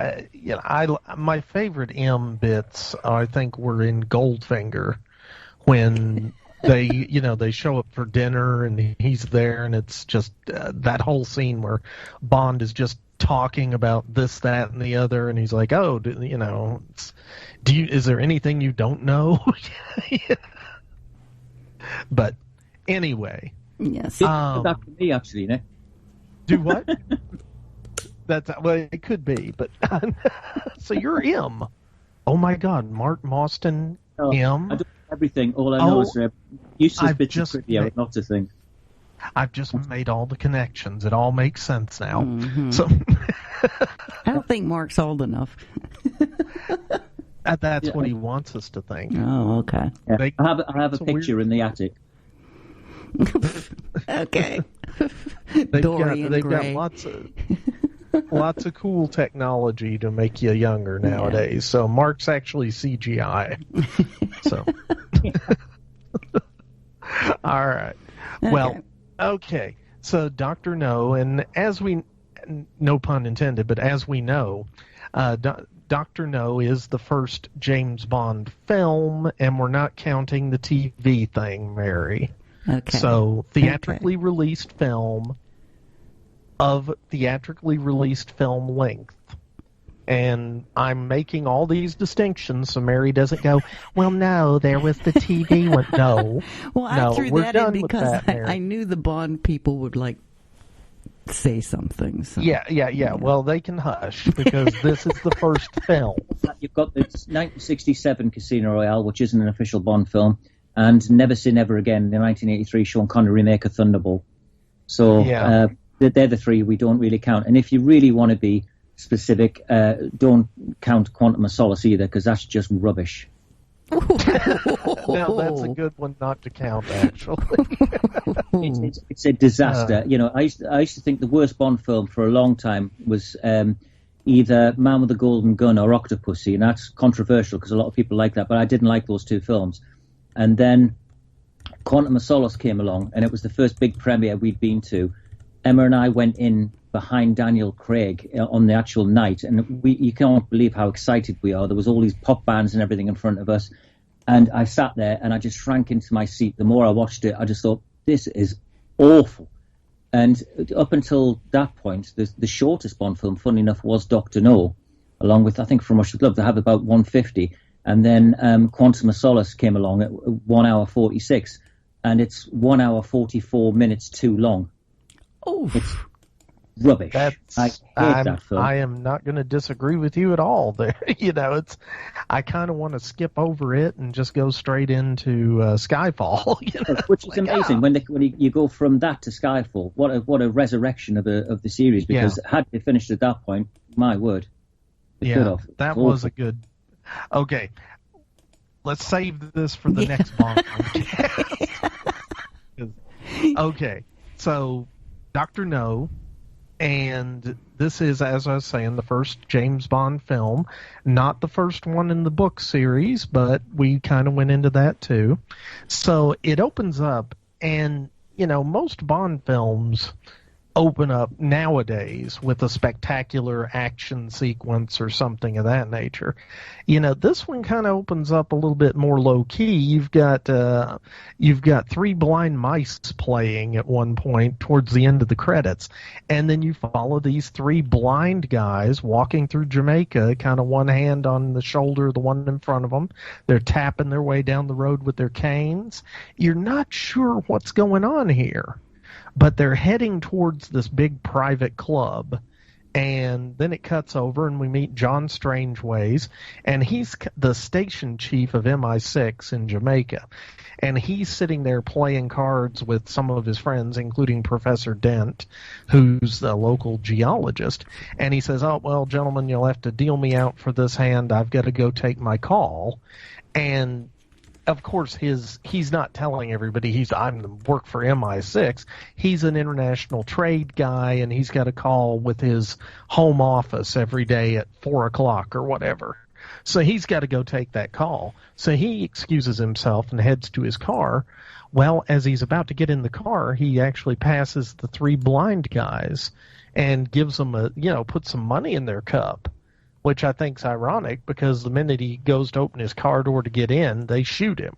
my favorite M bits, I think, were in Goldfinger, when they show up for dinner and he's there, and it's just that whole scene where Bond is just talking about this, that, and the other, and he's like, "Oh, is there anything you don't know?" But anyway. Yes. That for me, actually, Nick. Do what? It could be, but so you're M. Oh my God, Mark Mawston, M. I do everything. All I know is useless bits of trivia, not a thing. I've just made all the connections. It all makes sense now. Mm-hmm. So I don't think Mark's old enough. That's what he wants us to think. Oh, okay. Yeah. I have a picture in the attic. Okay. They've got lots of cool technology to make you younger nowadays. Yeah. So Mark's actually CGI. So all right. Okay. Well, okay. So Dr. No, and as we, no pun intended, but as we know, Dr. No is the first James Bond film, and we're not counting the TV thing, Mary. Okay. So theatrically released film of theatrically released film length. And I'm making all these distinctions so Mary doesn't go, well, no, there was the TV one. No. Well, I no, threw we're that done in with because that, Mary. I knew the Bond people would, like, say something. So. Yeah. Well, they can hush because this is the first film. You've got the 1967 Casino Royale, which isn't an official Bond film, and Never Say Never Again, the 1983 Sean Connery remake of Thunderball. So they're the three we don't really count. And if you really want to be specific, don't count Quantum of Solace either, because that's just rubbish. Now, that's a good one not to count, actually. It's a disaster. I used to think the worst Bond film for a long time was either Man with the Golden Gun or Octopussy, and that's controversial because a lot of people like that, but I didn't like those two films. And then Quantum of Solace came along, and it was the first big premiere we'd been to. Emma and I went in behind Daniel Craig on the actual night, and you can't believe how excited we are. There was all these pop bands and everything in front of us, and I sat there and I just shrank into my seat. The more I watched it, I just thought, this is awful. And up until that point, the shortest Bond film, funny enough, was Dr. No, along with, I think, From Russia with Love. They have about 150. And then Quantum of Solace came along at 1 hour 46, and it's 1 hour 44 minutes too long. Oh, it's rubbish. I hate that film. I am not going to disagree with you at all. There, I kind of want to skip over it and just go straight into Skyfall. Which is amazing when you go from that to Skyfall. What a resurrection of the series. Because had they finished at that point, my word, that was a good. Okay, let's save this for the next Bond. Okay, so Dr. No, and this is, as I was saying, the first James Bond film. Not the first one in the book series, but we kind of went into that too. So it opens up, and, most Bond films open up nowadays with a spectacular action sequence or something of that nature. This one kind of opens up a little bit more low key. You've got three blind mice playing at one point towards the end of the credits, and then you follow these three blind guys walking through Jamaica, kind of one hand on the shoulder of the one in front of them. They're tapping their way down the road with their canes. You're not sure what's going on here. But they're heading towards this big private club, and then it cuts over, and we meet John Strangeways, and he's the station chief of MI6 in Jamaica, and he's sitting there playing cards with some of his friends, including Professor Dent, who's the local geologist, and he says, "Oh, well, gentlemen, you'll have to deal me out for this hand. I've got to go take my call," and of course, he's not telling everybody I'm work for MI6. He's an international trade guy, and he's got a call with his home office every day at 4:00 or whatever. So he's got to go take that call. So he excuses himself and heads to his car. Well, as he's about to get in the car, he actually passes the three blind guys and gives them puts some money in their cup, which I think's ironic because the minute he goes to open his car door to get in, they shoot him.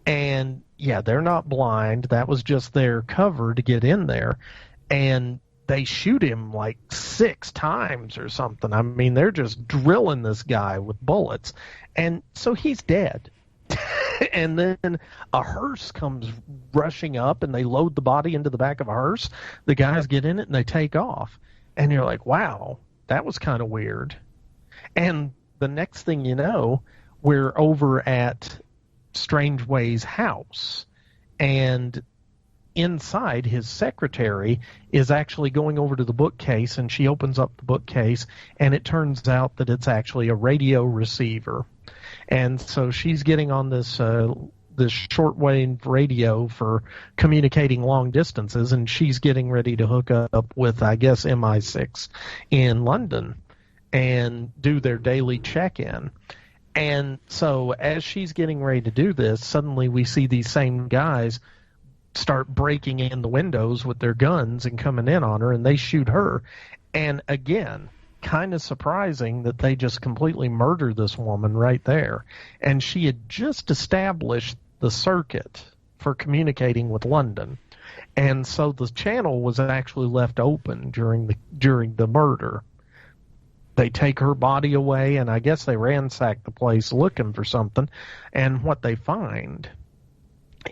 And, they're not blind. That was just their cover to get in there. And they shoot him like 6 times or something. I mean, they're just drilling this guy with bullets. And so he's dead. And then a hearse comes rushing up, and they load the body into the back of a hearse. The guys get in it, and they take off. And you're like, wow. That was kind of weird. And the next thing you know, we're over at Strangeway's house. And inside, his secretary is actually going over to the bookcase, and she opens up the bookcase, and it turns out that it's actually a radio receiver. And so she's getting on this shortwave radio for communicating long distances, and she's getting ready to hook up with, I guess, MI6 in London and do their daily check-in. And so as she's getting ready to do this, suddenly we see these same guys start breaking in the windows with their guns and coming in on her, and they shoot her. And again, kind of surprising that they just completely murdered this woman right there. And she had just established the circuit for communicating with London. And so the channel was actually left open during the murder. They take her body away, and I guess they ransack the place looking for something. And what they find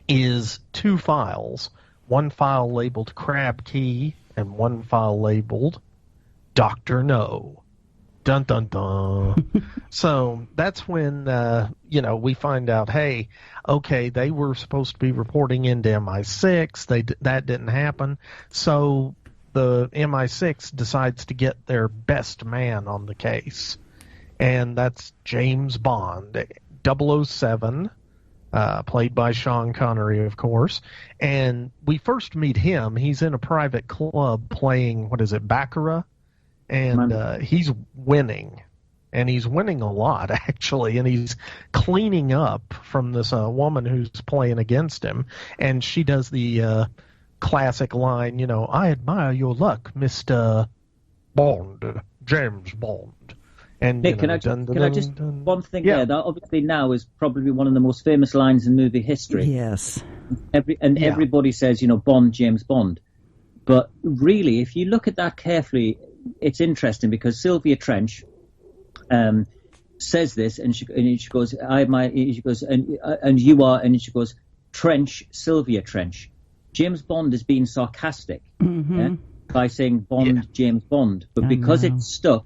is 2 files. One file labeled Crab Key and one file labeled Dr. No. Dun, dun, dun. So that's when, we find out, hey, okay, they were supposed to be reporting into MI6. That didn't happen. So the MI6 decides to get their best man on the case. And that's James Bond, 007, played by Sean Connery, of course. And we first meet him. He's in a private club playing, baccarat? And he's winning. And he's winning a lot, actually. And he's cleaning up from this woman who's playing against him. And she does the classic line, I admire your luck, Mr. Bond, James Bond. And Nick, can I just one thing there? That obviously now is probably one of the most famous lines in movie history. Yes. Everybody says, Bond, James Bond. But really, if you look at that carefully, it's interesting because Sylvia Trench says this, and she goes, "I admire." She goes, "And you are," and she goes, "Trench, Sylvia Trench." James Bond is being sarcastic by saying Bond, James Bond, but because it stuck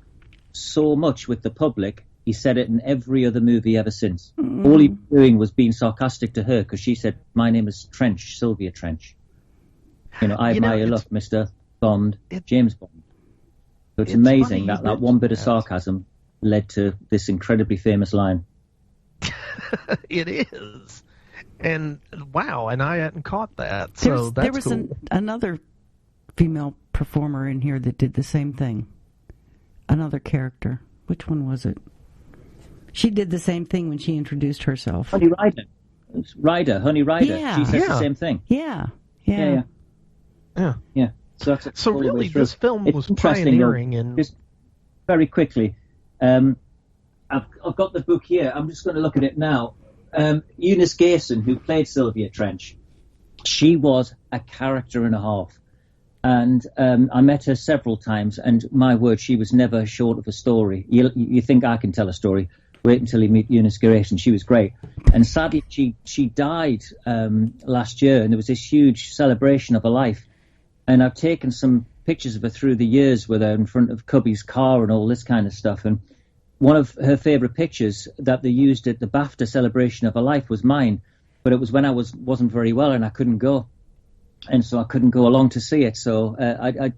so much with the public, he said it in every other movie ever since. All he was doing was being sarcastic to her because she said, "My name is Trench, Sylvia Trench." I admire your luck, Mr. Bond, James Bond. So it's amazing that one bit of sarcasm led to this incredibly famous line. It is. And wow, and I hadn't caught that. So that's cool. There was another female performer in here that did the same thing. Another character. Which one was it? She did the same thing when she introduced herself. Honey Rider. Honey Rider. Yeah. She says the same thing. Yeah. So really, this film was pioneering. And just very quickly, I've got the book here. I'm just going to look at it now. Eunice Gayson, who played Sylvia Trench, she was a character and a half. And I met her several times, and my word, she was never short of a story. You think I can tell a story? Wait until you meet Eunice Gayson. She was great. And sadly, she died last year, and there was this huge celebration of her life. And I've taken some pictures of her through the years with her in front of Cubby's car and all this kind of stuff. And one of her favourite pictures that they used at the BAFTA celebration of her life was mine. But it was when I wasn't very well and I couldn't go. And so I couldn't go along to see it. So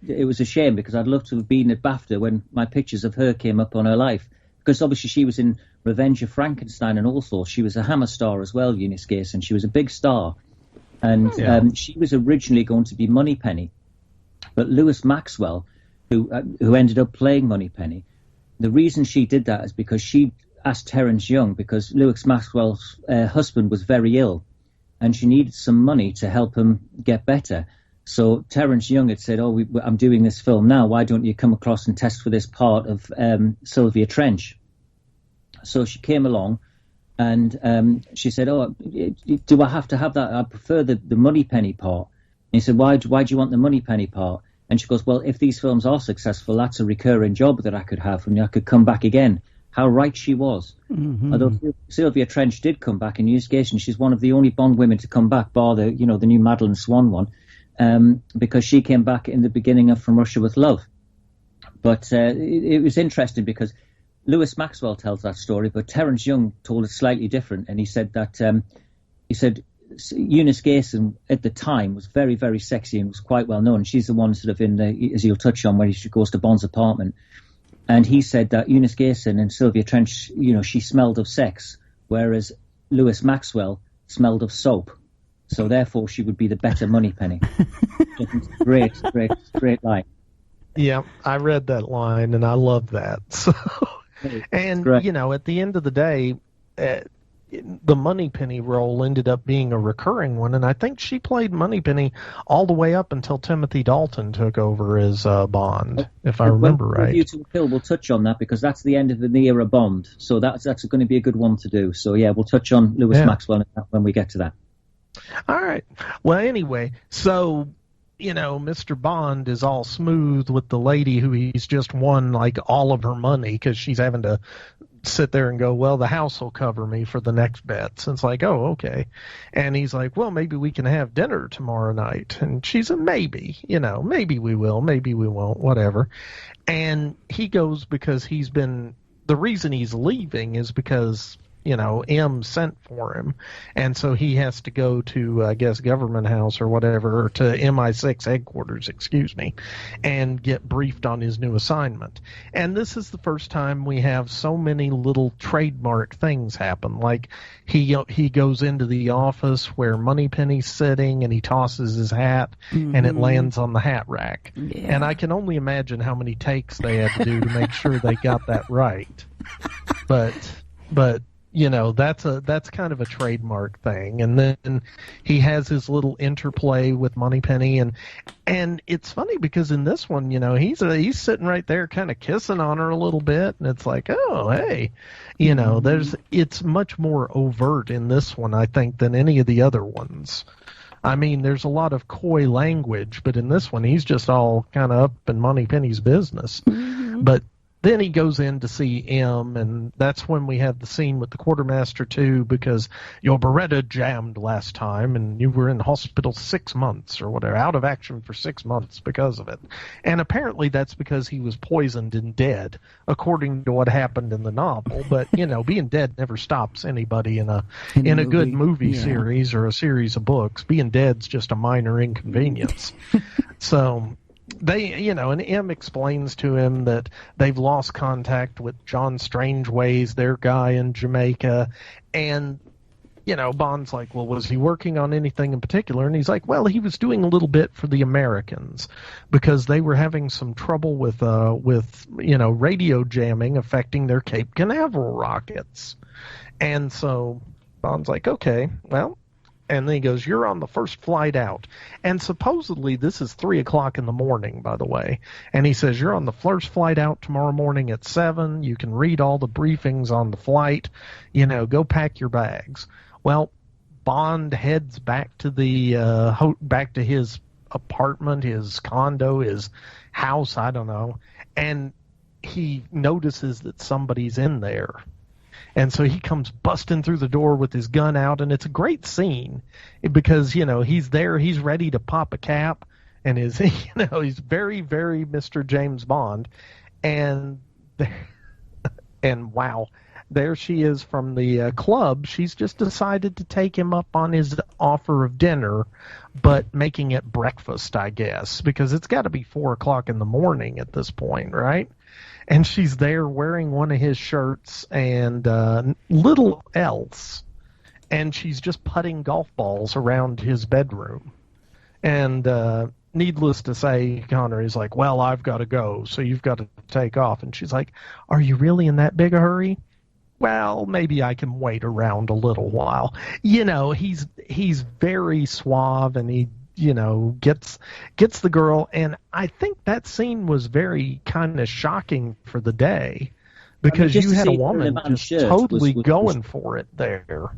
it was a shame because I'd love to have been at BAFTA when my pictures of her came up on her life. Because obviously she was in Revenge of Frankenstein and also she was a Hammer star as well, Eunice Gayson. She was a big star. And she was originally going to be Moneypenny. But Lewis Maxwell, who ended up playing Moneypenny, the reason she did that is because she asked Terence Young, because Lewis Maxwell's husband was very ill, and she needed some money to help him get better. So Terence Young had said, I'm doing this film now, why don't you come across and test for this part of Sylvia Trench? So she came along, and she said, do I have to have that? I prefer the Moneypenny part. And he said, why do you want the Moneypenny part? And she goes, well, if these films are successful, that's a recurring job that I could have, and I could come back again. How right she was. Mm-hmm. Although Sylvia Trench did come back in Eunice Gayson, she's one of the only Bond women to come back, bar the new Madeleine Swan one, because she came back in the beginning of From Russia with Love. But it was interesting because Lewis Maxwell tells that story, but Terence Young told it slightly different, and he said that Eunice Gayson at the time was very, very sexy and was quite well known. She's the one sort of in the, as you'll touch on, when she goes to Bond's apartment. And he said that Eunice Gayson and Sylvia Trench, she smelled of sex, whereas Lewis Maxwell smelled of soap. So therefore, she would be the better Moneypenny. Great line. Yeah, I read that line and I love that. So, and at the end of the day, the Moneypenny role ended up being a recurring one, and I think she played Moneypenny all the way up until Timothy Dalton took over as Bond, if I remember right. View to a Kill, we'll touch on that because that's the end of the era Bond, so that's going to be a good one to do. So yeah, we'll touch on Lewis Maxwell when we get to that. All right. Well, anyway, so Mr. Bond is all smooth with the lady who he's just won like all of her money because she's having to sit there and go, well, the house will cover me for the next bets. And it's like, oh, okay. And he's like, well, maybe we can have dinner tomorrow night. And she's a maybe, maybe we will, maybe we won't, whatever. And he goes because the reason he's leaving is because M sent for him, and so he has to go to, I guess, Government House or whatever, or to MI6 headquarters, and get briefed on his new assignment. And this is the first time we have so many little trademark things happen. Like he goes into the office where Moneypenny's sitting, and he tosses his hat, and it lands on the hat rack. Yeah. And I can only imagine how many takes they had to do to make sure they got that right. But that's kind of a trademark thing. And then he has his little interplay with Moneypenny, and it's funny because in this one, he's sitting right there kind of kissing on her a little bit, and it's like, oh, hey, it's much more overt in this one, I think, than any of the other ones. I mean, there's a lot of coy language, but in this one, he's just all kind of up in Moneypenny's business. Mm-hmm. But then he goes in to see M, and that's when we have the scene with the quartermaster, too, because your Beretta jammed last time, and you were in hospital 6 months or whatever, out of action for 6 months because of it. And apparently that's because he was poisoned and dead, according to what happened in the novel. But, being dead never stops anybody in a good movie series or a series of books. Being dead's just a minor inconvenience. So they, and M explains to him that they've lost contact with John Strangeways, their guy in Jamaica, and, Bond's like, well, was he working on anything in particular? And he's like, well, he was doing a little bit for the Americans because they were having some trouble with radio jamming affecting their Cape Canaveral rockets. And so Bond's like, okay, well. And then he goes, you're on the first flight out. And supposedly this is 3 o'clock in the morning, by the way. And he says, you're on the first flight out tomorrow morning at 7. You can read all the briefings on the flight. Go pack your bags. Well, Bond heads back to back to his apartment, his condo, his house, I don't know. And he notices that somebody's in there. And so he comes busting through the door with his gun out, and it's a great scene because, he's there, he's ready to pop a cap, and he's very, very Mr. James Bond. And wow, there she is from the club. She's just decided to take him up on his offer of dinner, but making it breakfast, I guess, because it's got to be 4 o'clock in the morning at this point, right? And she's there wearing one of his shirts and little else. And she's just putting golf balls around his bedroom. And needless to say, Connor is like, well, I've got to go, so you've got to take off. And she's like, are you really in that big a hurry? Well, maybe I can wait around a little while. He's very suave, and he gets the girl, and I think that scene was very kind of shocking for the day because you had a woman just totally going for it there.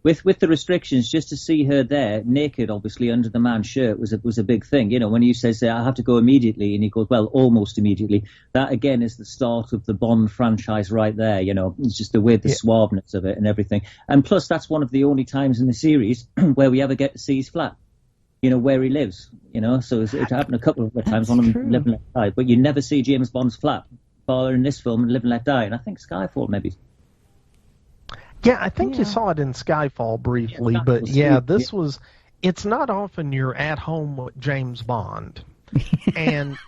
With the restrictions, just to see her there naked, obviously under the man's shirt, was a big thing. When he says I have to go immediately, and he goes, well, almost immediately. That again is the start of the Bond franchise right there. It's just the suaveness of it and everything. And plus, that's one of the only times in the series where we ever get to see his flat. Where he lives. So it happened a couple of times on him Live and Let Die, but you never see James Bond's flat, bar in this film and Live and Let Die, and I think Skyfall maybe. Yeah, I think you saw it in Skyfall briefly, but it's not often you're at home with James Bond. And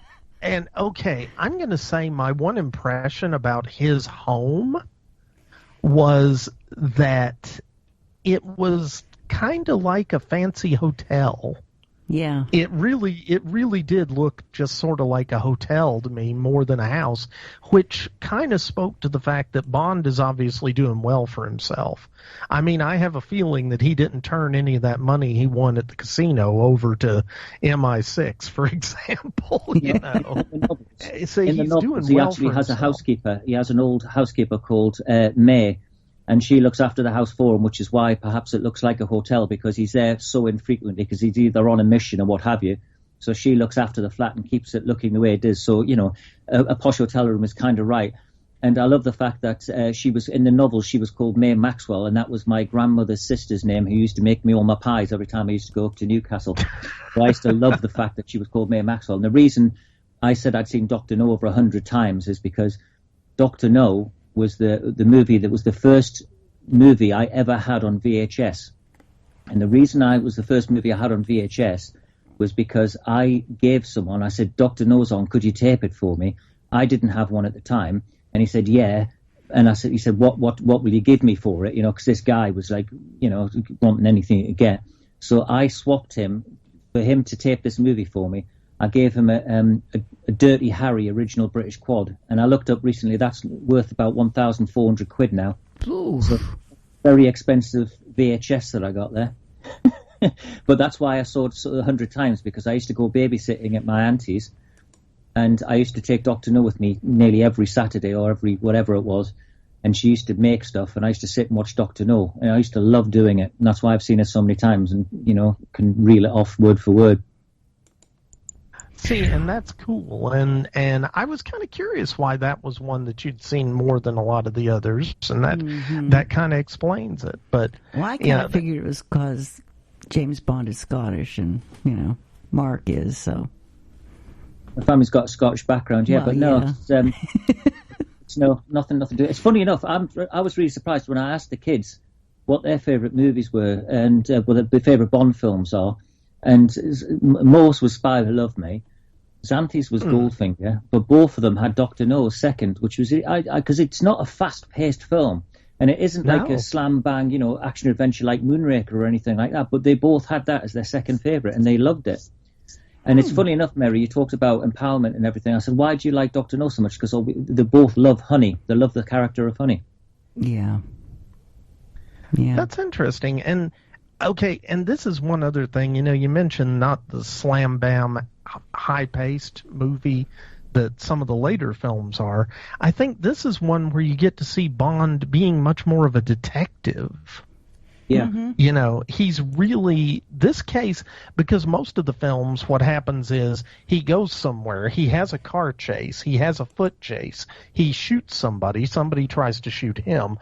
okay, I'm going to say my one impression about his home was that it was kind of like a fancy hotel. Yeah. It really did look just sort of like a hotel to me more than a house, which kind of spoke to the fact that Bond is obviously doing well for himself. I mean, I have a feeling that he didn't turn any of that money he won at the casino over to MI6, for example. You know, See, in the novels, he actually has a housekeeper. He has an old housekeeper called May, and she looks after the house for him, which is why perhaps it looks like a hotel, because he's there so infrequently, because he's either on a mission or what have you. So she looks after the flat and keeps it looking the way it is. So, you know, a posh hotel room is kind of right. And I love the fact that she was, in the novel, she was called May Maxwell, and that was my grandmother's sister's name, who used to make me all my pies every time I used to go up to Newcastle. So I used to love the fact that she was called May Maxwell. And the reason I said I'd seen Dr. No over 100 times is because Dr. No was the movie that was the first movie I ever had on VHS. And the reason it was the first movie I had on VHS was because I gave someone, I said, Dr. No's on, could you tape it for me? I didn't have one at the time. And he said, yeah. And he said, what will you give me for it? You know, because this guy was like, you know, wanting anything to get. So I swapped him for him to tape this movie for me. I gave him a Dirty Harry original British quad, and I looked up recently, that's worth about 1,400 quid now. Ooh. So very expensive VHS that I got there. But that's why I saw it 100 times, because I used to go babysitting at my auntie's, and I used to take Dr. No with me nearly every Saturday or every whatever it was, and she used to make stuff, and I used to sit and watch Dr. No, and I used to love doing it, and that's why I've seen it so many times, and, you know, can reel it off word for word. See, and that's cool, and I was kind of curious why that was one that you'd seen more than a lot of the others, and that kind of explains it. But well, I kind of figured it was because James Bond is Scottish, and you know Mark is, so. My family's got a Scottish background, yeah, but no, yeah. It's nothing to do. It's funny enough. I was really surprised when I asked the kids what their favourite movies were and what their favourite Bond films are, and Morse was Spy Who Loved Me. Xanthi's was Goldfinger, but both of them had Dr. No second, which was because it's not a fast-paced film, and it isn't like a slam-bang, you know, action-adventure like Moonraker or anything like that, but they both had that as their second favourite, and they loved it. And it's funny enough, Mary, you talked about empowerment and everything. I said, why do you like Dr. No so much? Because they both love Honey. They love the character of Honey. Yeah. Yeah. That's interesting. And, okay, and this is one other thing. You know, you mentioned not the slam-bam high-paced movie that some of the later films are. I think this is one where you get to see Bond being much more of a detective. Yeah. Mm-hmm. You know, he's really, this case, because most of the films, what happens is he goes somewhere, he has a car chase, he has a foot chase, he shoots somebody tries to shoot him.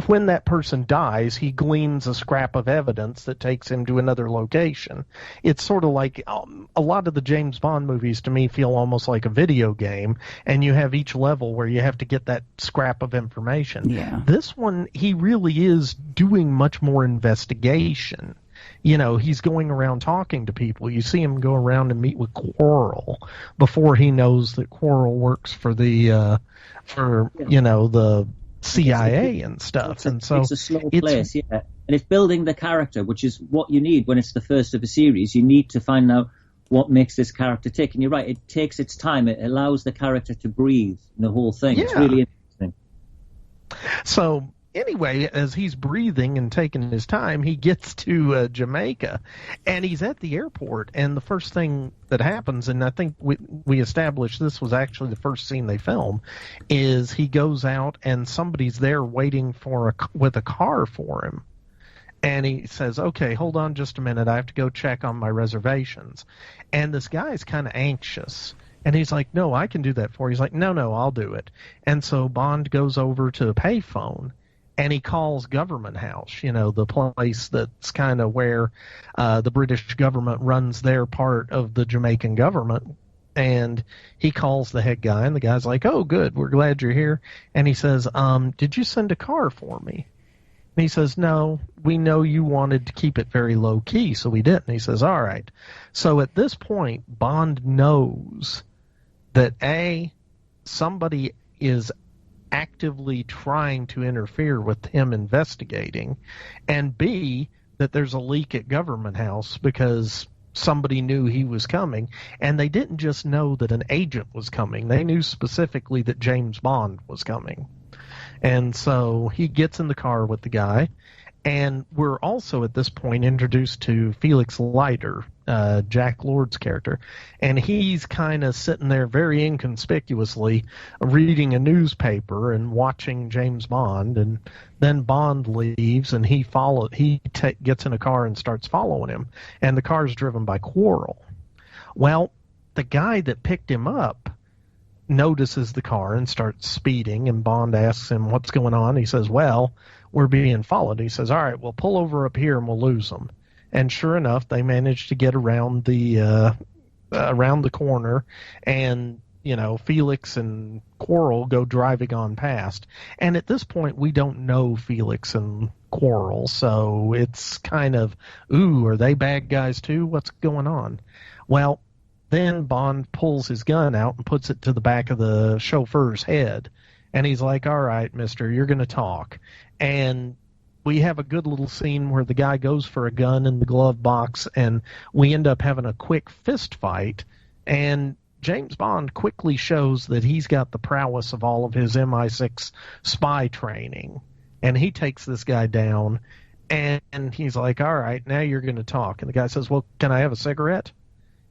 When that person dies, he gleans a scrap of evidence that takes him to another location. It's sort of like a lot of the James Bond movies to me feel almost like a video game, and you have each level where you have to get that scrap of information. Yeah. This one, he really is doing much more investigation. You know, he's going around talking to people. You see him go around and meet with Quarrel before he knows that Quarrel works for the, you know, the CIA and stuff. And so it's a slow place, yeah. And it's building the character, which is what you need when it's the first of a series. You need to find out what makes this character tick. And you're right, it takes its time. It allows the character to breathe in the whole thing. Yeah. It's really interesting. So anyway, as he's breathing and taking his time, he gets to Jamaica, and he's at the airport, and the first thing that happens, and I think we established this was actually the first scene they film, is he goes out and somebody's there waiting with a car for him. And he says, okay, hold on just a minute, I have to go check on my reservations. And this guy's kind of anxious. And he's like, no, I can do that for you. He's like, no, I'll do it. And so Bond goes over to a payphone, and he calls Government House, you know, the place that's kind of where the British government runs their part of the Jamaican government. And he calls the head guy, and the guy's like, oh, good, we're glad you're here. And he says, did you send a car for me? And he says, no, we know you wanted to keep it very low key, so we didn't. And he says, all right. So at this point, Bond knows that A, somebody is actively trying to interfere with him investigating, and B, that there's a leak at Government House because somebody knew he was coming, and they didn't just know that an agent was coming. They knew specifically that James Bond was coming. And so he gets in the car with the guy, and we're also at this point introduced to Felix Leiter, Jack Lord's character, and he's kind of sitting there very inconspicuously reading a newspaper and watching James Bond, and then Bond leaves, and he gets in a car and starts following him, and the car's driven by Quarrel. Well, the guy that picked him up notices the car and starts speeding, and Bond asks him what's going on. He says, well, we're being followed. He says, all right, well, pull over up here and we'll lose them. And sure enough, they managed to get around the corner, and Felix and Quarrel go driving on past. And at this point, we don't know Felix and Quarrel, so it's kind of, ooh, are they bad guys too? What's going on? Well, then Bond pulls his gun out and puts it to the back of the chauffeur's head. And he's like, all right, mister, you're going to talk. And we have a good little scene where the guy goes for a gun in the glove box, and we end up having a quick fist fight. And James Bond quickly shows that he's got the prowess of all of his MI6 spy training. And he takes this guy down, and he's like, all right, now you're going to talk. And the guy says, well, can I have a cigarette?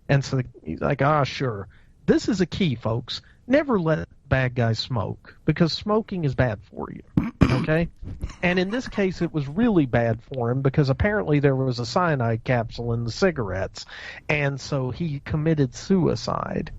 And so he's like, sure. This is a key, folks. Never let bad guys smoke, because smoking is bad for you, okay? And in this case, it was really bad for him, because apparently there was a cyanide capsule in the cigarettes, and so he committed suicide.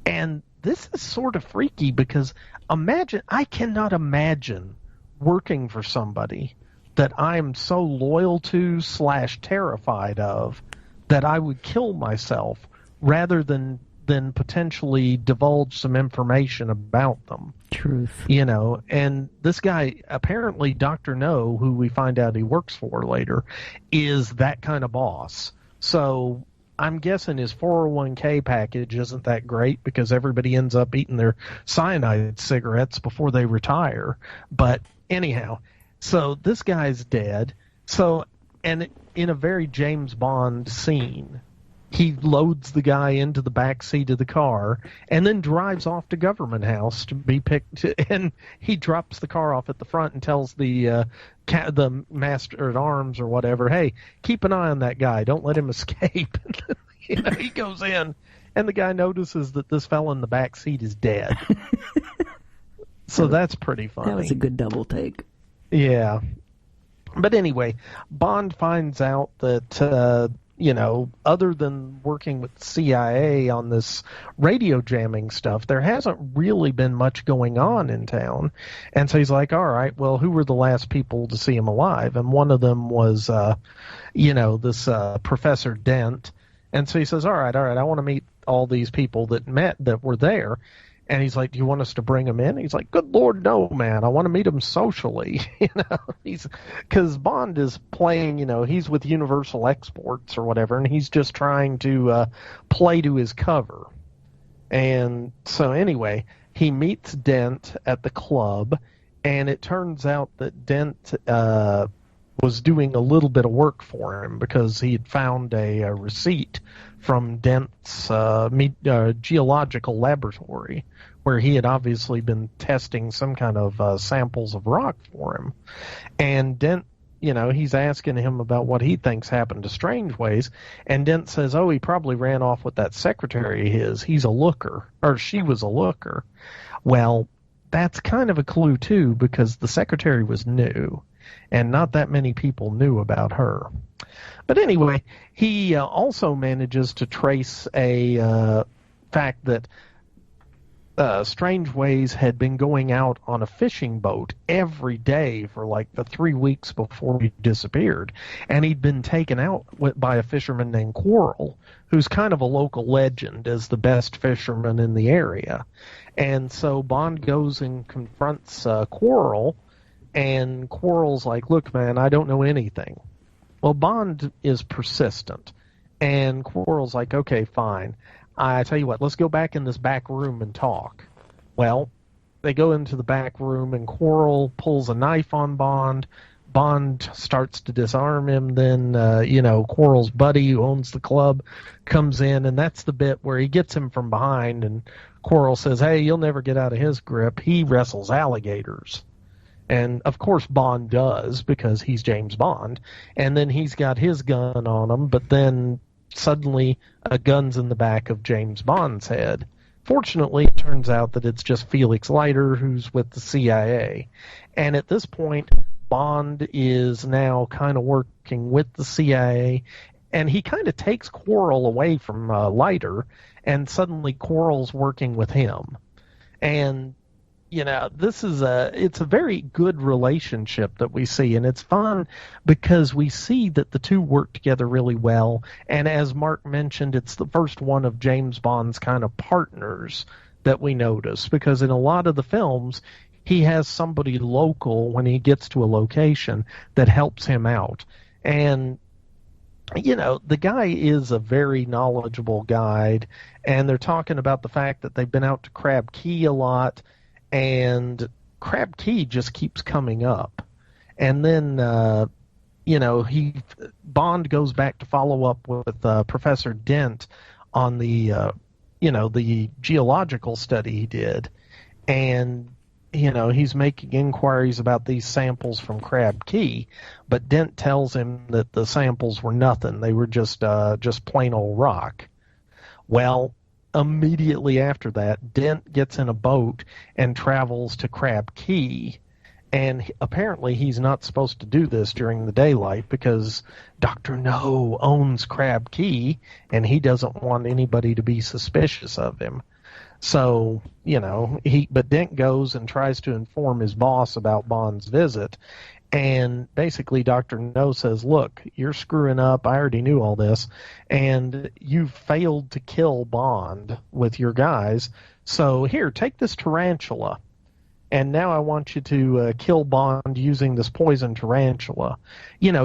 And this is sort of freaky, because I cannot imagine working for somebody that I'm so loyal to / terrified of that I would kill myself rather than potentially divulge some information about them. Truth. And this guy, apparently Dr. No, who we find out he works for later, is that kind of boss. So I'm guessing his 401k package isn't that great, because everybody ends up eating their cyanide cigarettes before they retire. But anyhow, so this guy's dead. So, and in a very James Bond scene, he loads the guy into the back seat of the car and then drives off to Government House to be picked. And he drops the car off at the front and tells the master at arms or whatever, hey, keep an eye on that guy. Don't let him escape. He goes in, and the guy notices that this fellow in the back seat is dead. So that's pretty funny. That was a good double take. Yeah. But anyway, Bond finds out that, other than working with the CIA on this radio jamming stuff, there hasn't really been much going on in town. And so he's like, all right, well, who were the last people to see him alive? And one of them was, this Professor Dent. And so he says, all right, I want to meet all these people that were there. And he's like, do you want us to bring them in? He's like, good Lord, no, man. I want to meet them socially. Because Bond is playing, he's with Universal Exports or whatever, and he's just trying to play to his cover. And so anyway, he meets Dent at the club, and it turns out that Dent was doing a little bit of work for him, because he had found a receipt from Dent's geological laboratory, where he had obviously been testing some kind of samples of rock for him. And Dent, he's asking him about what he thinks happened to Strangeways, and Dent says, oh, he probably ran off with that secretary of his. He's a looker, or she was a looker. Well, that's kind of a clue, too, because the secretary was new, and not that many people knew about her. But anyway, he also manages to trace a fact that Strangeways had been going out on a fishing boat every day for like the 3 weeks before he disappeared. And he'd been taken out by a fisherman named Quarrel, who's kind of a local legend as the best fisherman in the area. And so Bond goes and confronts Quarrel, and Quarrel's like, look, man, I don't know anything. Well, Bond is persistent, and Quarrel's like, okay, fine. I tell you what, let's go back in this back room and talk. Well, they go into the back room, and Quarrel pulls a knife on Bond, Bond starts to disarm him. Then, Quarrel's buddy who owns the club comes in, and that's the bit where he gets him from behind, and Quarrel says, hey, you'll never get out of his grip. He wrestles alligators. And, of course, Bond does, because he's James Bond. And then he's got his gun on him, but then suddenly a gun's in the back of James Bond's head. Fortunately, it turns out that it's just Felix Leiter, who's with the CIA. And at this point, Bond is now kind of working with the CIA, and he kind of takes Quarrel away from Leiter, and suddenly Quarrel's working with him. And, it's a very good relationship that we see, and it's fun because we see that the two work together really well. And as Mark mentioned, it's the first one of James Bond's kind of partners that we notice, because in a lot of the films, he has somebody local when he gets to a location that helps him out. And, the guy is a very knowledgeable guide, and they're talking about the fact that they've been out to Crab Key a lot, and Crab Key just keeps coming up. And then, Bond goes back to follow up with Professor Dent on the geological study he did. And, he's making inquiries about these samples from Crab Key, but Dent tells him that the samples were nothing. They were just plain old rock. Well, immediately after that, Dent gets in a boat and travels to Crab Key, and apparently he's not supposed to do this during the daylight because Dr. No owns Crab Key, and he doesn't want anybody to be suspicious of him. So, but Dent goes and tries to inform his boss about Bond's visit, and basically Dr. No says, look, you're screwing up, I already knew all this, and you've failed to kill Bond with your guys, so here, take this tarantula, and now I want you to kill Bond using this poison tarantula.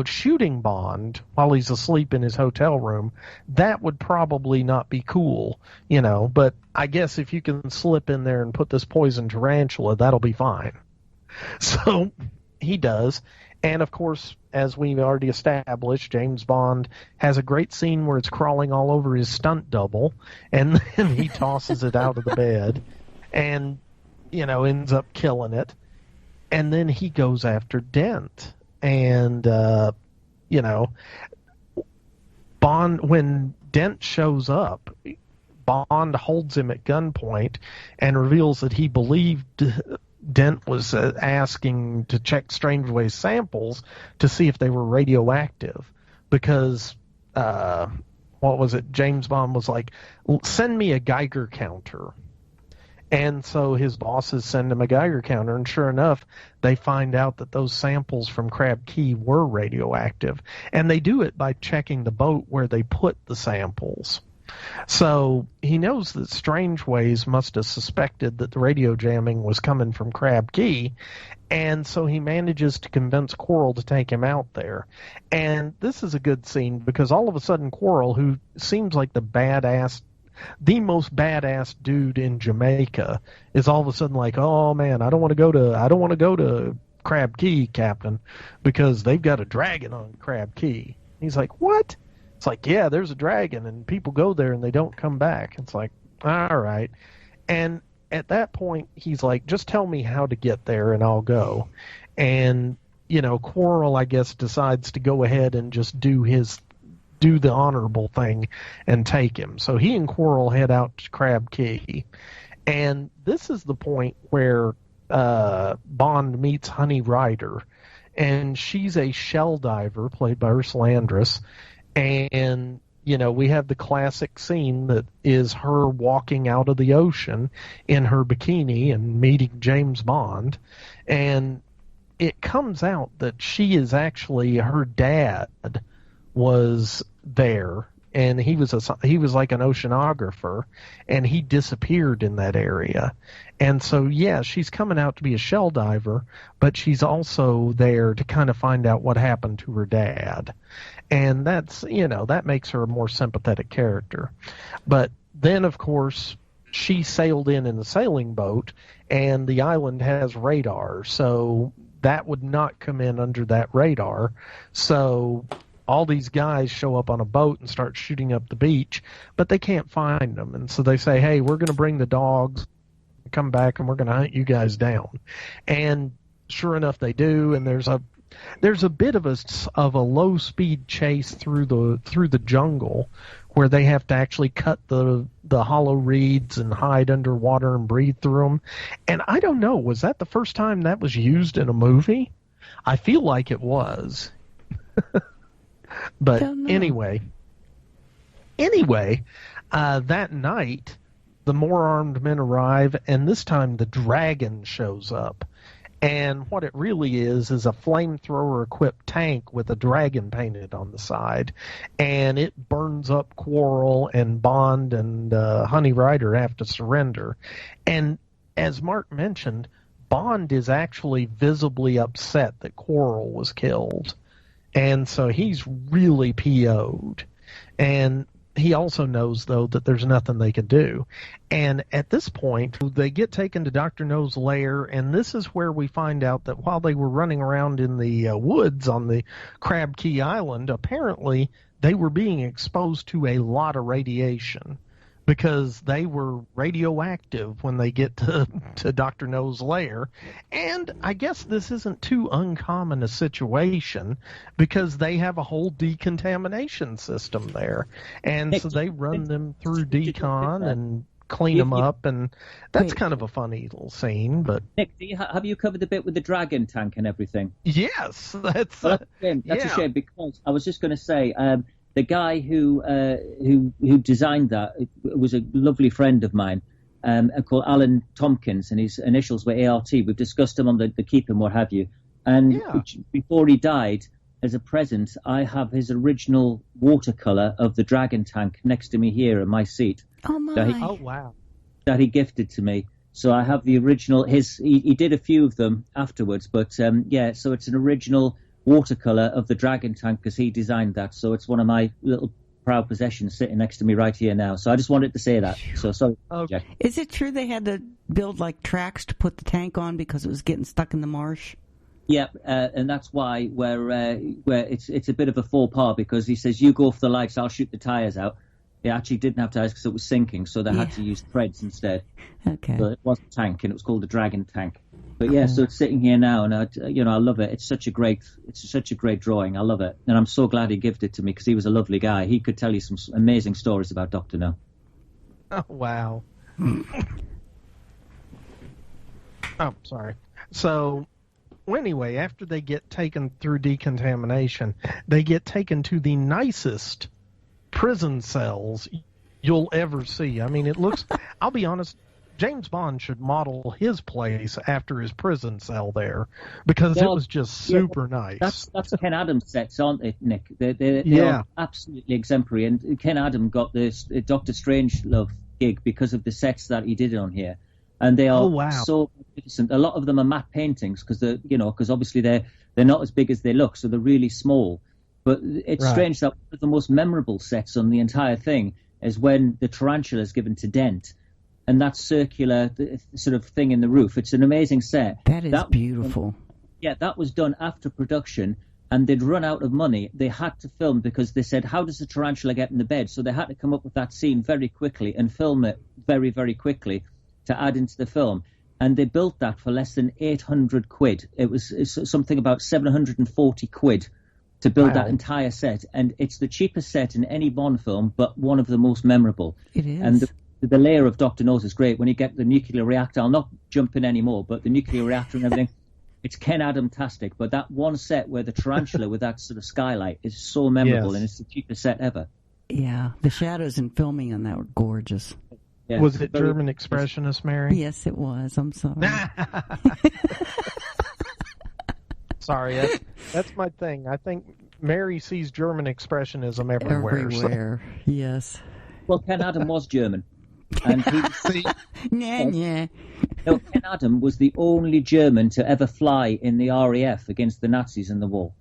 Shooting Bond while he's asleep in his hotel room, that would probably not be cool, but I guess if you can slip in there and put this poison tarantula, that'll be fine. So he does, and of course, as we've already established, James Bond has a great scene where it's crawling all over his stunt double, and then he tosses it out of the bed, and ends up killing it. And then he goes after Dent. And, Bond, when Dent shows up, Bond holds him at gunpoint and reveals that he believed Dent was asking to check Strangeway's samples to see if they were radioactive. Because, James Bond was like, send me a Geiger counter. And so his bosses send him a Geiger counter, and sure enough, they find out that those samples from Crab Key were radioactive. And they do it by checking the boat where they put the samples. So he knows that Strangeways must have suspected that the radio jamming was coming from Crab Key, and so he manages to convince Quarrel to take him out there. And this is a good scene, because all of a sudden Quarrel, who seems like the most badass dude in Jamaica, is all of a sudden like, oh man, I don't want to go to Crab Key, Captain, because they've got a dragon on Crab Key. He's like, what? It's like, yeah, there's a dragon, and people go there and they don't come back. It's like, all right. And at that point, he's like, just tell me how to get there and I'll go. And, Quarrel, I guess, decides to go ahead and just do the honorable thing and take him. So he and Quarrel head out to Crab Key. And this is the point where Bond meets Honey Rider. And she's a shell diver played by Ursula Andress. And, we have the classic scene that is her walking out of the ocean in her bikini and meeting James Bond. And it comes out that she is actually, her dad was there, and he was like an oceanographer, and he disappeared in that area. And so, yeah, she's coming out to be a shell diver, but she's also there to kind of find out what happened to her dad. And that's, that makes her a more sympathetic character. But then, of course, she sailed in a sailing boat, and the island has radar, so that would not come in under that radar. So all these guys show up on a boat and start shooting up the beach, but they can't find them. And so they say, hey, we're going to bring the dogs, come back, and we're going to hunt you guys down. And sure enough, they do. And there's a bit of a low speed chase through the jungle, where they have to actually cut the hollow reeds and hide underwater and breathe through them. And I don't know, was that the first time that was used in a movie? I feel like it was. But anyway, that night, the more armed men arrive, and this time the dragon shows up. And what it really is a flamethrower-equipped tank with a dragon painted on the side. And it burns up Quarrel, and Bond and Honey Rider have to surrender. And as Mark mentioned, Bond is actually visibly upset that Quarrel was killed. And so he's really PO'd. And he also knows, though, that there's nothing they can do. And at this point, they get taken to Dr. No's lair, and this is where we find out that while they were running around in the woods on the Crab Key Island, apparently they were being exposed to a lot of radiation, because they were radioactive when they get to Dr. No's lair. And I guess this isn't too uncommon a situation, because they have a whole decontamination system there. And so they run them through decon and clean them up, and that's kind of a funny little scene. But Nick, have you covered the bit with the dragon tank and everything? Yes, that's a shame, because I was just going to say, the guy who designed that was a lovely friend of mine, called Alan Tompkins, and his initials were ART. We've discussed him on the Keep and what have you. And before he died, as a present, I have his original watercolor of the dragon tank next to me here in my seat. Oh my! Wow! That he gifted to me. So I have the original. He did a few of them afterwards, but so it's an original watercolor of the dragon tank, because he designed that. So it's one of my little proud possessions sitting next to me right here now. So I just wanted to say that. So sorry. Okay. Is it true they had to build like tracks to put the tank on because it was getting stuck in the marsh? Yeah, and that's why where it's a bit of a faux pas, because he says, you go for the lights, I'll shoot the tires out. It actually didn't have tires because it was sinking, so they had to use threads instead. Okay. So it was a tank, and it was called the Dragon Tank. But yeah, so it's sitting here now, and I love it. It's such a great drawing. I love it, and I'm so glad he gifted it to me, because he was a lovely guy. He could tell you some amazing stories about Dr. No. Oh wow. Oh, sorry. So anyway, after they get taken through decontamination, they get taken to the nicest prison cells you'll ever see. I mean, it looks, I'll be honest, James Bond should model his place after his prison cell there, because it was just super nice. That's Ken Adams sets, aren't they, Nick? They're absolutely exemplary. And Ken Adams got this Dr. Strangelove gig because of the sets that he did on here. And they are so magnificent. A lot of them are matte paintings, because obviously they're not as big as they look, so they're really small. But it's strange that one of the most memorable sets on the entire thing is when the tarantula is given to Dent, and that circular sort of thing in the roof. It's an amazing set. That is beautiful. That was done after production, and they'd run out of money. They had to film, because they said, how does the tarantula get in the bed? So they had to come up with that scene very quickly and film it very, very quickly to add into the film. And they built that for less than 800 quid. It's something about 740 quid to build that entire set. And it's the cheapest set in any Bond film, but one of the most memorable. It is. And the layer of Dr. No's is great. When you get the nuclear reactor, I'll not jump in anymore, but the nuclear reactor and everything, it's Ken Adam-tastic. But that one set where the tarantula with that sort of skylight is so memorable, and it's the cheapest set ever. Yeah, the shadows and filming on that were gorgeous. Yeah, was it German Expressionist, Mary? Yes, it was. I'm sorry. Sorry, that's my thing. I think Mary sees German Expressionism everywhere. Everywhere, yes. Well, Ken Adam was German. And Ken Adam was the only German to ever fly in the RAF against the Nazis in the war.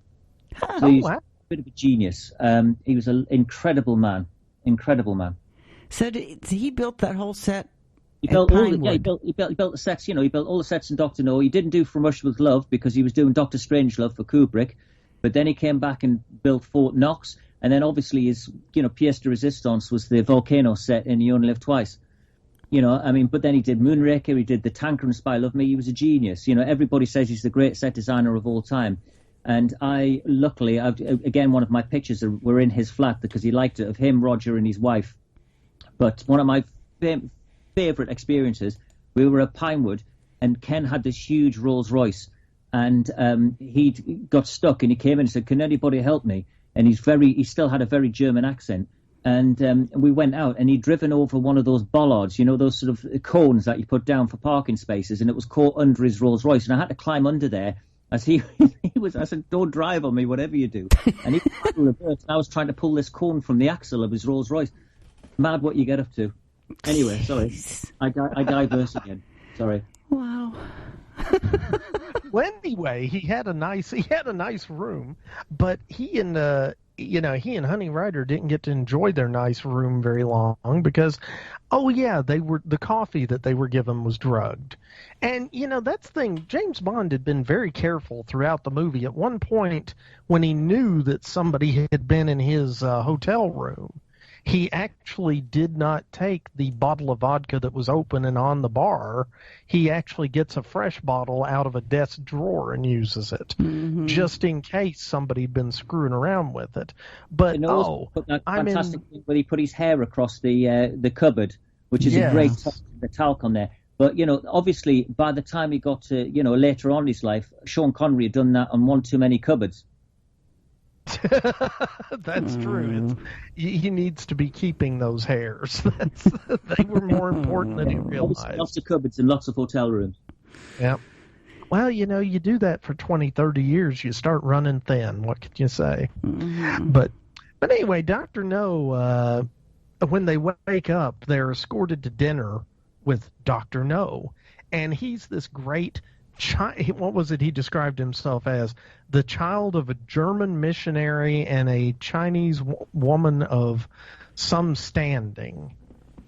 So he's a bit of a genius. He was an incredible man. Incredible man. So he built that whole set He built the sets. He built all the sets in Doctor No. He didn't do From Russia with Love because he was doing Doctor Strangelove for Kubrick, but then he came back and built Fort Knox, and then obviously his pièce de résistance was the volcano set in You Only Live Twice. But then he did Moonraker, he did The Tanker and Spy Love Me. He was a genius. Everybody says he's the great set designer of all time. And luckily, again, one of my pictures were in his flat because he liked it, of him, Roger, and his wife. But one of my favorite experiences, we were at Pinewood, and Ken had this huge Rolls Royce, and he got stuck, and he came in and said, "Can anybody help me?" And he still had a very German accent. And we went out, and he'd driven over one of those bollards, those sort of cones that you put down for parking spaces, and it was caught under his Rolls Royce, and I had to climb under there. As I said, "Don't drive on me, whatever you do." And he reversed, and I was trying to pull this cone from the axle of his Rolls Royce. Mad what you get up to. Anyway, sorry, I diverse again. Sorry. Wow. Well, anyway, he had a nice room, but he and Honey Rider didn't get to enjoy their nice room very long because, the coffee that they were given was drugged. And, that's the thing. James Bond had been very careful throughout the movie. At one point, when he knew that somebody had been in his hotel room, he actually did not take the bottle of vodka that was open and on the bar. He actually gets a fresh bottle out of a desk drawer and uses it, just in case somebody had been screwing around with it. But fantastic thing where he put his hair across the cupboard, which is a great touch, the talc on there. But obviously, by the time he got to later on in his life, Sean Connery had done that on one too many cupboards. That's true. He needs to be keeping those hairs. They were more important than he realized. Lots of cupboards and lots of hotel rooms. Yep. Well, you do that for 20, 30 years, you start running thin. What could you say? But anyway, Dr. No, when they wake up, they're escorted to dinner with Dr. No. And he's this great... what was it he described himself as? The child of a German missionary and a Chinese woman of some standing.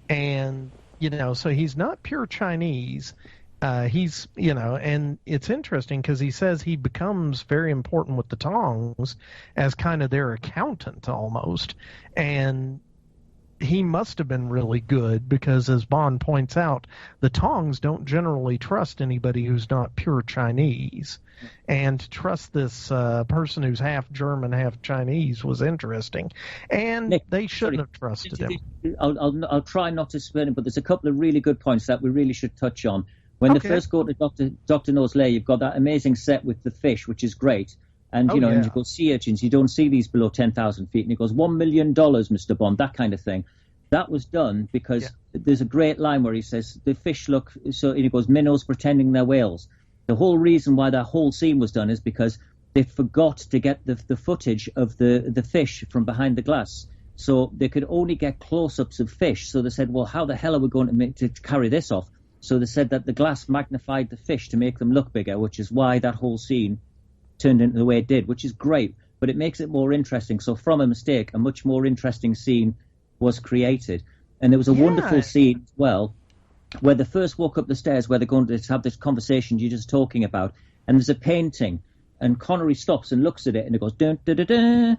And, so he's not pure Chinese. He's, and it's interesting because he says he becomes very important with the Tongs as kind of their accountant almost. And he must have been really good because, as Bond points out, the Tongs don't generally trust anybody who's not pure Chinese. And to trust this person who's half German, half Chinese was interesting. And Nick, they shouldn't have trusted him. I'll try not to spin it, but there's a couple of really good points that we really should touch on. When they first go to Dr. No's lair, you've got that amazing set with the fish, which is great. And, and you go, sea urchins, you don't see these below 10,000 feet. And he goes, $1 million, Mr. Bond, that kind of thing. That was done because there's a great line where he says, the fish look, so and he goes, minnows pretending they're whales. The whole reason why that whole scene was done is because they forgot to get the footage of the fish from behind the glass. So they could only get close-ups of fish. So they said, well, how the hell are we going to carry this off? So they said that the glass magnified the fish to make them look bigger, which is why that whole scene turned into the way it did, which is great, but it makes it more interesting. So from a mistake, a much more interesting scene was created. And there was a wonderful scene as well where they first walk up the stairs where they're going to have this conversation you're just talking about, and there's a painting, and Connery stops and looks at it, and it goes, dun, dun, dun, dun.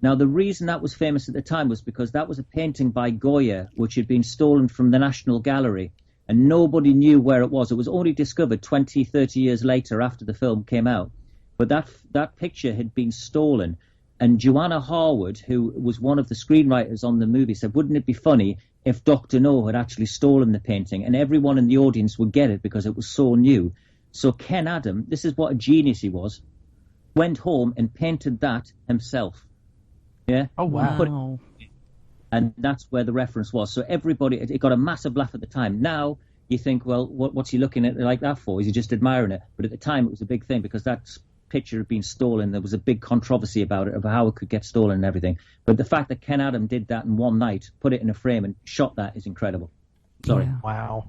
Now, the reason that was famous at the time was because that was a painting by Goya, which had been stolen from the National Gallery, and nobody knew where it was. It was only discovered 20, 30 years later after the film came out. But that picture had been stolen. And Joanna Harwood, who was one of the screenwriters on the movie, said, wouldn't it be funny if Dr. No had actually stolen the painting? And everyone in the audience would get it because it was so new. So Ken Adam, this is what a genius he was, went home and painted that himself. Yeah? Oh, wow. And that's where the reference was. So everybody, it got a massive laugh at the time. Now you think, well, what's he looking at it like that for? Is he just admiring it? But at the time it was a big thing because that's picture had been stolen. There was a big controversy about it, of how it could get stolen and everything. But the fact that Ken Adam did that in one night, put it in a frame and shot that is incredible. Sorry. Yeah. Wow.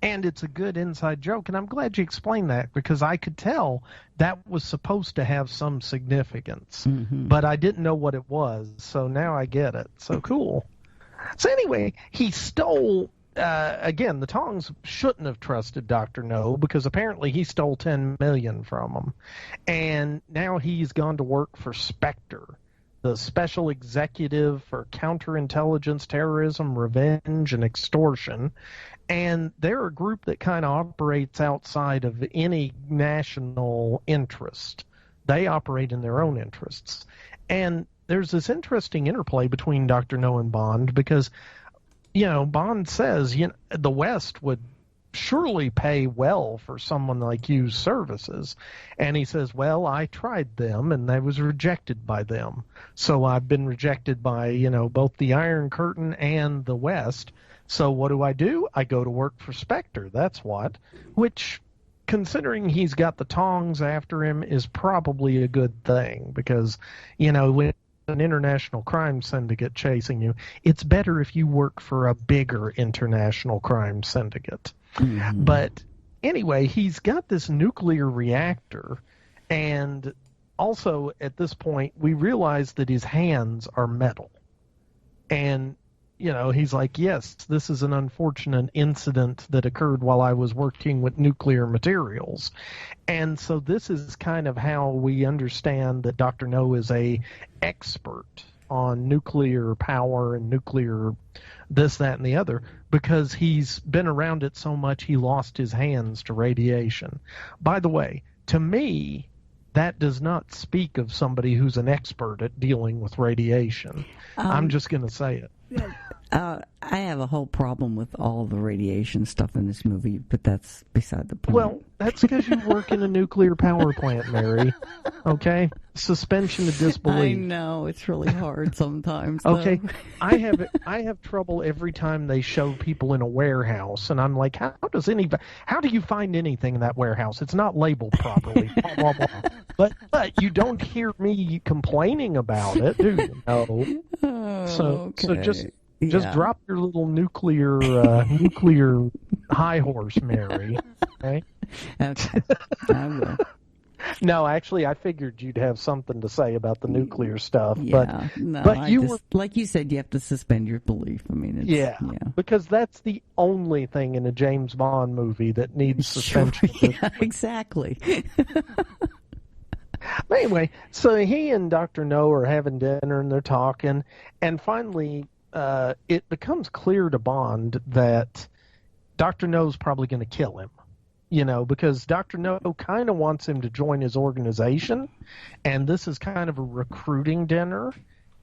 And it's a good inside joke, and I'm glad you explained that because I could tell that was supposed to have some significance, but I didn't know what it was, so now I get it. So cool. So anyway, he stole again, the Tongs shouldn't have trusted Dr. No because apparently he stole $10 million from them. And now he's gone to work for Spectre, the Special Executive for Counterintelligence, Terrorism, Revenge, and Extortion. And they're a group that kind of operates outside of any national interest. They operate in their own interests. And there's this interesting interplay between Dr. No and Bond because, Bond says, the West would surely pay well for someone like you's services. And he says, well, I tried them and I was rejected by them. So I've been rejected by, both the Iron Curtain and the West. So what do? I go to work for Spectre. That's what. Which, considering he's got the Tongs after him, is probably a good thing because, when an international crime syndicate chasing you, it's better if you work for a bigger international crime syndicate. Mm-hmm. But anyway, he's got this nuclear reactor, and also at this point we realize that his hands are metal. And he's like, yes, this is an unfortunate incident that occurred while I was working with nuclear materials. And so this is kind of how we understand that Dr. No is a expert on nuclear power and nuclear this, that, and the other, because he's been around it so much he lost his hands to radiation. By the way, to me, that does not speak of somebody who's an expert at dealing with radiation. I'm just going to say it. I have a whole problem with all the radiation stuff in this movie, but that's beside the point. Well, that's because you work in a nuclear power plant, Mary. Okay? Suspension of disbelief. I know, it's really hard sometimes. Okay, I have trouble every time they show people in a warehouse, and I'm like, how do you find anything in that warehouse? It's not labeled properly. Blah, blah, blah. But you don't hear me complaining about it, do you? No. So just drop your little nuclear high horse, Mary. Okay. Okay. I will. No, actually, I figured you'd have something to say about the nuclear stuff. Yeah, but like you said, you have to suspend your belief. I mean, because that's the only thing in a James Bond movie that needs suspension. Yeah, exactly. But anyway, so he and Dr. No are having dinner and they're talking, and finally it becomes clear to Bond that Dr. No's probably going to kill him. Because Dr. No kind of wants him to join his organization, and this is kind of a recruiting dinner,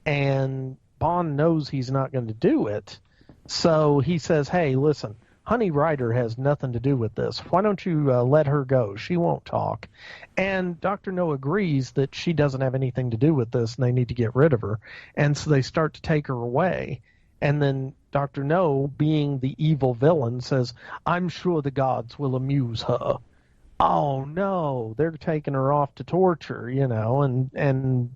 and Bond knows he's not going to do it. So he says, hey, listen, Honey Ryder has nothing to do with this. Why don't you let her go? She won't talk. And Dr. No agrees that she doesn't have anything to do with this, and they need to get rid of her. And so they start to take her away. And then Dr. No, being the evil villain, says, I'm sure the gods will amuse her. Oh, no, they're taking her off to torture, and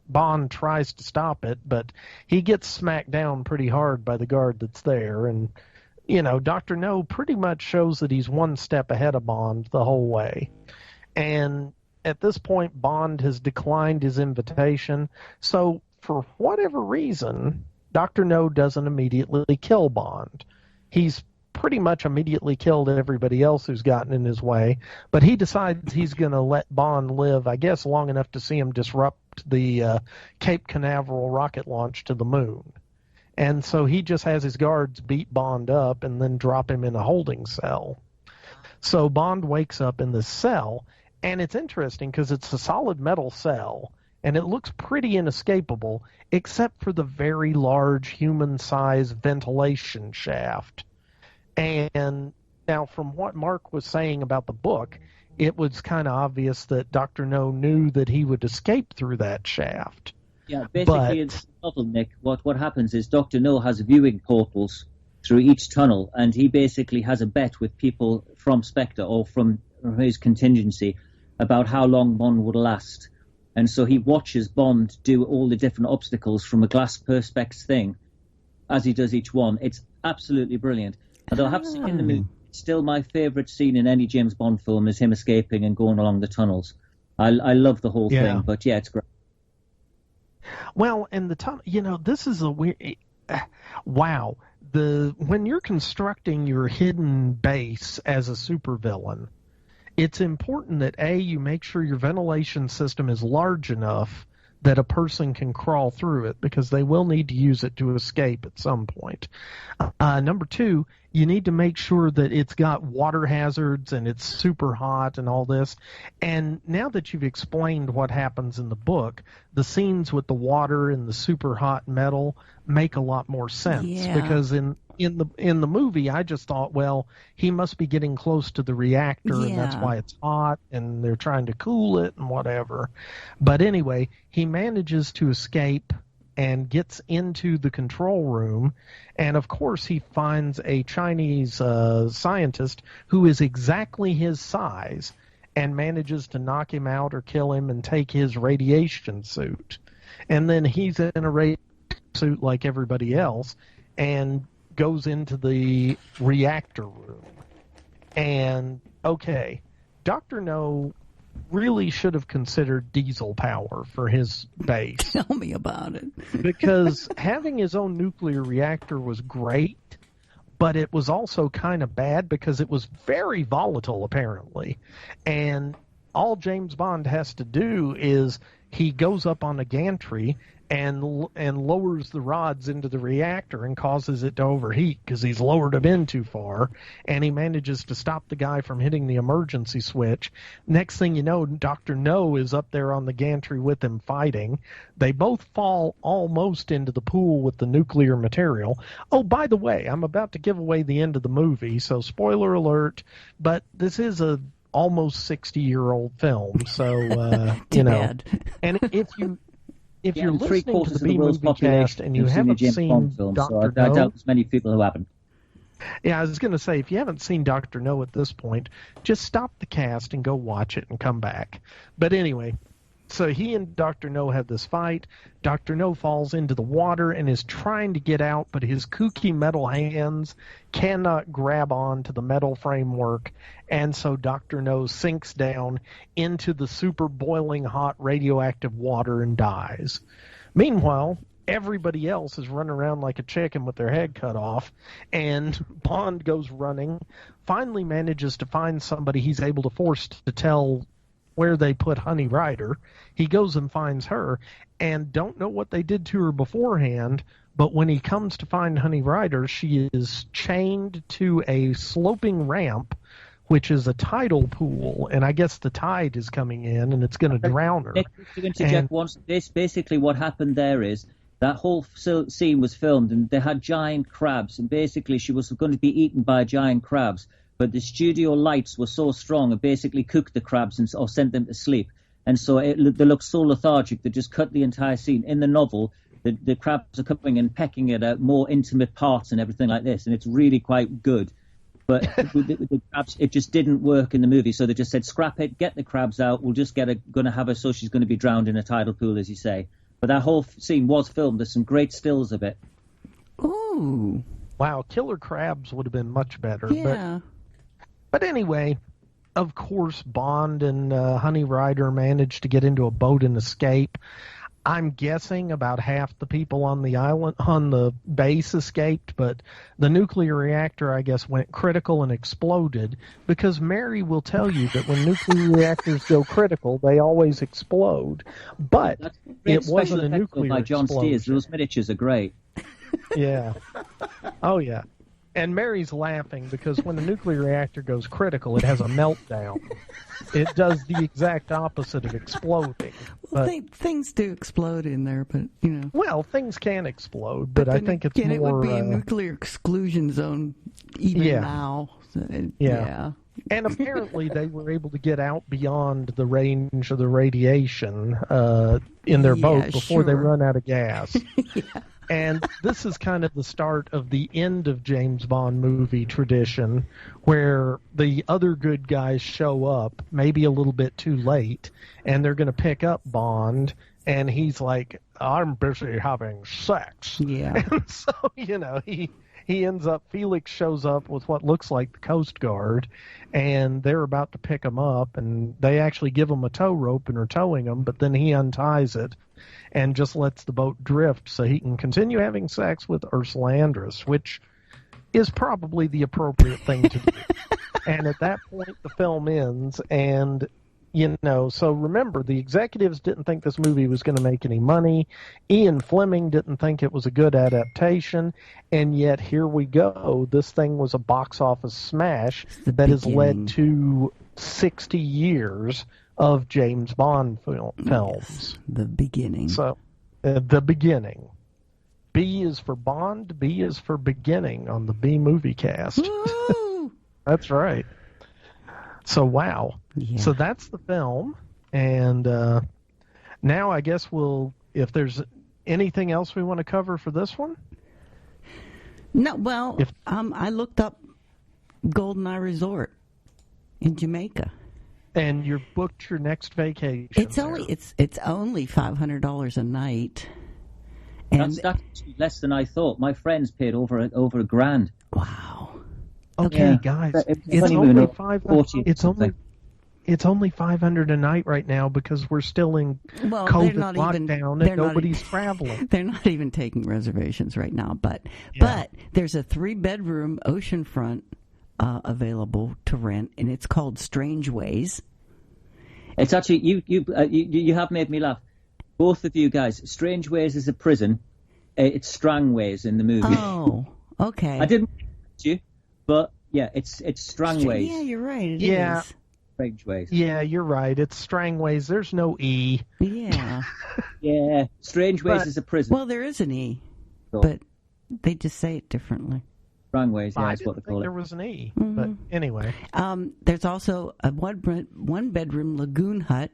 Bond tries to stop it, but he gets smacked down pretty hard by the guard that's there. And, Dr. No pretty much shows that he's one step ahead of Bond the whole way. And at this point, Bond has declined his invitation. So for whatever reason, Dr. No doesn't immediately kill Bond. He's pretty much immediately killed everybody else who's gotten in his way, but he decides he's going to let Bond live, I guess, long enough to see him disrupt the Cape Canaveral rocket launch to the moon. And so he just has his guards beat Bond up and then drop him in a holding cell. So Bond wakes up in this cell, and it's interesting because it's a solid metal cell, and it looks pretty inescapable, except for the very large human-sized ventilation shaft. And now, from what Mark was saying about the book, it was kind of obvious that Dr. No knew that he would escape through that shaft. Yeah, basically in the novel, Nick, what happens is Dr. No has viewing portals through each tunnel, and he basically has a bet with people from Spectre or from his contingency about how long Bond would last. And so he watches Bond do all the different obstacles from a glass perspex thing as he does each one. It's absolutely brilliant. And I'll have to say in the movie, still my favourite scene in any James Bond film is him escaping and going along the tunnels. I love the whole thing, but yeah, it's great. Well, and the tunnel, this is a weird... Wow. when you're constructing your hidden base as a supervillain, it's important that you make sure your ventilation system is large enough that a person can crawl through it, because they will need to use it to escape at some point. Number 2, you need to make sure that it's got water hazards and it's super hot and all this. And now that you've explained what happens in the book, the scenes with the water and the super hot metal make a lot more sense, because in the movie, I just thought, well, he must be getting close to the reactor, and that's why it's hot, and they're trying to cool it and whatever. But anyway, he manages to escape and gets into the control room, and of course he finds a Chinese scientist who is exactly his size and manages to knock him out or kill him and take his radiation suit. And then he's in a radiation suit like everybody else and goes into the reactor room. And, okay, Dr. No really should have considered diesel power for his base. Tell me about it. Because having his own nuclear reactor was great, but it was also kind of bad because it was very volatile, apparently. And all James Bond has to do is he goes up on a gantry and lowers the rods into the reactor and causes it to overheat because he's lowered them in too far, and he manages to stop the guy from hitting the emergency switch. Next thing you know, Dr. No is up there on the gantry with him fighting. They both fall almost into the pool with the nuclear material. Oh, by the way, I'm about to give away the end of the movie, so spoiler alert, but this is a almost 60-year-old film, so, you know. Bad. And if you're listening to the the B world's Movie Cast and you haven't seen film, Dr. so I doubt No, there's many people who haven't. yeah, I was going to say, if you haven't seen Dr. No at this point, just stop the cast and go watch it and come back. But anyway, so he and Dr. No have this fight. Dr. No falls into the water and is trying to get out, but his kooky metal hands cannot grab on to the metal framework, and so Dr. No sinks down into the super boiling hot radioactive water and dies. Meanwhile, everybody else is running around like a chicken with their head cut off, and Bond goes running, finally manages to find somebody he's able to force to tell where they put Honey Rider. He goes and finds her, and don't know what they did to her beforehand, but when he comes to find Honey Rider, she is chained to a sloping ramp, which is a tidal pool, and I guess the tide is coming in, and it's going to drown her. To interject once, basically what happened there is that whole scene was filmed, and they had giant crabs, and basically she was going to be eaten by giant crabs, but the studio lights were so strong it basically cooked the crabs or sent them to sleep. And so they looked so lethargic, they just cut the entire scene. In the novel, the crabs are coming and pecking at more intimate parts and everything like this, and it's really quite good. But the crabs, it just didn't work in the movie, so they just said, scrap it, get the crabs out, we'll just going to have her so she's going to be drowned in a tidal pool, as you say. But that whole scene was filmed. There's some great stills of it. Ooh. Wow, killer crabs would have been much better. Yeah. But anyway, of course, Bond and Honey Rider managed to get into a boat and escape. I'm guessing about half the people on the island, on the base, escaped, but the nuclear reactor, I guess, went critical and exploded, because Mary will tell you that when nuclear reactors go critical, they always explode. But it wasn't a nuclear by John explosion. Steers. Those miniatures are great. Yeah. Oh, yeah. And Mary's laughing because when the nuclear reactor goes critical, it has a meltdown. It does the exact opposite of exploding. Well, things do explode in there, but, you know. Well, things can explode, but I think it's more... it would be a nuclear exclusion zone even now. So yeah. And apparently they were able to get out beyond the range of the radiation in their boat before they run out of gas. Yeah. And this is kind of the start of the end of James Bond movie tradition, where the other good guys show up, maybe a little bit too late, and they're going to pick up Bond, and he's like, I'm busy having sex. Yeah. And so, you know, he ends up, Felix shows up with what looks like the Coast Guard, and they're about to pick him up, and they actually give him a tow rope and are towing him, but then he unties it and just lets the boat drift so he can continue having sex with Ursula Andress, which is probably the appropriate thing to do. And at that point, the film ends, and, so remember, the executives didn't think this movie was going to make any money. Ian Fleming didn't think it was a good adaptation, and yet here we go. This thing was a box office smash that has led to 60 years of James Bond films. Yes, the beginning. So, the beginning. B is for Bond, B is for beginning on the B Movie Cast. That's right. So, wow. Yeah. So that's the film. And now I guess if there's anything else we want to cover for this one? No, well, I looked up GoldenEye Resort in Jamaica. And you booked your next vacation. It's only $500 a night. And that's less than I thought. My friends paid over a grand. Wow. Okay, guys, it's only $500. It's only $500 a night right now because we're still in COVID lockdown and nobody's traveling. They're not even taking reservations right now. But there's a 3-bedroom oceanfront available to rent, and it's called Strange Ways. It's actually you have made me laugh. Both of you guys. Strange Ways is a prison. It's Strangways in the movie. Oh, okay. I didn't you, but yeah, it's Strangways. Yeah, you're right. It is. Strange Ways. Yeah, you're right. It's Strangways. There's no E. Yeah. Yeah, Strange Ways is a prison. Well, there is an E, but they just say it differently. Strangways, yeah, that's what they call it. There was an E, but anyway. There's also a one-bedroom lagoon hut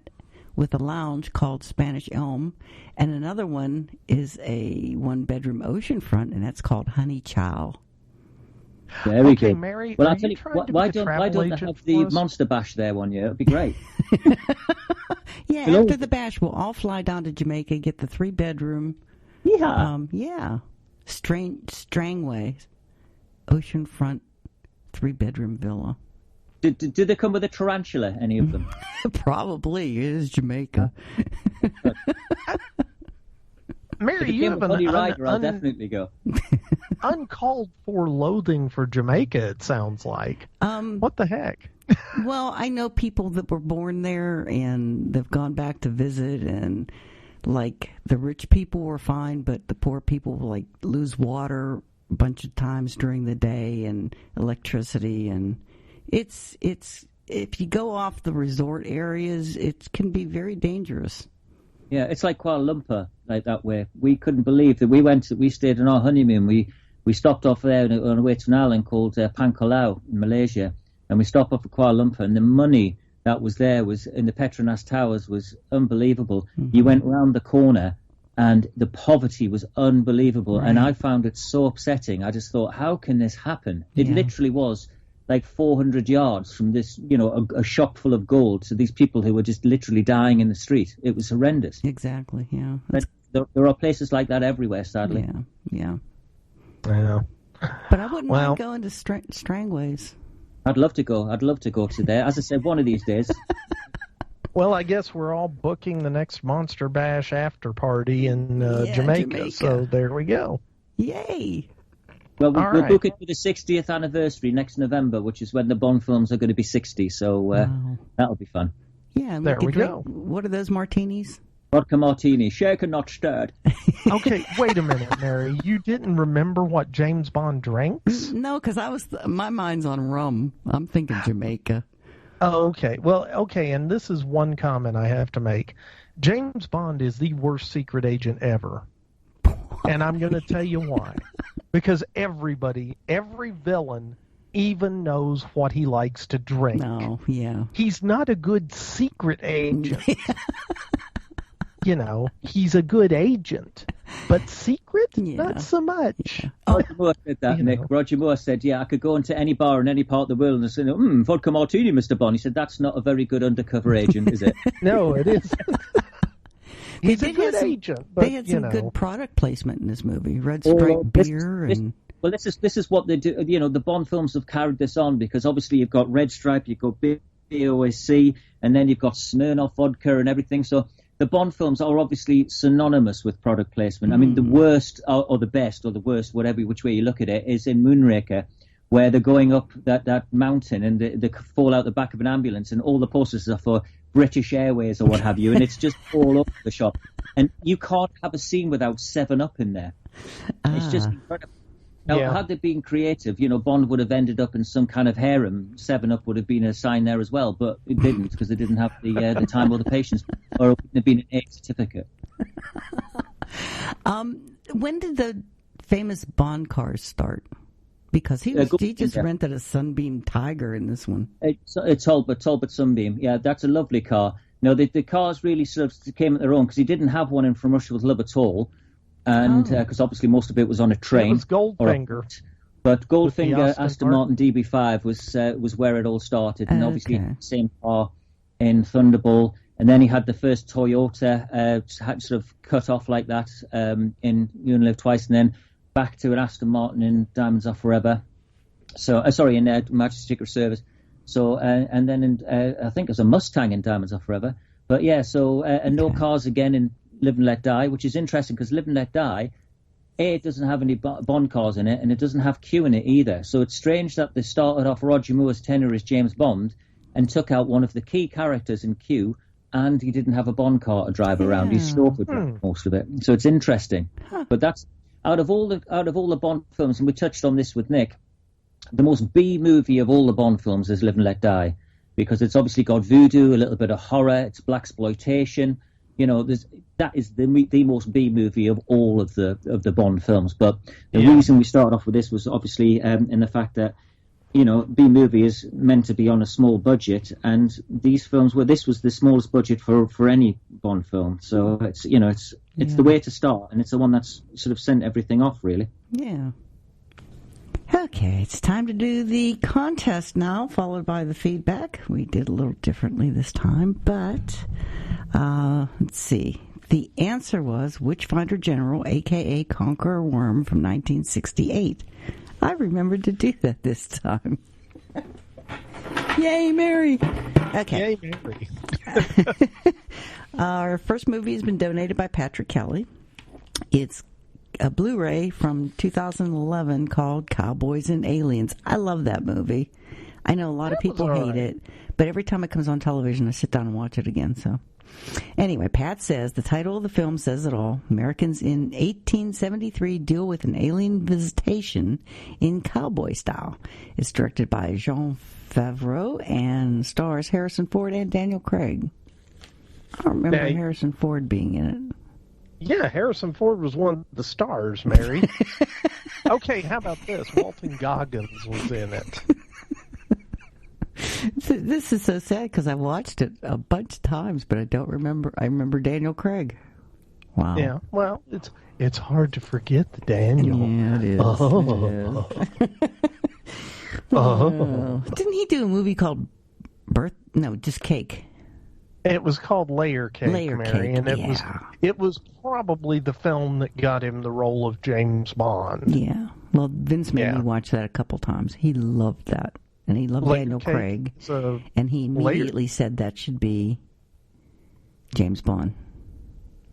with a lounge called Spanish Elm, and another one is a 1-bedroom oceanfront, and that's called Honey Chow. Very good. Mary, well, I'll tell you, why don't they have the Monster Bash there one year? It'd be great. Yeah, after the bash, we'll all fly down to Jamaica, get the 3-bedroom. Yeah. Strangways, oceanfront, 3-bedroom villa. Do they come with a tarantula, any of them? Probably. It is Jamaica. Mary, you have I'll definitely go. Uncalled for loathing for Jamaica, it sounds like. What the heck? Well, I know people that were born there and they've gone back to visit, and like the rich people were fine, but the poor people lose water a bunch of times during the day and electricity, and it's if you go off the resort areas, it can be very dangerous. Yeah, it's like Kuala Lumpur, like that way. We couldn't believe that we stayed on our honeymoon. We stopped off there on our way to an island called Pangkalau in Malaysia, and we stopped off at Kuala Lumpur, and the money that was there was in the Petronas Towers was unbelievable. You went round the corner, and the poverty was unbelievable, and I found it so upsetting. I just thought, how can this happen? It literally was like 400 yards from this, a shop full of gold to these people who were just literally dying in the street. It was horrendous. Exactly, yeah. There are places like that everywhere, sadly. Yeah. I know. But I wouldn't mind going to Strangways. I'd love to go. I'd love to go to there. As I said, one of these days. Well, I guess we're all booking the next Monster Bash after party in Jamaica, so there we go. Yay! Well, we'll book it for the 60th anniversary next November, which is when the Bond films are going to be 60, so that'll be fun. Yeah, there we go. What are those martinis? Vodka martini, shaken, not stirred. Okay, wait a minute, Mary. You didn't remember what James Bond drinks? No, because my mind's on rum. I'm thinking Jamaica. Oh, okay. Well, okay, and this is one comment I have to make. James Bond is the worst secret agent ever. And I'm going to tell you why. Because every villain even knows what he likes to drink. No, yeah. He's not a good secret agent. He's a good agent. But secret? Not so much. Yeah. Roger Moore said that, Nick. Roger Moore said, I could go into any bar in any part of the world and say, vodka martini, Mr. Bond. He said, that's not a very good undercover agent, is it? No, it is. He's a good agent. But, they had some good product placement in this movie. Red Stripe beer and... Well, this is what they do. The Bond films have carried this on because obviously you've got Red Stripe, you've got BOSC, and then you've got Smirnoff vodka and everything. So the Bond films are obviously synonymous with product placement. I mean, the worst or the best or the worst, whatever which way you look at it, is in Moonraker, where they're going up that mountain and they fall out the back of an ambulance, and all the posters are for British Airways or what have you, and it's just all over the shop. And you can't have a scene without 7-Up in there. It's just incredible. Now, had they been creative, Bond would have ended up in some kind of harem. 7-Up would have been a sign there as well, but it didn't, because they didn't have the time or the patience, or it wouldn't have been an A certificate. When did the famous Bond cars start? Because he just rented a Sunbeam Tiger in this one. It's Talbot Sunbeam. Yeah, that's a lovely car. No, the cars really sort of came at their own, because he didn't have one in From Russia with Love at all. And because obviously most of it was on a train. It was Goldfinger. But Goldfinger, Aston Martin DB5 was where it all started. And obviously the same car in Thunderball. And then he had the first Toyota, had sort of cut off like that in You Only Live Twice. And then back to an Aston Martin in Diamonds Are Forever. So, in Majesty's Secret Service. So, and then I think it was a Mustang in Diamonds Are Forever. But yeah, and no cars again in Live and Let Die, which is interesting because Live and Let Die, it doesn't have any Bond cars in it, and it doesn't have Q in it either. So it's strange that they started off Roger Moore's tenure as James Bond and took out one of the key characters in Q, and he didn't have a Bond car to drive around. He chauffeured most of it. So it's interesting. But that's out of all the Bond films, and we touched on this with Nick, the most B movie of all the Bond films is Live and Let Die, because it's obviously got voodoo, a little bit of horror, it's blaxploitation. That is the most B movie of all of the Bond films. But the reason we started off with this was obviously in the fact that B movie is meant to be on a small budget, and these films this was the smallest budget for any Bond film. So it's the way to start, and it's the one that's sort of sent everything off really. Yeah. Okay, it's time to do the contest now, followed by the feedback. We did a little differently this time, but let's see. The answer was Witchfinder General, a.k.a. Conqueror Worm from 1968. I remembered to do that this time. Yay, Mary! Okay. Yay, Mary. Our first movie has been donated by Patrick Kelly. It's a Blu-ray from 2011 called Cowboys and Aliens. I love that movie. I know a lot of people hate it, but every time it comes on television, I sit down and watch it again. So, anyway, Pat says the title of the film says it all. Americans in 1873 deal with an alien visitation in cowboy style. It's directed by Jean Favreau and stars Harrison Ford and Daniel Craig. I don't remember Harrison Ford being in it. Yeah, Harrison Ford was one of the stars, Mary. Okay, how about this? Walton Goggins was in it. This is so sad because I watched it a bunch of times, but I don't remember. I remember Daniel Craig. Wow. Yeah, well, it's hard to forget the Daniel. Yeah, it is. Oh. It is. Didn't he do a movie called just Cake? It was called Layer Cake, Mary, and it was probably the film that got him the role of James Bond. Yeah. Well, Vince made me watch that a couple times. He loved that, and he loved Daniel Craig, and he immediately said that should be James Bond.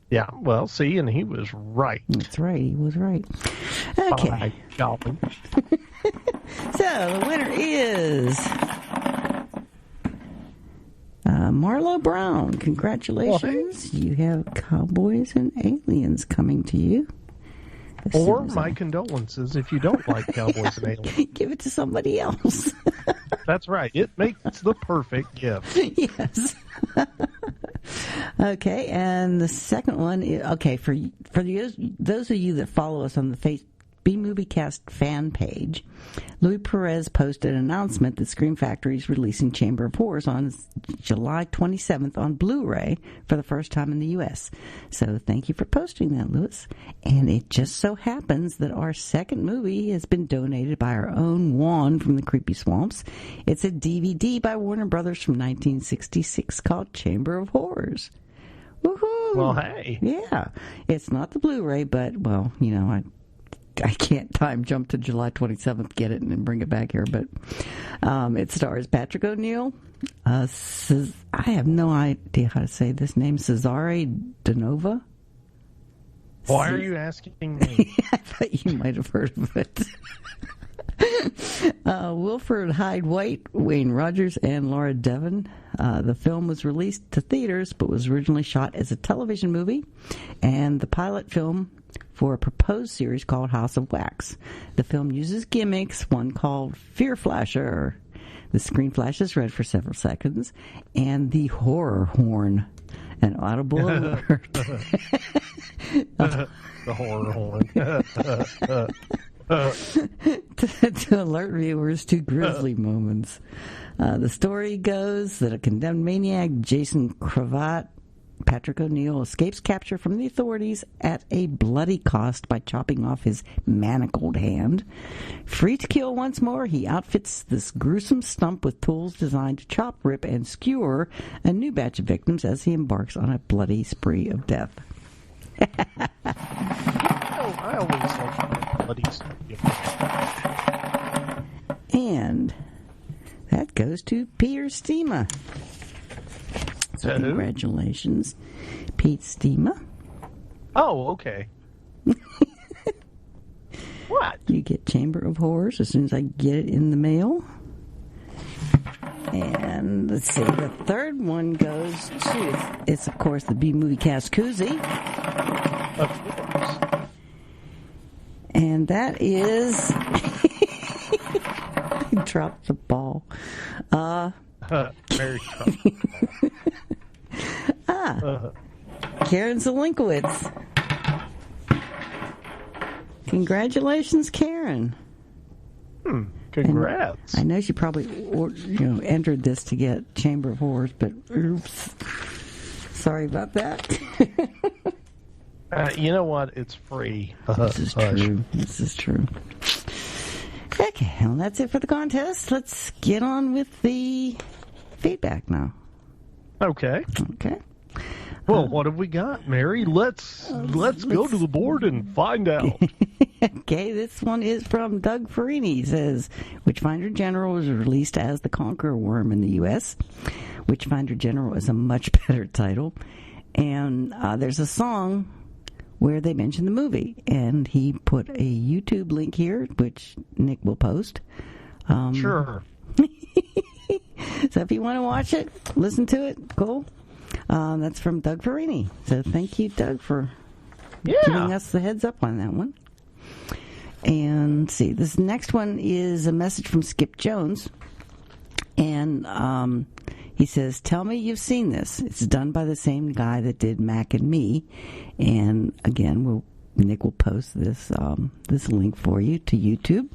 Yeah, well, see, and he was right. That's right, he was right. Okay. So, the winner is Marlo Brown. Congratulations. You have Cowboys and Aliens coming to you. Or my condolences if you don't like Cowboys and Aliens. Give it to somebody else. That's right. It makes the perfect gift. Yes. Okay, and the second one, for those of you that follow us on the B-Movie-Cast fan page, Louis Perez posted an announcement that Scream Factory is releasing Chamber of Horrors on July 27th on Blu-ray for the first time in the U.S. So thank you for posting that, Louis. And it just so happens that our second movie has been donated by our own Juan from the Creepy Swamps. It's a DVD by Warner Brothers from 1966 called Chamber of Horrors. Woohoo! Well, hey. Yeah. It's not the Blu-ray, but, can't time jump to July 27th, get it, and then bring it back here. But it stars Patrick O'Neill. I have no idea how to say this name. Cesare Danova. Why are you asking me? I thought you might have heard of it. Wilford Hyde White, Wayne Rogers, and Laura Devon. The film was released to theaters, but was originally shot as a television movie, and the pilot film for a proposed series called House of Wax. The film uses gimmicks, one called Fear Flasher. The screen flash is red for several seconds, and the horror horn, an audible alert. The horror horn. to alert viewers to grisly moments. The story goes that a condemned maniac, Jason Cravat, Patrick O'Neill, escapes capture from the authorities at a bloody cost by chopping off his manacled hand. Free to kill once more, he outfits this gruesome stump with tools designed to chop, rip, and skewer a new batch of victims as he embarks on a bloody spree of death. I always like bloody stuff. And that goes to Peter Steema. So congratulations, Pete Steema. Oh, okay. What? You get Chamber of Horrors as soon as I get it in the mail. And let's see, the third one goes to, it's of course the B-Movie Cast Koozie. Of course. And that is, he dropped the ball. Very tough. Karen Zelinkowitz. Congratulations, Karen. Congrats. And I know she probably entered this to get Chamber of Horrors, but oops. Sorry about that. You know what? It's free. This is true. This is true. Okay, well, that's it for the contest. Let's get on with the feedback now. Okay. Okay. Well, what have we got, Mary? Let's go to the board and find out. Okay, this one is from Doug Farini. He says, Witchfinder General was released as The Conqueror Worm in the U.S. Witchfinder General is a much better title. And there's a song where they mention the movie. And he put a YouTube link here, which Nick will post. Sure. So if you want to watch it, listen to it, cool. That's from Doug Farini. So thank you, Doug, for giving us the heads up on that one. And see, this next one is a message from Skip Jones. And he says, tell me you've seen this. It's done by the same guy that did Mac and Me. And again, Nick will post this link for you to YouTube.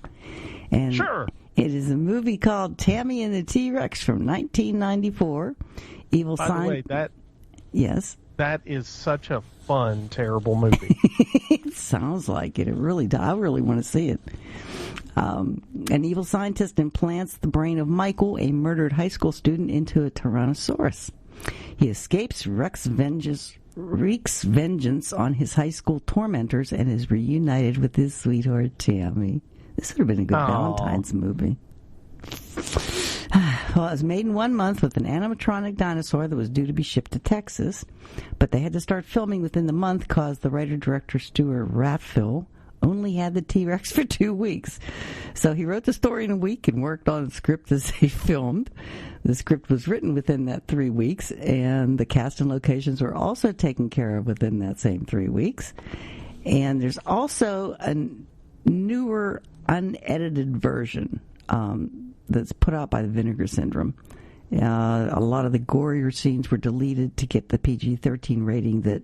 And sure. It is a movie called Tammy and the T-Rex from 1994. Evil By Sign. the way, Yes. That is such a fun, terrible movie. It sounds like it. It really does. I really want to see it. An evil scientist implants the brain of Michael, a murdered high school student, into a Tyrannosaurus. He escapes, wreaks vengeance on his high school tormentors, and is reunited with his sweetheart, Tammy. This would have been a good Valentine's movie. Well, it was made in 1 month with an animatronic dinosaur that was due to be shipped to Texas, but they had to start filming within the month because the writer-director Stuart Rathfill only had the T-Rex for 2 weeks. So he wrote the story in a week and worked on the script as they filmed. The script was written within that 3 weeks, and the cast and locations were also taken care of within that same 3 weeks. And there's also a newer, unedited version that's put out by the Vinegar Syndrome. A lot of the gorier scenes were deleted to get the PG-13 rating that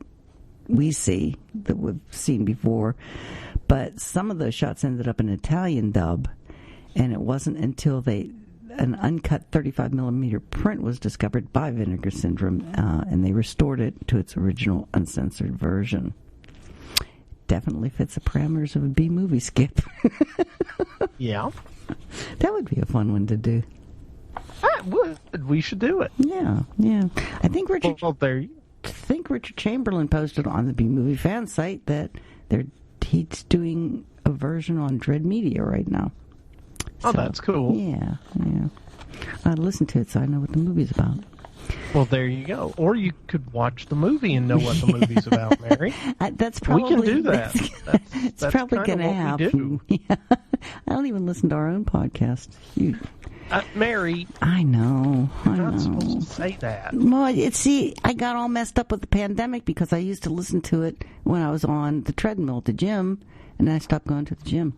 we see, that we've seen before. But some of those shots ended up in Italian dub, and it wasn't until an uncut 35mm print was discovered by Vinegar Syndrome, and they restored it to its original uncensored version. Definitely fits the parameters of a B-movie, Skip. Yeah. That would be a fun one to do. We should do it. Yeah. I think Richard Chamberlain posted on the B-Movie fan site that he's doing a version on Dread Media right now. Oh, that's cool. Yeah. I listened to it, so I know what the movie's about. Well, there you go. Or you could watch the movie and know what the movie's about, Mary. That's probably... We can do that. It's probably going to happen. Yeah. I don't even listen to our own podcast. Mary. I know. You're not supposed to say that. Well, I got all messed up with the pandemic because I used to listen to it when I was on the treadmill at the gym, and then I stopped going to the gym.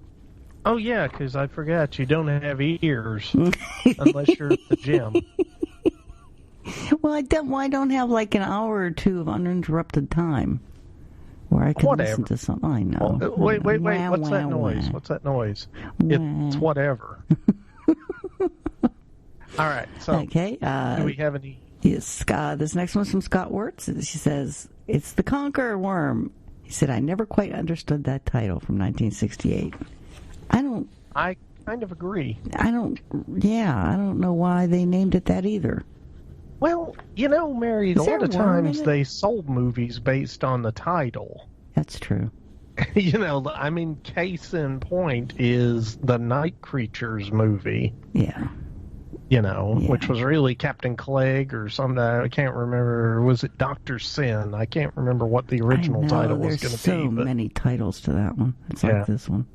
Oh, yeah, because I forgot you don't have ears unless you're at the gym. Well, I don't have like an hour or two of uninterrupted time where I can listen to something. I know. Wait. What's that noise? What's that noise? It's whatever. All right. So, okay. Do we have any? Yes. This next one's from Scott Wirtz. She says, "It's the Conqueror Worm." He said, "I never quite understood that title from 1968. I kind of agree. I don't know why they named it that either. Well, Mary, a lot of times they sold movies based on the title. That's true. Case in point is the Night Creatures movie. Yeah. Which was really Captain Clegg or something. I can't remember. Was it Dr. Sin? I can't remember what the original title was going to be. There's so many titles to that one. It's like this one.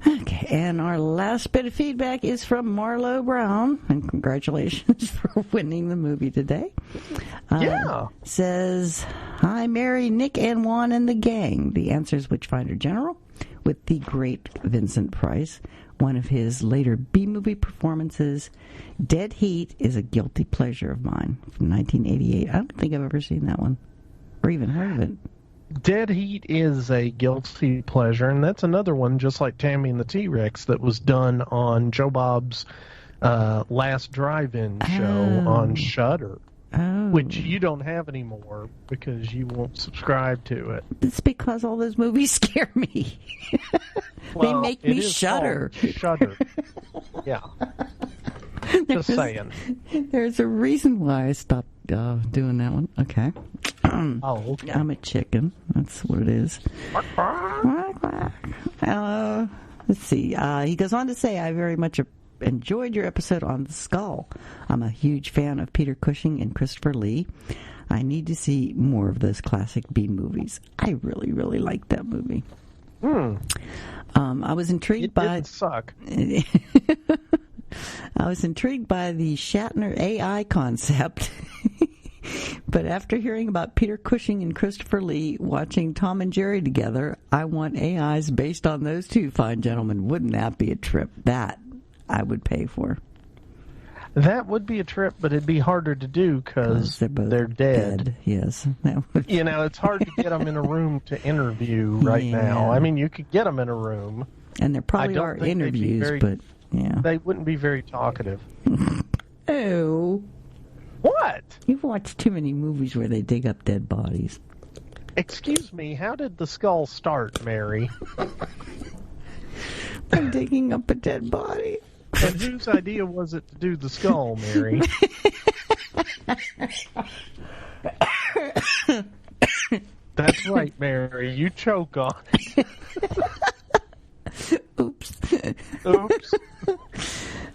Okay, and our last bit of feedback is from Marlo Brown, and congratulations for winning the movie today. Says, "Hi, Mary, Nick, and Juan and the gang. The answer's Witchfinder General with the great Vincent Price. One of his later B-movie performances. Dead Heat is a guilty pleasure of mine from 1988. I don't think I've ever seen that one or even heard of it. Dead Heat is a guilty pleasure, and that's another one, just like Tammy and the T-Rex, that was done on Joe Bob's last drive-in show on Shudder, which you don't have anymore because you won't subscribe to it. It's because all those movies scare me. They make me shudder. Shudder. Yeah. Just saying. There's a reason why I stopped doing that one. Okay. Okay. I'm a chicken. That's what it is. Let's see. He goes on to say, "I very much enjoyed your episode on The Skull. I'm a huge fan of Peter Cushing and Christopher Lee. I need to see more of those classic B movies. I really, really liked that movie." I was intrigued by... It didn't suck. I was intrigued by the Shatner AI concept, but after hearing about Peter Cushing and Christopher Lee watching Tom and Jerry together, I want AIs based on those two fine gentlemen. Wouldn't that be a trip? That I would pay for. That would be a trip, but it'd be harder to do because they're dead. Yes. It's hard to get them in a room to interview right now. I mean, you could get them in a room. And there probably are interviews, but yeah. They wouldn't be very talkative. Oh. What? You've watched too many movies where they dig up dead bodies. Excuse me, how did The Skull start, Mary? By digging up a dead body. And whose idea was it to do the skull, Mary? That's right, Mary. You choke on it. Oops. Oops.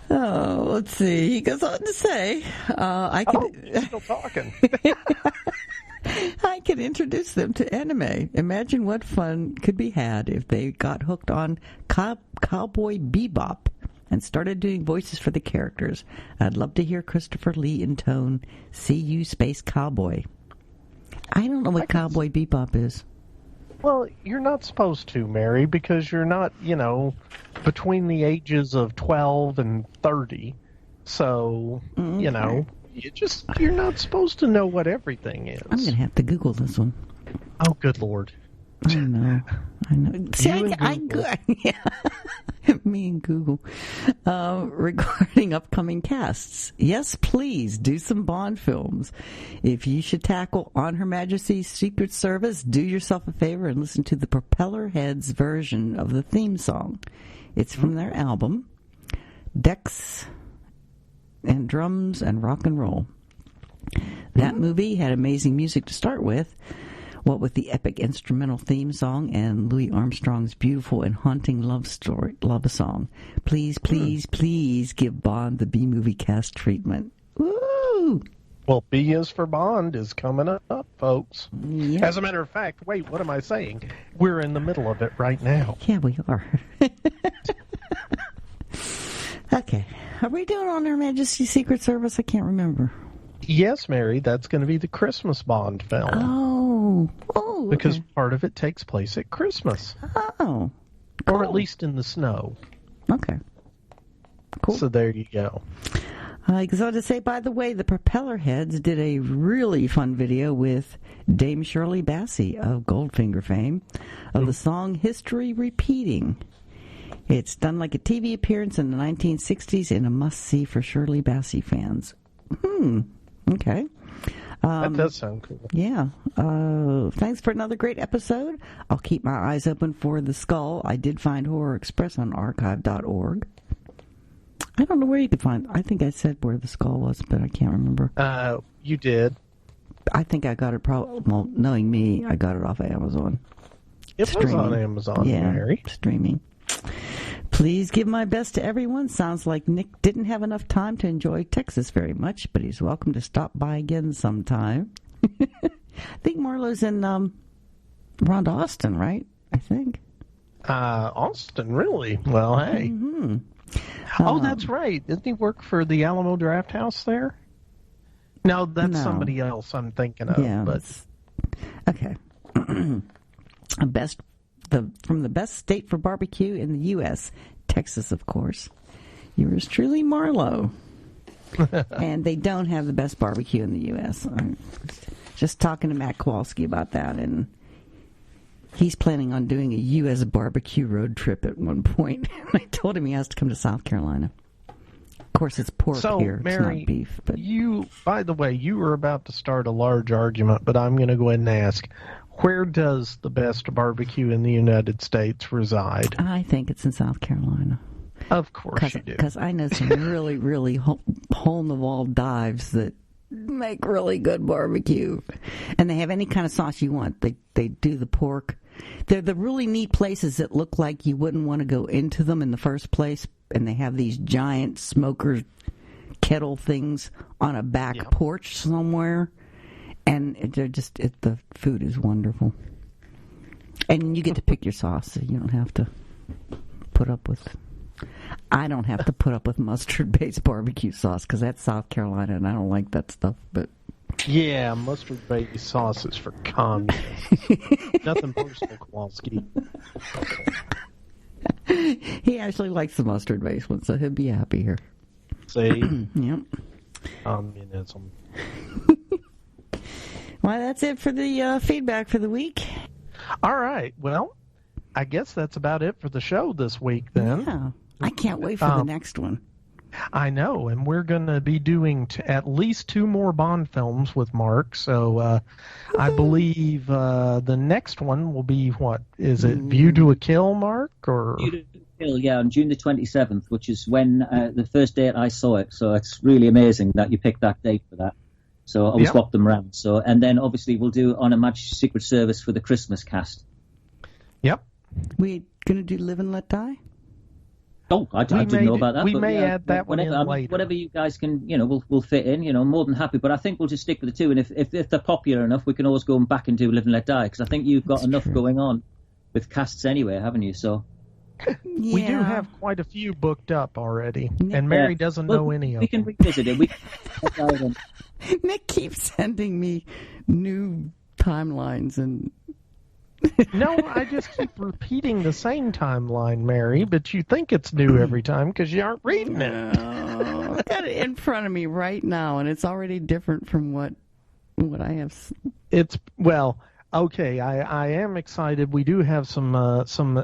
Oh, let's see. He goes on to say, he's still talking. I can introduce them to anime. Imagine what fun could be had if they got hooked on Cowboy Bebop and started doing voices for the characters. I'd love to hear Christopher Lee intone "See You, Space Cowboy." I don't know what Cowboy Bebop is. Well, you're not supposed to, Mary, because you're not, between the ages of 12 and 30. So, you're not supposed to know what everything is. I'm going to have to Google this one. Oh, good Lord. I know. See, me and Google. Regarding upcoming casts, yes, please do some Bond films. If you should tackle On Her Majesty's Secret Service, do yourself a favor and listen to the Propeller Heads version of the theme song. It's from their album, Decks and Drums and Rock and Roll. That movie had amazing music to start with. What with the epic instrumental theme song and Louis Armstrong's beautiful and haunting love song. Please, please, please give Bond the B-movie cast treatment. Woo! Well, B is for Bond is coming up, folks. Yep. As a matter of fact, wait, what am I saying? We're in the middle of it right now. Yeah, we are. Okay. Are we doing on Her Majesty's Secret Service? I can't remember. Yes, Mary, that's going to be the Christmas Bond film. Oh. Okay. Because part of it takes place at Christmas. Oh. Cool. Or at least in the snow. Okay. Cool. So there you go. So to say, by the way, the Propeller Heads did a really fun video with Dame Shirley Bassey of Goldfinger fame of the song History Repeating. It's done like a TV appearance in the 1960s and a must-see for Shirley Bassey fans. Okay. That does sound cool. Yeah. Thanks for another great episode. I'll keep my eyes open for The Skull. I did find Horror Express on archive.org. I don't know where you could find. I think I said where The Skull was, but I can't remember. You did. I think I got it well, knowing me, I got it off of Amazon. It was on Amazon, yeah, Mary. Streaming. Please give my best to everyone. Sounds like Nick didn't have enough time to enjoy Texas very much, but he's welcome to stop by again sometime. I think Marlo's in around Austin, right? I think. Austin, really? Well, hey. Mm-hmm. Oh, that's right. Didn't he work for the Alamo Draft House there? No, that's somebody else I'm thinking of. Yeah, but okay. From the best state for barbecue in the U.S., Texas, of course. Yours truly, Marlo. And they don't have the best barbecue in the U.S. I'm just talking to Matt Kowalski about that, and he's planning on doing a U.S. barbecue road trip at one point. I told him he has to come to South Carolina. Of course, it's pork here. Mary, it's not beef. But by the way, you were about to start a large argument, but I'm going to go ahead and ask, where does the best barbecue in the United States reside? I think it's in South Carolina. Of course you do. Because I know some really, really hole-in-the-wall dives that make really good barbecue. And they have any kind of sauce you want. They do the pork. They're the really neat places that look like you wouldn't want to go into them in the first place. And they have these giant smoker kettle things on a back porch somewhere. And they're the food is wonderful. And you get to pick your sauce. So you don't have to put up with... I don't have to put up with mustard-based barbecue sauce because that's South Carolina, and I don't like that stuff. But yeah, mustard-based sauce is for communists. Nothing personal, Kowalski. He actually likes the mustard-based one, so he'll be happy here. See? Yep. Communism. Well, that's it for the feedback for the week. All right. Well, I guess that's about it for the show this week, then. Yeah. I can't wait for the next one. I know, and we're going to be doing at least 2 more Bond films with Mark, so I believe the next one will be, what, is it View to a Kill, Mark? Or View to a Kill, yeah, on June the 27th, which is when the first date I saw it, so it's really amazing that you picked that date for that. So I will swap them around. So, and then obviously we'll do On a Match Secret Service for the Christmas cast. Yep. We going to do Live and Let Die? Oh, I didn't know about that. We may add that one in later. Whatever you guys can, we'll fit in, more than happy. But I think we'll just stick with the 2. And if they're popular enough, we can always go back and do Live and Let Die. Because I think you've got enough going on with casts anyway, haven't you? So we do have quite a few booked up already. And Mary doesn't know any of them. We can revisit it. Nick keeps sending me new timelines and... No, I just keep repeating the same timeline, Mary, but you think it's new every time because you aren't reading it. I've got it in front of me right now, and it's already different from what I have. Okay, I am excited. We do have some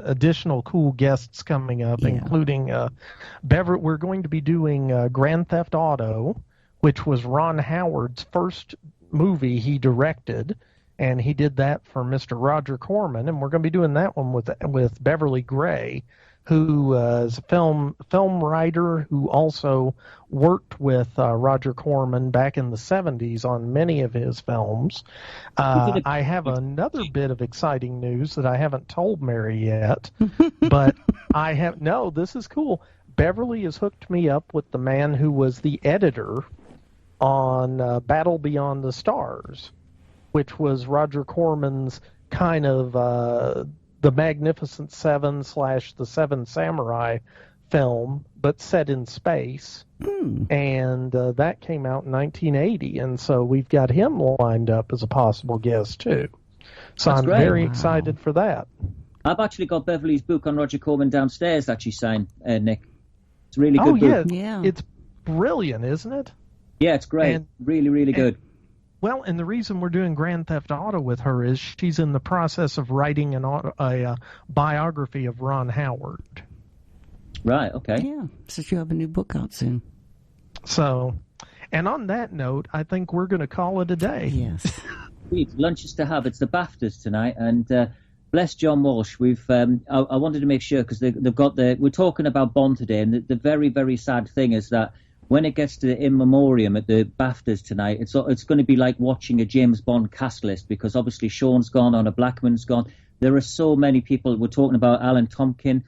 additional cool guests coming up, including we're going to be doing Grand Theft Auto, which was Ron Howard's first movie he directed. And he did that for Mr. Roger Corman, and we're going to be doing that one with Beverly Gray. who is a film writer who also worked with Roger Corman back in the 70s on many of his films. I have another bit of exciting news that I haven't told Mary yet, but this is cool. Beverly has hooked me up with the man who was the editor on Battle Beyond the Stars, which was Roger Corman's kind of the Magnificent Seven / the Seven Samurai film, but set in space. And that came out in 1980, and so we've got him lined up as a possible guest, too. So That's I'm great. very excited for that. I've actually got Beverly's book on Roger Corman downstairs that she signed, Nick. It's a really good book. Yeah. It's brilliant, isn't it? Yeah, it's great. And, really, really good. Well, and the reason we're doing Grand Theft Auto with her is she's in the process of writing a biography of Ron Howard. Right, okay. Yeah, so you have a new book out soon. So, and on that note, I think we're going to call it a day. Yes. Lunch is to have. It's the BAFTAs tonight, and bless John Walsh. We've I wanted to make sure, because they've got we're talking about Bond today, and the very, very sad thing is that when it gets to the in memoriam at the BAFTAs tonight, it's going to be like watching a James Bond cast list, because obviously Sean's gone, Honor Blackman's gone. There are so many people. We're talking about Alan Tompkin.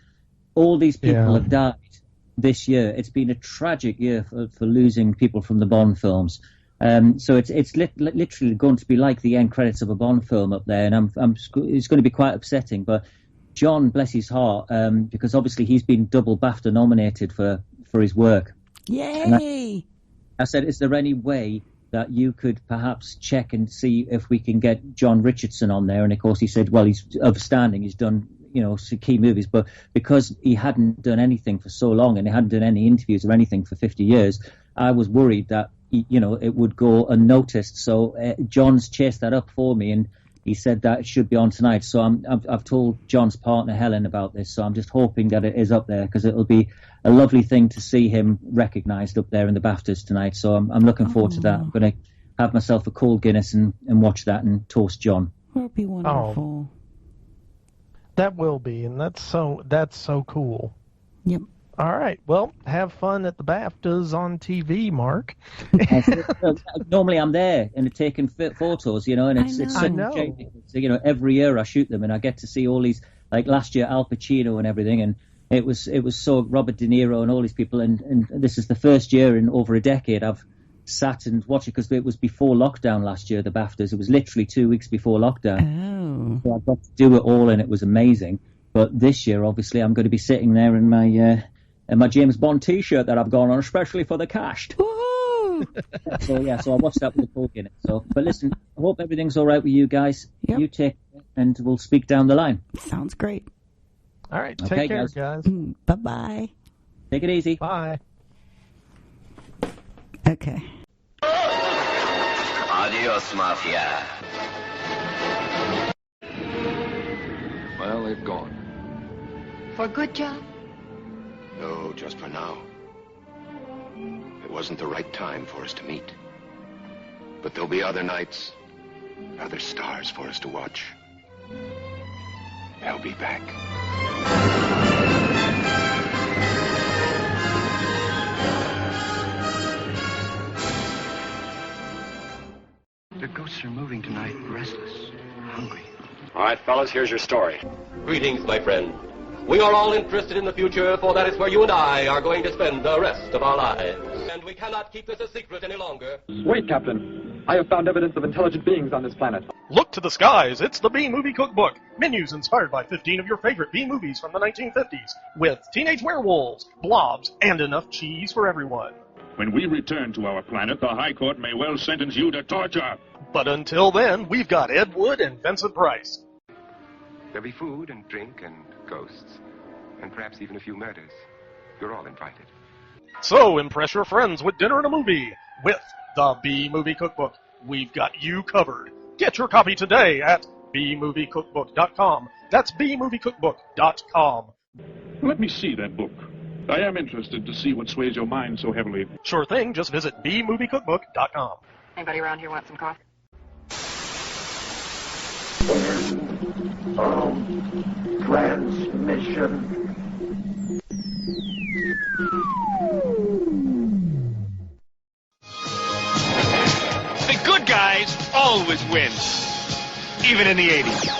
All these people have died this year. It's been a tragic year for losing people from the Bond films. So it's literally going to be like the end credits of a Bond film up there, and it's going to be quite upsetting. But John, bless his heart, because obviously he's been double BAFTA nominated for his work. Yay! I said, is there any way that you could perhaps check and see if we can get John Richardson on there? And of course he said, well, he's outstanding. He's done, some key movies, but because he hadn't done anything for so long and he hadn't done any interviews or anything for 50 years, I was worried that, it would go unnoticed. So John's chased that up for me, and he said that it should be on tonight. So I've told John's partner, Helen, about this. So I'm just hoping that it is up there, because it'll be a lovely thing to see him recognised up there in the BAFTAs tonight. So I'm looking forward to that. I'm going to have myself a cold Guinness and watch that and toast John. That'll be wonderful. That will be, and that's so cool. Yep. All right. Well, have fun at the BAFTAs on TV, Mark. Normally I'm there and taking photos, and it's so much, every year I shoot them and I get to see all these, like last year Al Pacino and everything, and it was so Robert De Niro and all these people, and this is the first year in over a decade I've sat and watched it, because it was before lockdown last year, the BAFTAs. It was literally 2 weeks before lockdown. So I got to do it all, and it was amazing. But this year, obviously, I'm going to be sitting there in my James Bond T-shirt that I've gone on especially for the cast. So I watched that with a cold in it. But listen, I hope everything's all right with you guys. Yep. You take care, and we'll speak down the line. Sounds great. All right, take care, guys. Bye-bye. Take it easy. Bye. Okay. Adios, Mafia. Well, they've gone. For good, John? No, just for now. It wasn't the right time for us to meet. But there'll be other nights, other stars for us to watch. They'll be back. The ghosts are moving tonight, restless, hungry. All right, fellas, here's your story. Greetings, my friend. We are all interested in the future, for that is where you and I are going to spend the rest of our lives. And we cannot keep this a secret any longer. Wait, Captain. I have found evidence of intelligent beings on this planet. Look to the skies. It's the B-Movie Cookbook. Menus inspired by 15 of your favorite B-movies from the 1950s, with teenage werewolves, blobs, and enough cheese for everyone. When we return to our planet, the High Court may well sentence you to torture. But until then, we've got Ed Wood and Vincent Price. There'll be food and drink and ghosts, and perhaps even a few murders. You're all invited. So impress your friends with dinner and a movie with the B-Movie Cookbook. We've got you covered. Get your copy today at bmoviecookbook.com. That's bmoviecookbook.com. Let me see that book. I am interested to see what sways your mind so heavily. Sure thing. Just visit bmoviecookbook.com. Anybody around here want some coffee? Transmission. The good guys always win, even in the 80s.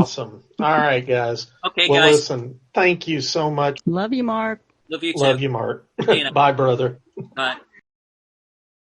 Awesome. All right, guys. Okay, well, guys. Listen, thank you so much. Love you, Mark. Love you too. Love you, Mark. See you now. Bye, brother. Bye.